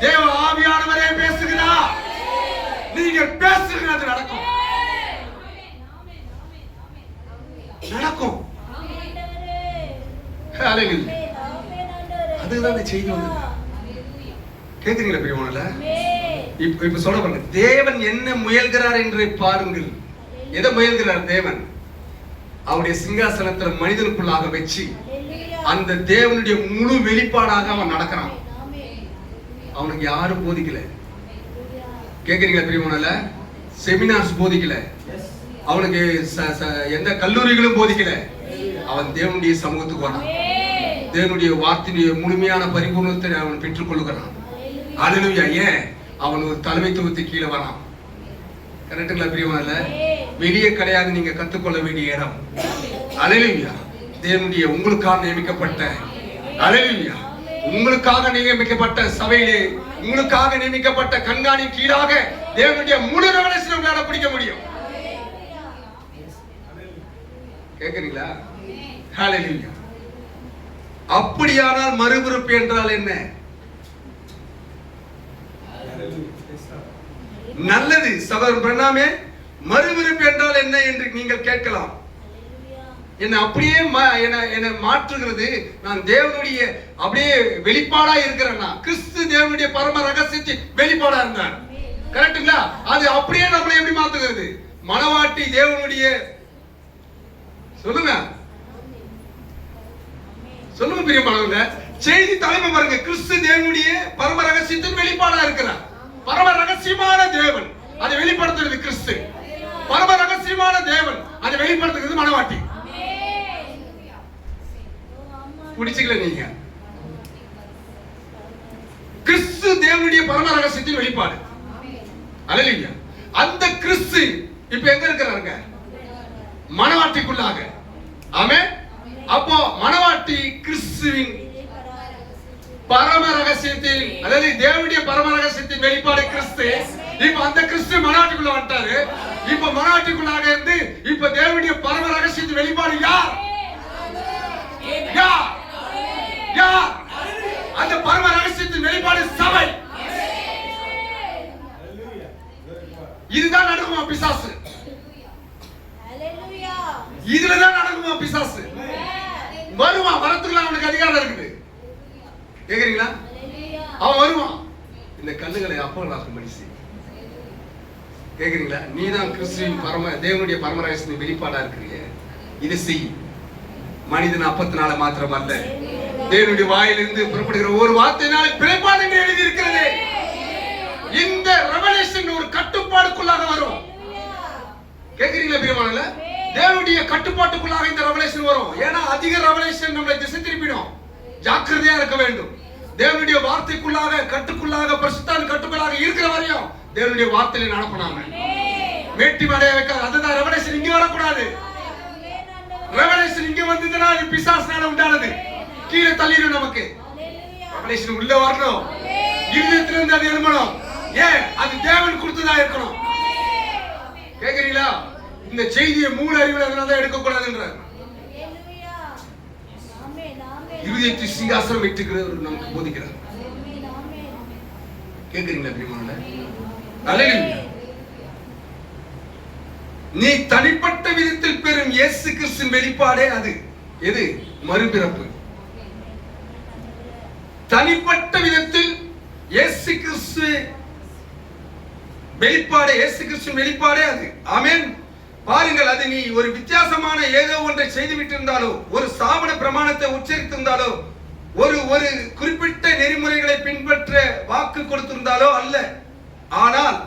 தேவ ஆவியானவரே பேசுகிறார். நீங்கள் பேசுகிறது நடக்கும். நடக்கும். அதுதான் செய்தி வந்தது. கேக்குறீங்களா பிரியமானவர்களே? இப்ப சொல்ல பாருங்க, தேவன் என்ன முயல்கிறார் என்று பாருங்கள். எதை முயல்கிறார் தேவன்? அவருடைய சிங்காசனத்துல மனிதனுக்குள்ளாக வச்சு அந்த தேவனுடைய முழு வெளிப்பாடாக அவன் நடக்கிறான். அவனுக்கு யாரும் போதிக்கல. கேக்குறீங்களா பிரியமானவர்களே? செமினார்ஸ் போதிக்கல, அவனுக்கு எந்த கல்லூரிகளும் போதிக்கல. அவன் தேவனுடைய சமூகத்துக்கு வரான். தேவனுடைய வார்த்தையுடைய முழுமையான பரிபூர்ணத்தை அவன் பெற்றுக் கொள்கிறான். அல்லேலூயா. ஏன்? அவன் ஒரு தலைமைத்துவத்துக்கு கீழே வரான். கரெக்டுங்களா பிரியமானவர்களே? வெளியே கிடையாது, நீங்க கத்துக்கொள்ள வேண்டிய இடம். அல்லேலூயா. தேவனுடைய உங்களுக்காக நியமிக்கப்பட்ட, அல்லேலூயா, உங்களுக்காக நியமிக்கப்பட்ட சபையிலே உங்களுக்காக நியமிக்கப்பட்ட கண்காணி கீழாக தேவனுடைய முழு ரெவலேஷன் உங்களால பிடிக்க முடியும். கேக்குறீங்களா? ஹல்லேலூயா. அப்படியானால் மறுபிறப்பு என்றால் என்ன? நல்லது சகோதரன் பிரணாமே. மறுபிறப்பு என்றால் என்ன என்று நீங்கள் கேட்கலாம். என்னை அப்படியே என்னை மாற்றுகிறது, நான் தேவனுடைய அப்படியே வெளிப்பாடா இருக்கிறேன்னா, கிறிஸ்து தேவனுடைய பரம ரகசியத்தின் வெளிப்பாடா இருந்தார். கரெக்டுங்களா? அது அப்படியே நம்மளை எப்படி மாத்துகிறது? மணவாட்டி தேவனுடைய, சொல்லுங்க சொல்லுங்க பிரியமானவங்க, செய்தி தலைமை பாருங்க. கிறிஸ்து தேவனுடைய பரம ரகசியத்தின் வெளிப்பாடா இருக்கிறார். பரம ரகசியமான தேவன், அதை வெளிப்படுத்துறது கிறிஸ்து. பரம ரகசியமான தேவன், அதை வெளிப்படுத்துகிறது மணவாட்டி. பிடிச்சுக்கல நீங்க? கிறிஸ்து தேவனுடைய பரம ரகசியத்தின் வெளிப்பாடு. அல்லேலூயா. அந்த கிறிஸ்து இப்ப எங்க இருக்கிறாருங்க? மணவாட்டிக்குள்ளாக. ஆமென். அப்போ மணவாட்டி கிறிஸ்துவின் பரம ரகசியத்தின், அதாவது தேவனுடைய பரம ரகசியத்தின் வெளிப்பாடு கிறிஸ்து. இப்ப அந்த கிறிஸ்து மணவாட்டிக்குள்ள வந்துட்டாரு. இப்ப மணவாட்டிக்குள்ளாக இருந்து இப்ப தேவனுடைய பரம ரகசியத்தின் வெளிப்பாடு யார்? யார்? யார்? அந்த பரம ரகசியத்தின் வெளிப்பாடு சபை. இதுதான் நடக்குமா பிசாசு? இதுலதான் நடக்குமா பிசாசு? வருவான், வரத்துக்குலாம் அவனுக்கு அதிகாரம் இருக்குது. கேக்குறீங்களா? அவன் வருவான், இந்த கண்ணுகளை அப்பங்களாக்கும்படி செய். கேக்குறீங்களா? நீதான் கிறிஸ்துவின் பரம தேவனுடைய பரம ரகசியத்தின் வெளிப்பாடா இருக்கிறீங்க, இது செய். மனிதன் அப்பத்தினால மாத்திரம் அல்ல, தேவனுடைய வாயிலிருந்து புறப்படுகிற ஒரு வார்த்தையினால பிழைப்பான் என்று எழுதி இருக்கிறது. இந்த ரெவலேஷன் ஒரு கட்டுப்பாடுக்குள்ளாக வரும். கேக்குறீங்களா பிரியமானவர்களே? தேவனுடைய கட்டுப்பாட்டுக்குள்ளாக இந்த ரெவலேஷன் வரும். ஏன்னா அதிக ரெவலேஷன் நம்மளை திசை திருப்பிடும். ஜாக்கிரதையா இருக்க வேண்டும். தேவனுடைய வார்த்தைக்குள்ளாக கட்டுக்குள்ளாக பரிசுத்தமான கட்டுக்குள்ளாக இருக்கிற வரையும் தேவனுடைய வார்த்தையில நடப்பனாம மேட்டி மடைய வைக்காது. அதுதான் ரெவலேஷன். இங்க வரக்கூடாது. ரெவலேஷன் இங்க வந்ததுன்னா அது பிசாசுனால உண்டானது. கீழே தள்ளிடும். நமக்கு ரெவலேஷன் உள்ள வரணும். இருதயத்திலிருந்து அது எழும்பணும். ஏன்? அது தேவன் கொடுத்ததா இருக்கணும். கேக்குறீங்களா? இந்த செய்தியை மூல அறிவுல அதனால எடுக்க கூடாதுன்றார். இருதயத்தை சிங்காசனம் வைத்துக்கிறவர் நமக்கு போதிக்கிறார். கேக்குறீங்களா பிரியமானவர்களே? அல்லேலூயா. நீ தனிப்பட்ட விதத்தில் பெறும் இயேசு கிறிஸ்துவின் வெளிப்பாடே அது. எது? மறுபிறப்பு. தனிப்பட்ட விதத்தில் இயேசு கிறிஸ்து வெளிப்பாடே, இயேசு கிறிஸ்துவின் வெளிப்பாடே அது. ஆமென். பாருங்கள், அது நீ ஒரு வித்தியாசமான ஏதோ ஒன்றை செய்து விட்டிருந்தாலோ, ஒரு ஸ்தாபன பிரமாணத்தை உச்சரித்திருந்தாலோ, ஒரு குறிப்பிட்ட நெறிமுறைகளை பின்பற்ற வாக்கு கொடுத்திருந்தாலோ அல்ல. ஆனால்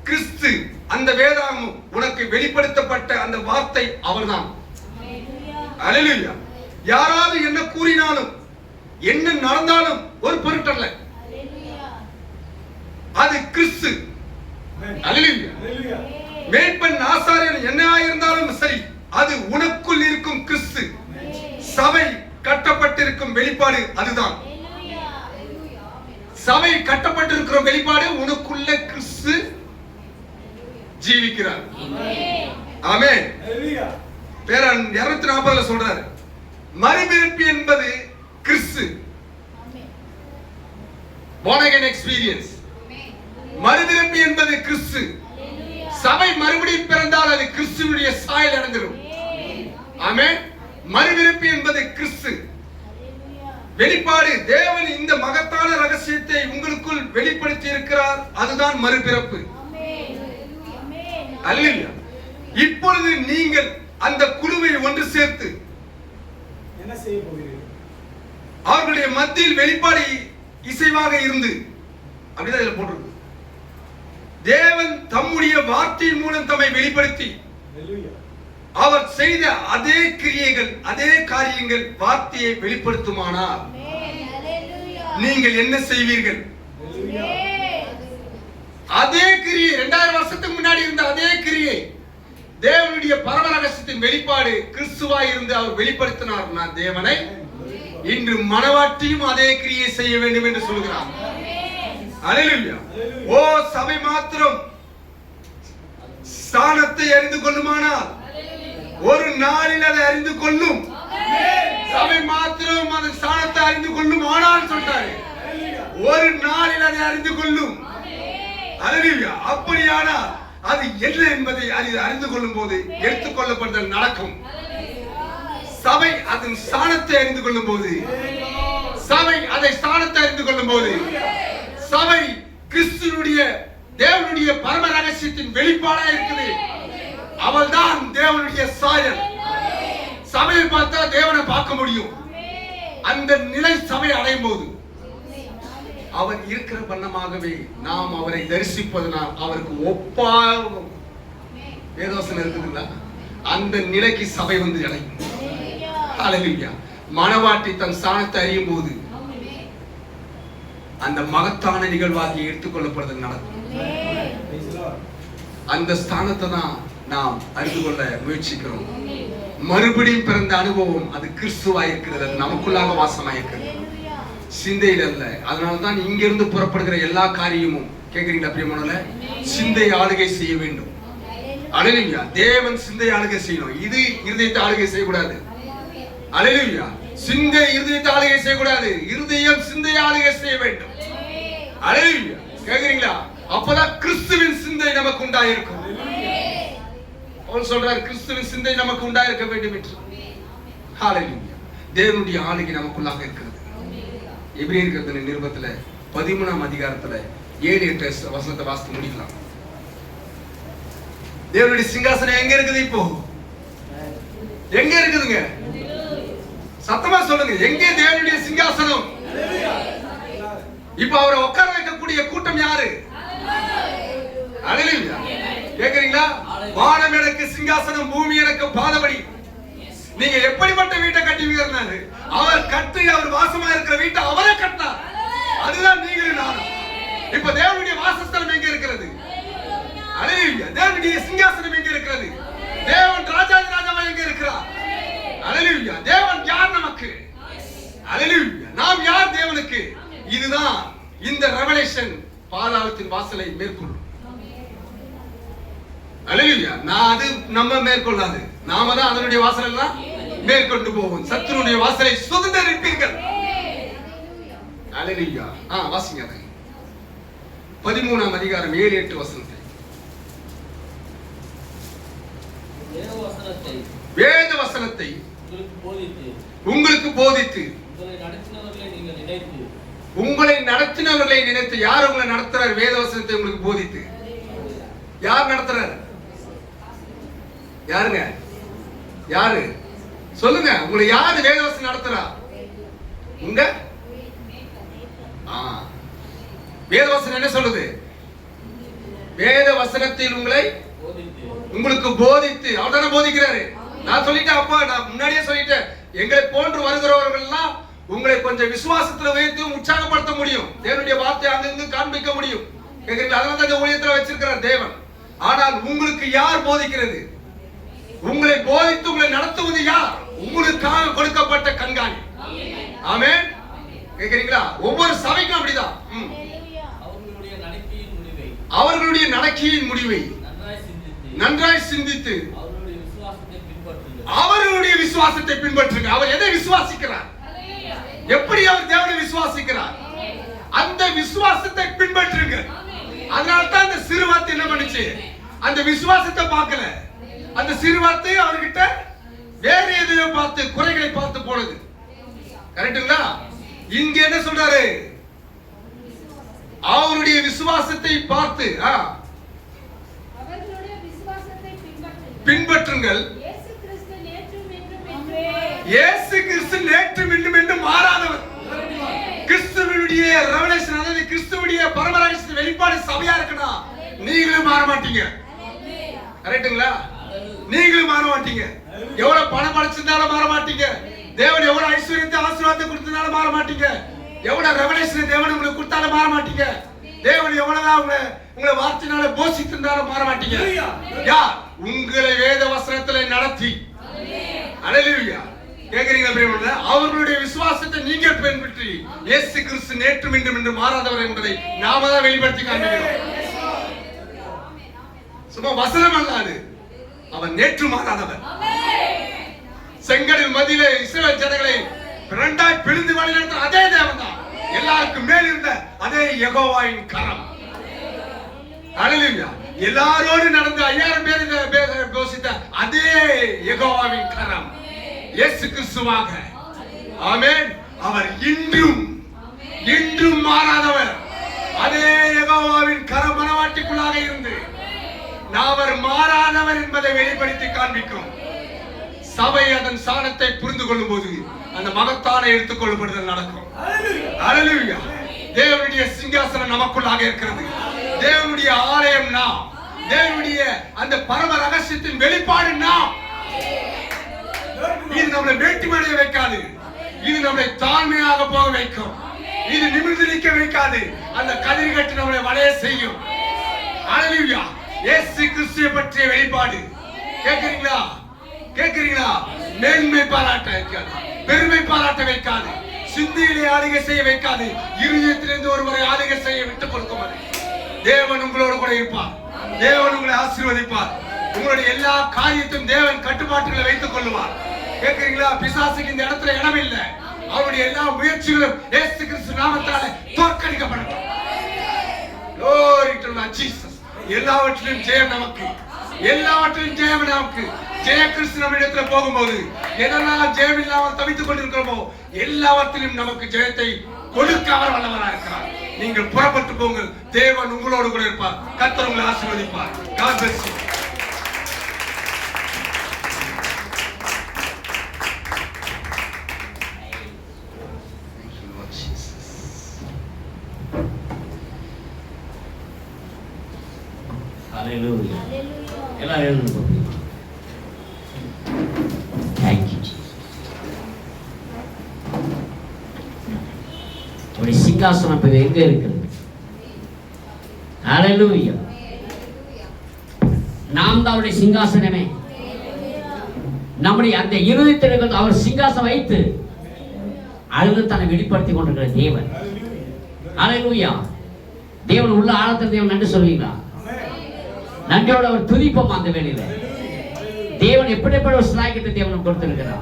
கிறிஸ்து, அந்த வேதாகமம் உனக்கு வெளிப்படுத்தப்பட்ட அந்த வார்த்தை அவர்தான். அல்லேலூயா. யாராவது என்ன கூறினாலும் என்ன நடந்தாலும் ஒரு பொருட்டல்ல, அது கிறிஸ்து. அல்லேலூயா. மேய்ப்பன் ஆசாரியன் என்னையா இருந்தாலும் சரி, அது உனக்குள் இருக்கும் கிறிஸ்து. சபை கட்டப்பட்டிருக்கும் வெளிப்பாடு அதுதான். சபை கட்டப்பட்டிருக்கிற வெளிப்பாடு உனக்குள்ள கிறிஸ்து ஜீவிக்கிறார். ஆமென். பேரன் 240 சொல்றாரு, மறுபிறப்பு என்பது கிறிஸ்து. born again experience. மறுபிறப்பு என்பது கிறிஸ்து. சபை மறுபடியும் பிறந்தால் அது கிறிஸ்துவினுடைய சாயல் அடைந்துடும். ஆமென். மறுபிறப்பு என்பது கிறிஸ்து வெளிப்பாடு. தேவன் இந்த மகத்தான ரகசியத்தை உங்களுக்குள் வெளிப்படுத்தி இருக்கிறார். அதுதான் மறுபிறப்பு. அல்லேலூயா. இப்பொழுது நீங்கள் அந்த குழுவை ஒன்று சேர்த்து என்ன செய்ய போகிறீர்கள்? அவர்களுடைய மத்தியில் வெளிப்பாடு இசைவாக இருந்து, அப்படிதான் இதுல போட்டிருக்கு, தேவன் தம்முடைய வார்த்தையின் மூலம் தம்மை வெளிப்படுத்தி அவர் செய்த அதே கிரியைகள், அதே காரியங்கள் வார்த்தையை வெளிப்படுத்துமானால் நீங்கள் என்ன செய்வீர்கள்? அதே கிரியை 2000 வருஷத்துக்கு முன்னாடி இருந்த அதே கிரியை, தேவனுடைய பரம ரகசியத்தின் வெளிப்பாடு கிறிஸ்துவாய் இருந்து அவர் வெளிப்படுத்தினார். நான் தேவனை இன்று மணவாட்டியும் அதே கிரியை செய்ய வேண்டும் என்று சொல்கிறார். அல்லேலூயா. ஓ, சபை மாத்திரம் ஸ்தானத்தை அறிந்து கொள்ளுமானால் ஒரு நாளில் அதை அறிந்து கொள்ளும். சபை மாத்திரம் அந்த ஸ்தானத்தை அறிந்து கொள்ளும் ஆனால் சொல்றாரு, ஒரு நாளில் அதை அறிந்து கொள்ளும். அல்லேலூயா. அப்படியானால் அது என்ன என்பதை அறிந்து கொள்ளும் போது எடுத்துக்கொள்ளப்படுதல் நடக்கும். சபை அதன் ஸ்தானத்தை அறிந்து கொள்ளும் போது, சபை அதை ஸ்தானத்தை அறிந்து கொள்ளும் போது, சபை கிறிஸ்துனுடைய தேவனுடைய பரம ரகசியத்தின் வெளிப்பாடா இருக்குது. அவள் தான் தேவனுடைய சாயல். சபையை பார்த்தா தேவனை பார்க்க முடியும். அந்த நிலை சபை அடையும் போது அவர் இருக்கிற வண்ணமாகவே நாம் அவரை தரிசிப்பதனால் அவருக்கு ஒப்பாகும் வேதவசனம் இருக்குதுங்களா? அந்த நிலைக்கு சபை வந்து அடையும். ஹல்லேலூயா. மணவாட்டி தன் ஸ்தானத்தை அறியும் போது அந்த மகத்தான நிகழ்வாகி எடுத்துக்கொள்ளப்படுதல் நடக்கும். அந்த ஸ்தானத்தை தான் நாம் அறிந்து கொள்ள முயற்சிக்கிறோம். மறுபடியும் பிறந்த அனுபவம் அது கிறிஸ்துவாய் இருக்கிறது. அது நமக்குள்ளாக வாசமாயிருக்கிறது, சிந்தையில் அல்ல. அதனால்தான் இங்கிருந்து புறப்படுகிற எல்லா காரியமும் கேட்கிறீங்களா பிரியமானவர்களே, சிந்தை ஆளுகை செய்ய வேண்டும். அல்லேலூயா. தேவன் சிந்தை ஆளுகை செய்யணும். இது இருதயத்தை ஆளுகை செய்யக்கூடாது. அல்லேலூயா. சிந்தை இருதயத்தை ஆளுகை செய்யக்கூடாது. இருதயம் சிந்தை ஆளுகை செய்ய வேண்டும். அல்லேலூயா. கேட்கிறீங்களா? அப்பதான் கிறிஸ்துவின் சிந்தை நமக்கு உண்டாயிருக்கும். அவர் சொல்றார், கிறிஸ்துவின் சிந்தை நமக்கு உண்டாயிருக்க வேண்டும் என்று. ஹல்லேலூயா. தேவனுடைய ஆளுகை நமக்குள்ளாக இருக்கிறது. எபிரேயர் நிருபத்துல 13ஆம் அதிகாரத்துல 7-8 வசனத்தை வாசித்து முடிக்கலாம். தேவனுடைய சிங்காசனம் எங்க இருக்குது? இப்போ எங்க இருக்குதுங்க? சத்தமா சொல்லுங்க, எங்கே தேவனுடைய சிங்காசனம்? இப்ப அவரை உட்கார வைக்கக்கூடிய கூட்டம் யாரு? அல்லேலூயா. கேக்குறீங்களா? வானம் எனக்கு சிங்காசனம், பூமி எனக்கு பாதபடி. நீங்க எப்படிப்பட்ட வீட்டை கட்டுவீங்கன்னாரு, அவர் கட்டி அவர் வாசமா இருக்கிற வீட்டை அவரே கட்டினார். அதுதான் நீங்களும் நானும். இப்ப தேவனுடைய வாசஸ்தலம் எங்க இருக்கிறது? அல்லேலூயா. தேவனுடைய சிங்காசனம் எங்க இருக்கிறது? தேவன் ராஜாதி ராஜாவா எங்க இருக்கிறார்? அல்லேலூயா. தேவன் யார் நமக்கு? அல்லேலூயா. நாம் யார் தேவனுக்கு? இதுதான் இந்த ரெவலேஷன் பாதாளத்தின் வாசலை மேற்கொள்ளும். அல்லேலூயா. நான் அது நம்ம மேற்கொள்ளாது, நாம தான் அதனுடைய வாசலை எல்லாம் மேற்கொண்டு போவோம். சத்துருடைய வாசலை சுதந்தரிப்பீர்கள். அல்லேலூயா. வாசிங்க 13ஆம் அதிகாரம் 7-8 வசனத்தை. வேத வசனத்தை உங்களுக்கு போதித்து உங்களை நடத்தினவர்களை நினைத்து. யார் உங்களை நடத்துறார்? வேத வசனத்தை உங்களுக்கு போதித்து. யார் நடத்துறார்? யாருங்க? யாரு சொல்லுங்க? உங்களை யாரு வேதவசனம் நடத்துறா? உங்க வேதவசனம் என்ன சொல்லுது? வேத வசனத்தில் உங்களை உங்களுக்கு போதித்து. அவர் தானே போதிக்கிறாரு. நான் சொல்லிட்டேன், அப்பா நான் முன்னாடியே சொல்லிட்டேன், எங்களை போன்று வருகிறவர்கள் எல்லாம் உங்களை கொஞ்சம் விசுவாசத்துல வைத்து உற்சாகப்படுத்த முடியும். தேவனுடைய வார்த்தை அங்கிருந்து காண்பிக்க முடியும். கேக்குறீங்களா? அதனால தான் இந்த ஊழியத்துல வச்சிருக்கிறார் தேவன். ஆனால் உங்களுக்கு யார் போதிக்கிறது? உங்களை போதித்து உங்களை நடத்துவது யார்? உங்களுக்காக கொடுக்கப்பட்ட கண்காணி. ஆமென். கேக்குறீங்களா? ஒவ்வொரு சபைக்கும் அப்படிதான். அவர்களுடைய நடக்கையின் முடிவை நன்றாய் சிந்தித்து அவர்களுடைய விசுவாசத்தை பின்பற்றுங்க. அவர் எதை விசுவாசிக்கிறார்? எப்படி அவர் தேவனை விசுவாசிக்கிறார்? அந்த விசுவாசத்தை பின்பற்றுங்க. அதனால்தான் அந்த சிறுவார்த்தை என்ன பண்ணுச்சு? அந்த விசுவாசத்தை பார்க்கல. அந்த சிறுவார்த்தை அவர்கிட்ட வேற எதையோ பார்த்து, குறைகளை பார்த்து போனது. கரெக்ட்டுங்களா? இங்க என்ன சொல்றாரு? அவருடைய விசுவாசத்தை பார்த்து பின்பற்றுங்கள். இயேசு கிறிஸ்து நேற்றும் இன்றும் என்றும் மாறாதவர். கிறிஸ்துவினுடைய ரெவலேஷன், அதாவது கிறிஸ்துவுடைய பரம ரகசிய வெளிப்பாடு சபையா இருக்குன்னா நீங்களும் மாற மாட்டீங்க. கரெக்ட்டுங்களா? நீங்களும் மாற மாட்டீங்க. எவ்வளவு பணம் படைச்சிருந்தாலும் மாற மாட்டீங்க. தேவன் எவ்வளவு ஐஸ்வர்யத்தை ஆசீர்வாதத்தை கொடுத்ததாலும் மாற மாட்டீங்க. எவ்வளவு ரெவலேஷன் தேவன் உங்களுக்கு கொடுத்தாலும் மாற மாட்டீங்க. தேவன் எவ்வளவுதான் உங்களை வார்த்தையினால போஷித்திருந்தாலும் மாற மாட்டீங்க. யார் உங்களை வேத வசனத்துல நடத்தி. அல்லேலூயா. கேக்குறீங்களா பிரியமானவர்களே? அவர்களுடைய விசுவாசத்தை நீங்க பின்பற்றி இயேசு கிறிஸ்து நேற்றும் இன்றும் என்று மாறாதவர் என்பதை நாம தான் வெளிப்படுத்தி காண்பிக்கிறோம். சும்மா வசனம் அல்ல, அது அவர் நேற்று மாறாதவர். செங்கடல் மதியிலே இஸ்ரவேல் ஜனங்களை இரண்டாய் பிளந்து வழிநடத்த அதே தேவன் தான். எல்லாருக்கும் மேல் இருந்த அதே யெகோவாவின் கரம். ஹல்லேலூயா. எல்லாரோடு நடந்த 5000 பேர் போஷித்த அதே யெகோவாவின் கரம் இயேசு கிறிஸ்துவாக. ஆமென். அவர் இன்றும் மாறாதவர். அதே யெகோவாவின் கரம் மனவாட்டிக்குள்ளாக இருந்து அவர் மாறாதவர் என்பதை வெளிப்படுத்தி காண்பிக்கும். சபை அதன் சாணத்தை புரிந்து கொள்ளும் போது அந்த மகத்தான எடுத்துக்கொள்ளப்படுதல் நடக்கும். ஹல்லேலூயா. தேவனுடைய சிங்காசனம் நமக்குள்ளாக இருக்கிறது. தேவனுடைய ஆலயம் நாம். தேவனுடைய அந்த பரம ரகசியத்தின் வெளிப்பாடு நாம். இது நம்மளை வேட்டுமடைய வைக்காது. இது நம்மளை தாழ்மையாக போக வைக்கும். இது நிமிர்ந்து நிற்க வைக்காது. அந்த கதிர் கட்டு நம்மளை வளைய செய்யும். ஹல்லேலூயா. இயேசு கிறிஸ்துவை பற்றிய வெளிப்பாடு கேட்கிறீங்களா? மேன்மை பாராட்ட வைக்காது, பெருமை பாராட்ட வைக்காது, சிந்தையிலே ஆளுகை செய்ய வைக்காது, இருதயத்திலிருந்து ஒருவரை ஆளுகை செய்ய விட்டுக் கொடுக்கும். தேவன் உங்களோடு கூட இருப்பார். தேவன் உங்களை ஆசீர்வதிப்பார். உங்களுடைய எல்லா காரியத்தையும் தேவன் கட்டுப்பாட்டுகளை வைத்துக் கொள்ளுவார். கேட்கிறீங்களா? பிசாசுக்கு இந்த இடத்துல இடம் இல்லை. அவருடைய எல்லா முயற்சிகளும் இயேசு கிறிஸ்து நாமத்தாலே தோற்கடிக்கப்படட்டும். Glory to Jesus. எல்லாவற்றிலும் ஜெயம் நமக்கு. ஜெய கிறிஸ்து நம்மிடத்துல போகும்போது எதெல்லாம் ஜெயம் இல்லாமல் தவித்துக் கொண்டிருக்கிறோமோ எல்லாவற்றிலும் நமக்கு ஜெயத்தை கொடுக்க அவர் வல்லவராக இருக்கிறார். நீங்கள் புறப்பட்டு போங்கள். தேவன் உங்களோடு கூட இருப்பார். கர்த்தர் உங்களை ஆசீர்வதிப்பார். God bless you. Hallelujah. எல்லாரும் எழுந்து போங்க. Thank you Jesus. ஒரு சிங்காசனம் இப்ப எங்க இருக்குது? Hallelujah. நாம் தான் அவருடைய சிங்காசனமே. நம்முடைய அந்த இருதயத்தில் அவர் சிங்காசனம் வைத்து அதில் தன்னை வெளிப்படுத்தி கொண்டிருக்கிற தேவன். Hallelujah. தேவன் உள்ள ஆழத்தில் தேவன் நன்றி சொல்வீங்களா? நன்றியோட அவர் துதிப்போம். அந்த வேளையில தேவன் எப்படிப்பட்ட ஒரு ஸ்லாக்கியத்தை தேவன் கொடுத்திருக்கிறார்.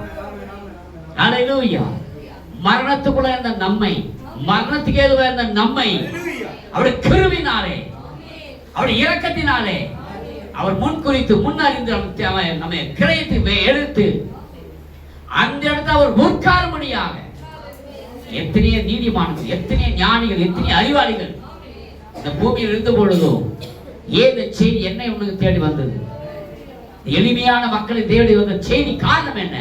ஹல்லேலூயா. மரணத்துக்குள்ள இருந்த நம்மை, மரணத்துக்கு ஏதுவாக இருந்த நம்மை அவருடைய கிருபையினாலே, அவருடைய இரக்கத்தினாலே அவர் முன்குறித்து முன்னறிந்து நம்மை கிரயத்து எடுத்து அந்த இடத்துல அவர் உட்காரும்படியாக எத்தனையோ நீதிமான்கள், எத்தனையோ ஞானிகள், எத்தனையோ அறிவாளிகள் இந்த பூமியில் இருந்த பொழுதும் ஏன் செய்தி என்ன உனக்கு தேடி வந்தது? எளிமையான மக்களை தேடி வந்த செய்தி காரணம் என்ன?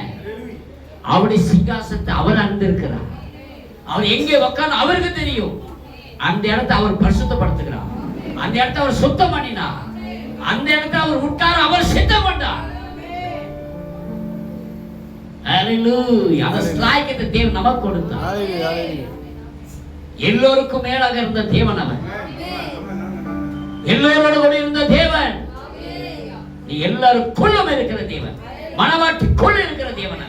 அவருடைய சிங்காசனத்தை அவர் அறிந்திருக்கிறார். அவர் எங்கே உட்கார்ந்து அவருக்கு தெரியும். அந்த இடத்தை அவர் பரிசுத்தப்படுத்துகிறார். அந்த இடத்தை அவர் சுத்தம் பண்ணினார். அந்த இடத்தை அவர் உட்கார அவர் சித்தம் பண்ணார். ஹல்லேலூயா. அந்த ஸ்லாக்கியத்தை தேவன் நமக்கு கொடுத்தார். எல்லோருக்கும் மேலாக இருந்த தேவன் அவர். எல்லோரோடு கூட இருந்த தேவன். நீ எல்லாருக்குள்ளும் இருக்கிற தேவன். மனவாட்டிக்குள்ள இருக்கிற தேவன்.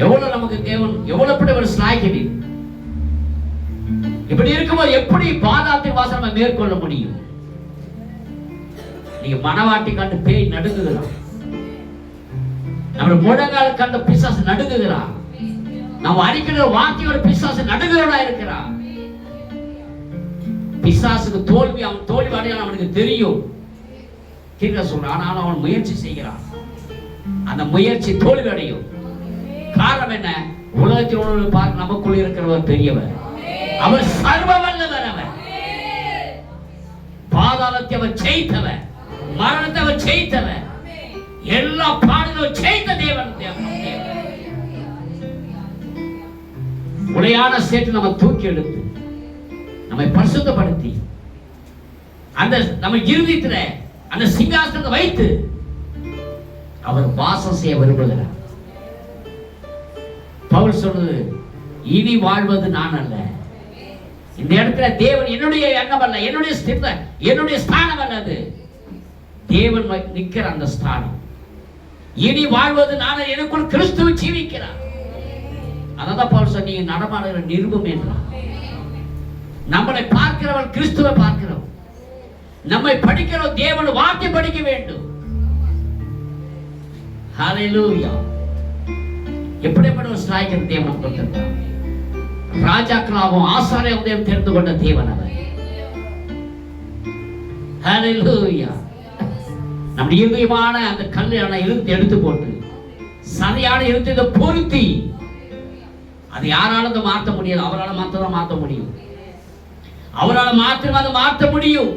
எவ்வளவு நமக்கு தேவன் எவ்வளவு ஒரு ஸ்லாக்கியம். இப்படி இருக்கும்போது எப்படி பாதாளத்தின் வாசல் நம்ம மேற்கொள்ள முடியும்? நீங்க மனவாட்டி கண்டு பேய் நடுங்குகிறான். நம்ம முழங்கால கண்ட பிசாசு நடுங்குகிறான். நம்ம அடிக்கிற வார்த்தையோட பிசாசு நடுங்குறவனா இருக்கிறான். பிசாசுக்கு தோல்வி, அவன் தோல்வி அடையாளம் அவனுக்கு தெரியும். கீழே சொல்றான். ஆனாலும் அவன் முயற்சி செய்கிறான். அந்த முயற்சி தோல்வி அடையும். காரணம் என்ன? உலகத்தில் உள்ள பார்க்க நமக்குள்ள இருக்கிறவர் பெரியவர். அவர் சர்வ வல்லவர். அவர் பாதாளத்தை அவர் ஜெயித்தவர், மரணத்தை அவர் ஜெயித்தவர், எல்லா பாடுகளும் ஜெயித்த தேவன். உளையான சேற்று நம்ம தூக்கி எடுத்து நம்மை பரிசுத்தப்படுத்தி அந்த நம்ம இருதயத்துல அந்த சிங்காசனத்தை வைத்து அவர் வாசம் செய்ய விரும்புகிறார். பவுல் சொல்றது, இனி வாழ்வது நான் அல்ல. இந்த இடத்துல தேவன் என்னுடைய எண்ணம் அல்ல, என்னுடைய ஸ்தானம் அல்லது தேவன் நிற்கிற அந்த ஸ்தானம். இனி வாழ்வது நான், எனக்குள் கிறிஸ்துவ ஜீவிக்கிறார். அதான் பவுல் சொன்ன, நீங்க நடமாடுகிற நிருபம் என்றார். நம்மளை பார்க்கிறவன் கிறிஸ்துவை பார்க்கிறவன். நம்மை படிக்கிறோம் தேவன் வார்த்தை படிக்க வேண்டும். ஹல்லேலூயா. எப்படிப்பட்ட ஒரு ஸ்லாக்கியம் தேவன் கொடுத்திருக்கிறார். ராஜாக்களாகவும் ஆசாரியர்களையும் தெரிந்து கொண்ட தேவன் அவர். ஹalleluya. நம்முடைய இருதயமான அந்த கல்லையான எடுத்து போட்டு சதையான இதை பொருத்தி அது யாராலும் மாற்ற முடியாது. அவரால் மாத்திரம் மாற்ற முடியும். அவரால் மாத்திரம் அதை மாற்ற முடியும்.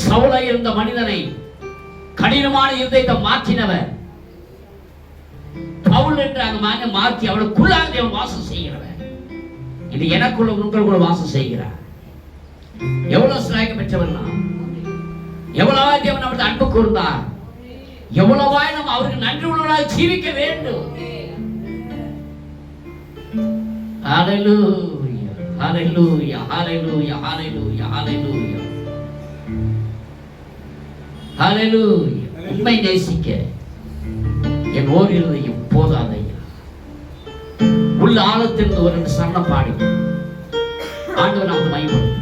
சவுலை இருந்த மனிதனை கடினமான இருதயத்தை மாற்றினவர் பவுல் என்ற அந்த மகனை மாற்றி அவளுக்குள்ளாக தேவன் வாசம் செய்கிறவர். இது எனக்குள்ள உங்களுக்குள்ள வாசம் செய்கிறார். எவ்வளவு சிலாய்க்க பெற்றவர்னா, எவ்வளவா தேவன் அவருக்கு அன்பு கூர்ந்தார், எவ்வளவாய் நாம் அவருக்கு நன்றி உள்ளவராக ஜீவிக்க வேண்டும். ஹalleluya, ஹalleluya, ஹalleluya, ஹalleluya, ஹalleluya, ஹalleluya. உம்மை நேசிக்க என் ஓர் இருதயம் போதாதையா. உள்ள ஆழத்திலிருந்து ஒரு சரணம் பாடி ஆண்டவர் நமக்கு மகிமைப்படுத்த.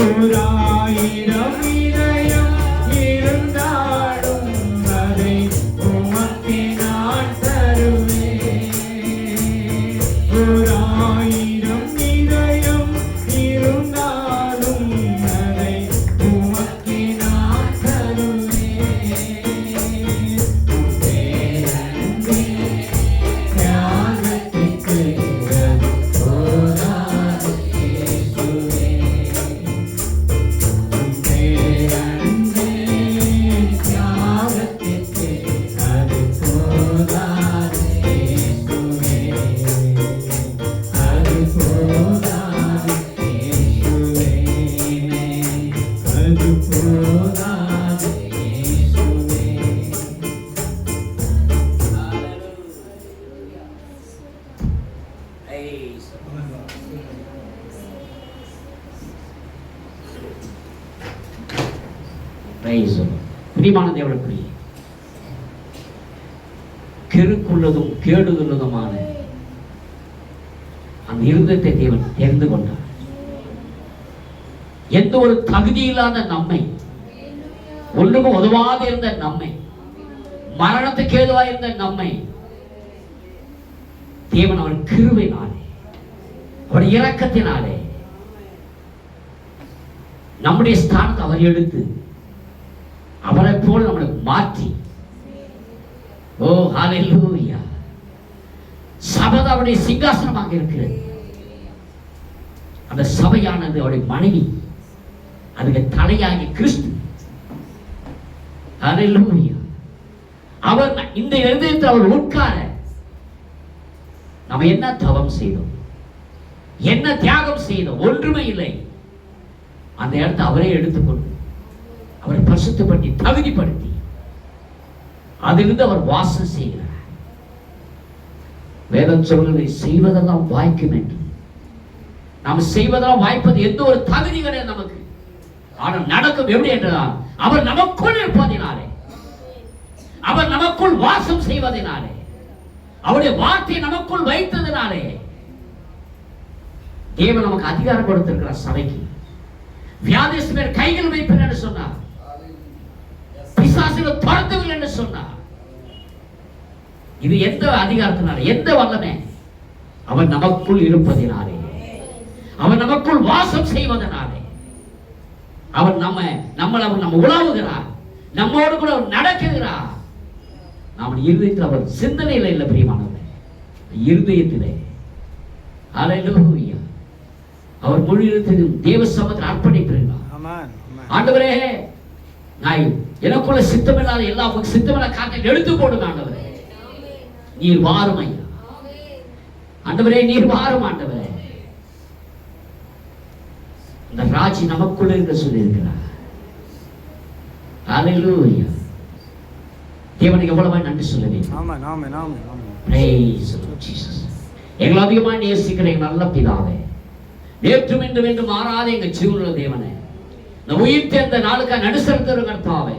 ஓராயிரம் இதயம் பிரியமான தேவனுடைய பிள்ளை, கெருக்குள்ளதும் கேடுள்ளதுமான அந்த இருதயத்தை தேவன் தெரிந்து கொண்டார். எந்த ஒரு தகுதி இல்லாத நம்மை, ஒன்றுக்கும் உதவாத இருந்த நம்மை, மரணத்துக்கு ஏதுவாக இருந்த நம்மை தேவன் அவர் கிருபையினாலே, அவர் இரக்கத்தினாலே நம்முடைய ஸ்தானத்தை அவர் எடுத்து அவரை போல நம்மளை மாற்றி, ஓ ஹல்லேலூயா, சபை அவருடைய சிங்காசனமாக இருக்கிறது. அந்த சபையானது அவருடைய மனைவி, அதுக்கு தலையாகி கிறிஸ்து. ஹல்லேலூயா. அவர் இந்த இருதயத்தில் அவர் உட்கார நம்ம என்ன தவம் செய்தோம், என்ன தியாகம் செய்தோம்? ஒன்றுமே இல்லை. அந்த இடத்தை அவரே எடுத்துக்கொண்டு அவரை பரிசுத்தப்படுத்தி தகுதிப்படுத்தி அதிலிருந்து அவர் வாசம் செய்கிறார். வேதம் சொல்வதை செய்வதெல்லாம் வாய்க்கும் என்று. நாம் செய்வதெல்லாம் வாய்ப்பது எந்த ஒரு தகுதி கிடையாது நமக்கு. ஆனால் நடக்கும் எப்படி என்றால் அவர் நமக்குள் இருப்பதினாலே, அவர் நமக்குள் வாசம் செய்வதனாலே, அவருடைய வார்த்தையை நமக்குள் வைத்ததினாலே தேவன் நமக்கு அதிகாரம் கொடுத்திருக்கிறார். சபைக்கு வியாதிஸ்தர் கைகள் வைப்பேன் என்று சொன்னார், பிசாசுகள் துரத்துங்கள் என்று சொன்னார். இது எந்த அதிகாரத்தினாலே, எந்த வல்லமே? அவர் நமக்குள் இருப்பதினாலே, அவர் நமக்குள் வாசம் செய்வதனாலே, அவர் நம்ம உலாவுகிறார், நம்மோடு கூட நடக்குகிறார். நம்ம இருதயத்தில் அவர் சிந்தனையில் இல்லை பிரியமானவரே, இருதயத்திலே. ஹல்லேலூயா. அவர் முழு இருதயத்தையும் தேவ சமூகத்தில் அர்ப்பணிக்கிறார். ஆண்டவரே, நான் எனக்குள்ள சித்தமில்லாத எல்லா சித்தமில்ல காற்றை எடுத்து போடுங்க ஆண்டவரே. நீர் வாரும் ஐயா. ஆண்டவரே நீர் வாரும் ஆண்டவரே. இந்த ராஜி நமக்குள்ள இருக்க சொல்லி இருக்கிறார். ஹல்லேலூயா. தேவனுக்கு எவ்வளவு நன்றி சொல்ல வேண்டும். Praise the Lord Jesus. எங்களை அதிகமாக நேசிக்கிற எங்கள் நல்ல பிதாவே, நேற்றும் இன்றும் என்றும் மாறாத எங்க ஜீவனுள்ள தேவனே, இந்த உயிர் தேர்ந்த நாளுக்காக நடுசரத்தர் கர்த்தாவே,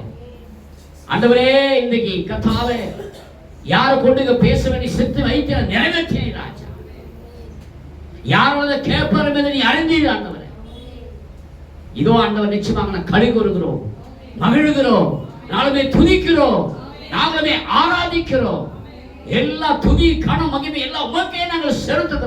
ஆண்டவரே இன்றைக்கு கர்த்தாவே யாரை கொண்டு பேச வேண்டிய சித்து வைத்திய நிறைவேற்றினீ ராஜா. யாரோட கேட்பார் என்பதை நீ அறிந்தீர் ஆண்டவரே. இதோ ஆண்டவர் நிச்சயமாக நான் களி கூறுகிறோம், மகிழ்கிறோம், நாளுமே துதிக்கிறோம், நாங்களே ஆராதிக்கிறோம். எல்லா துதி கன மகிமை எல்லாம் உமக்கே நாங்கள் செலுத்துகிறோம்.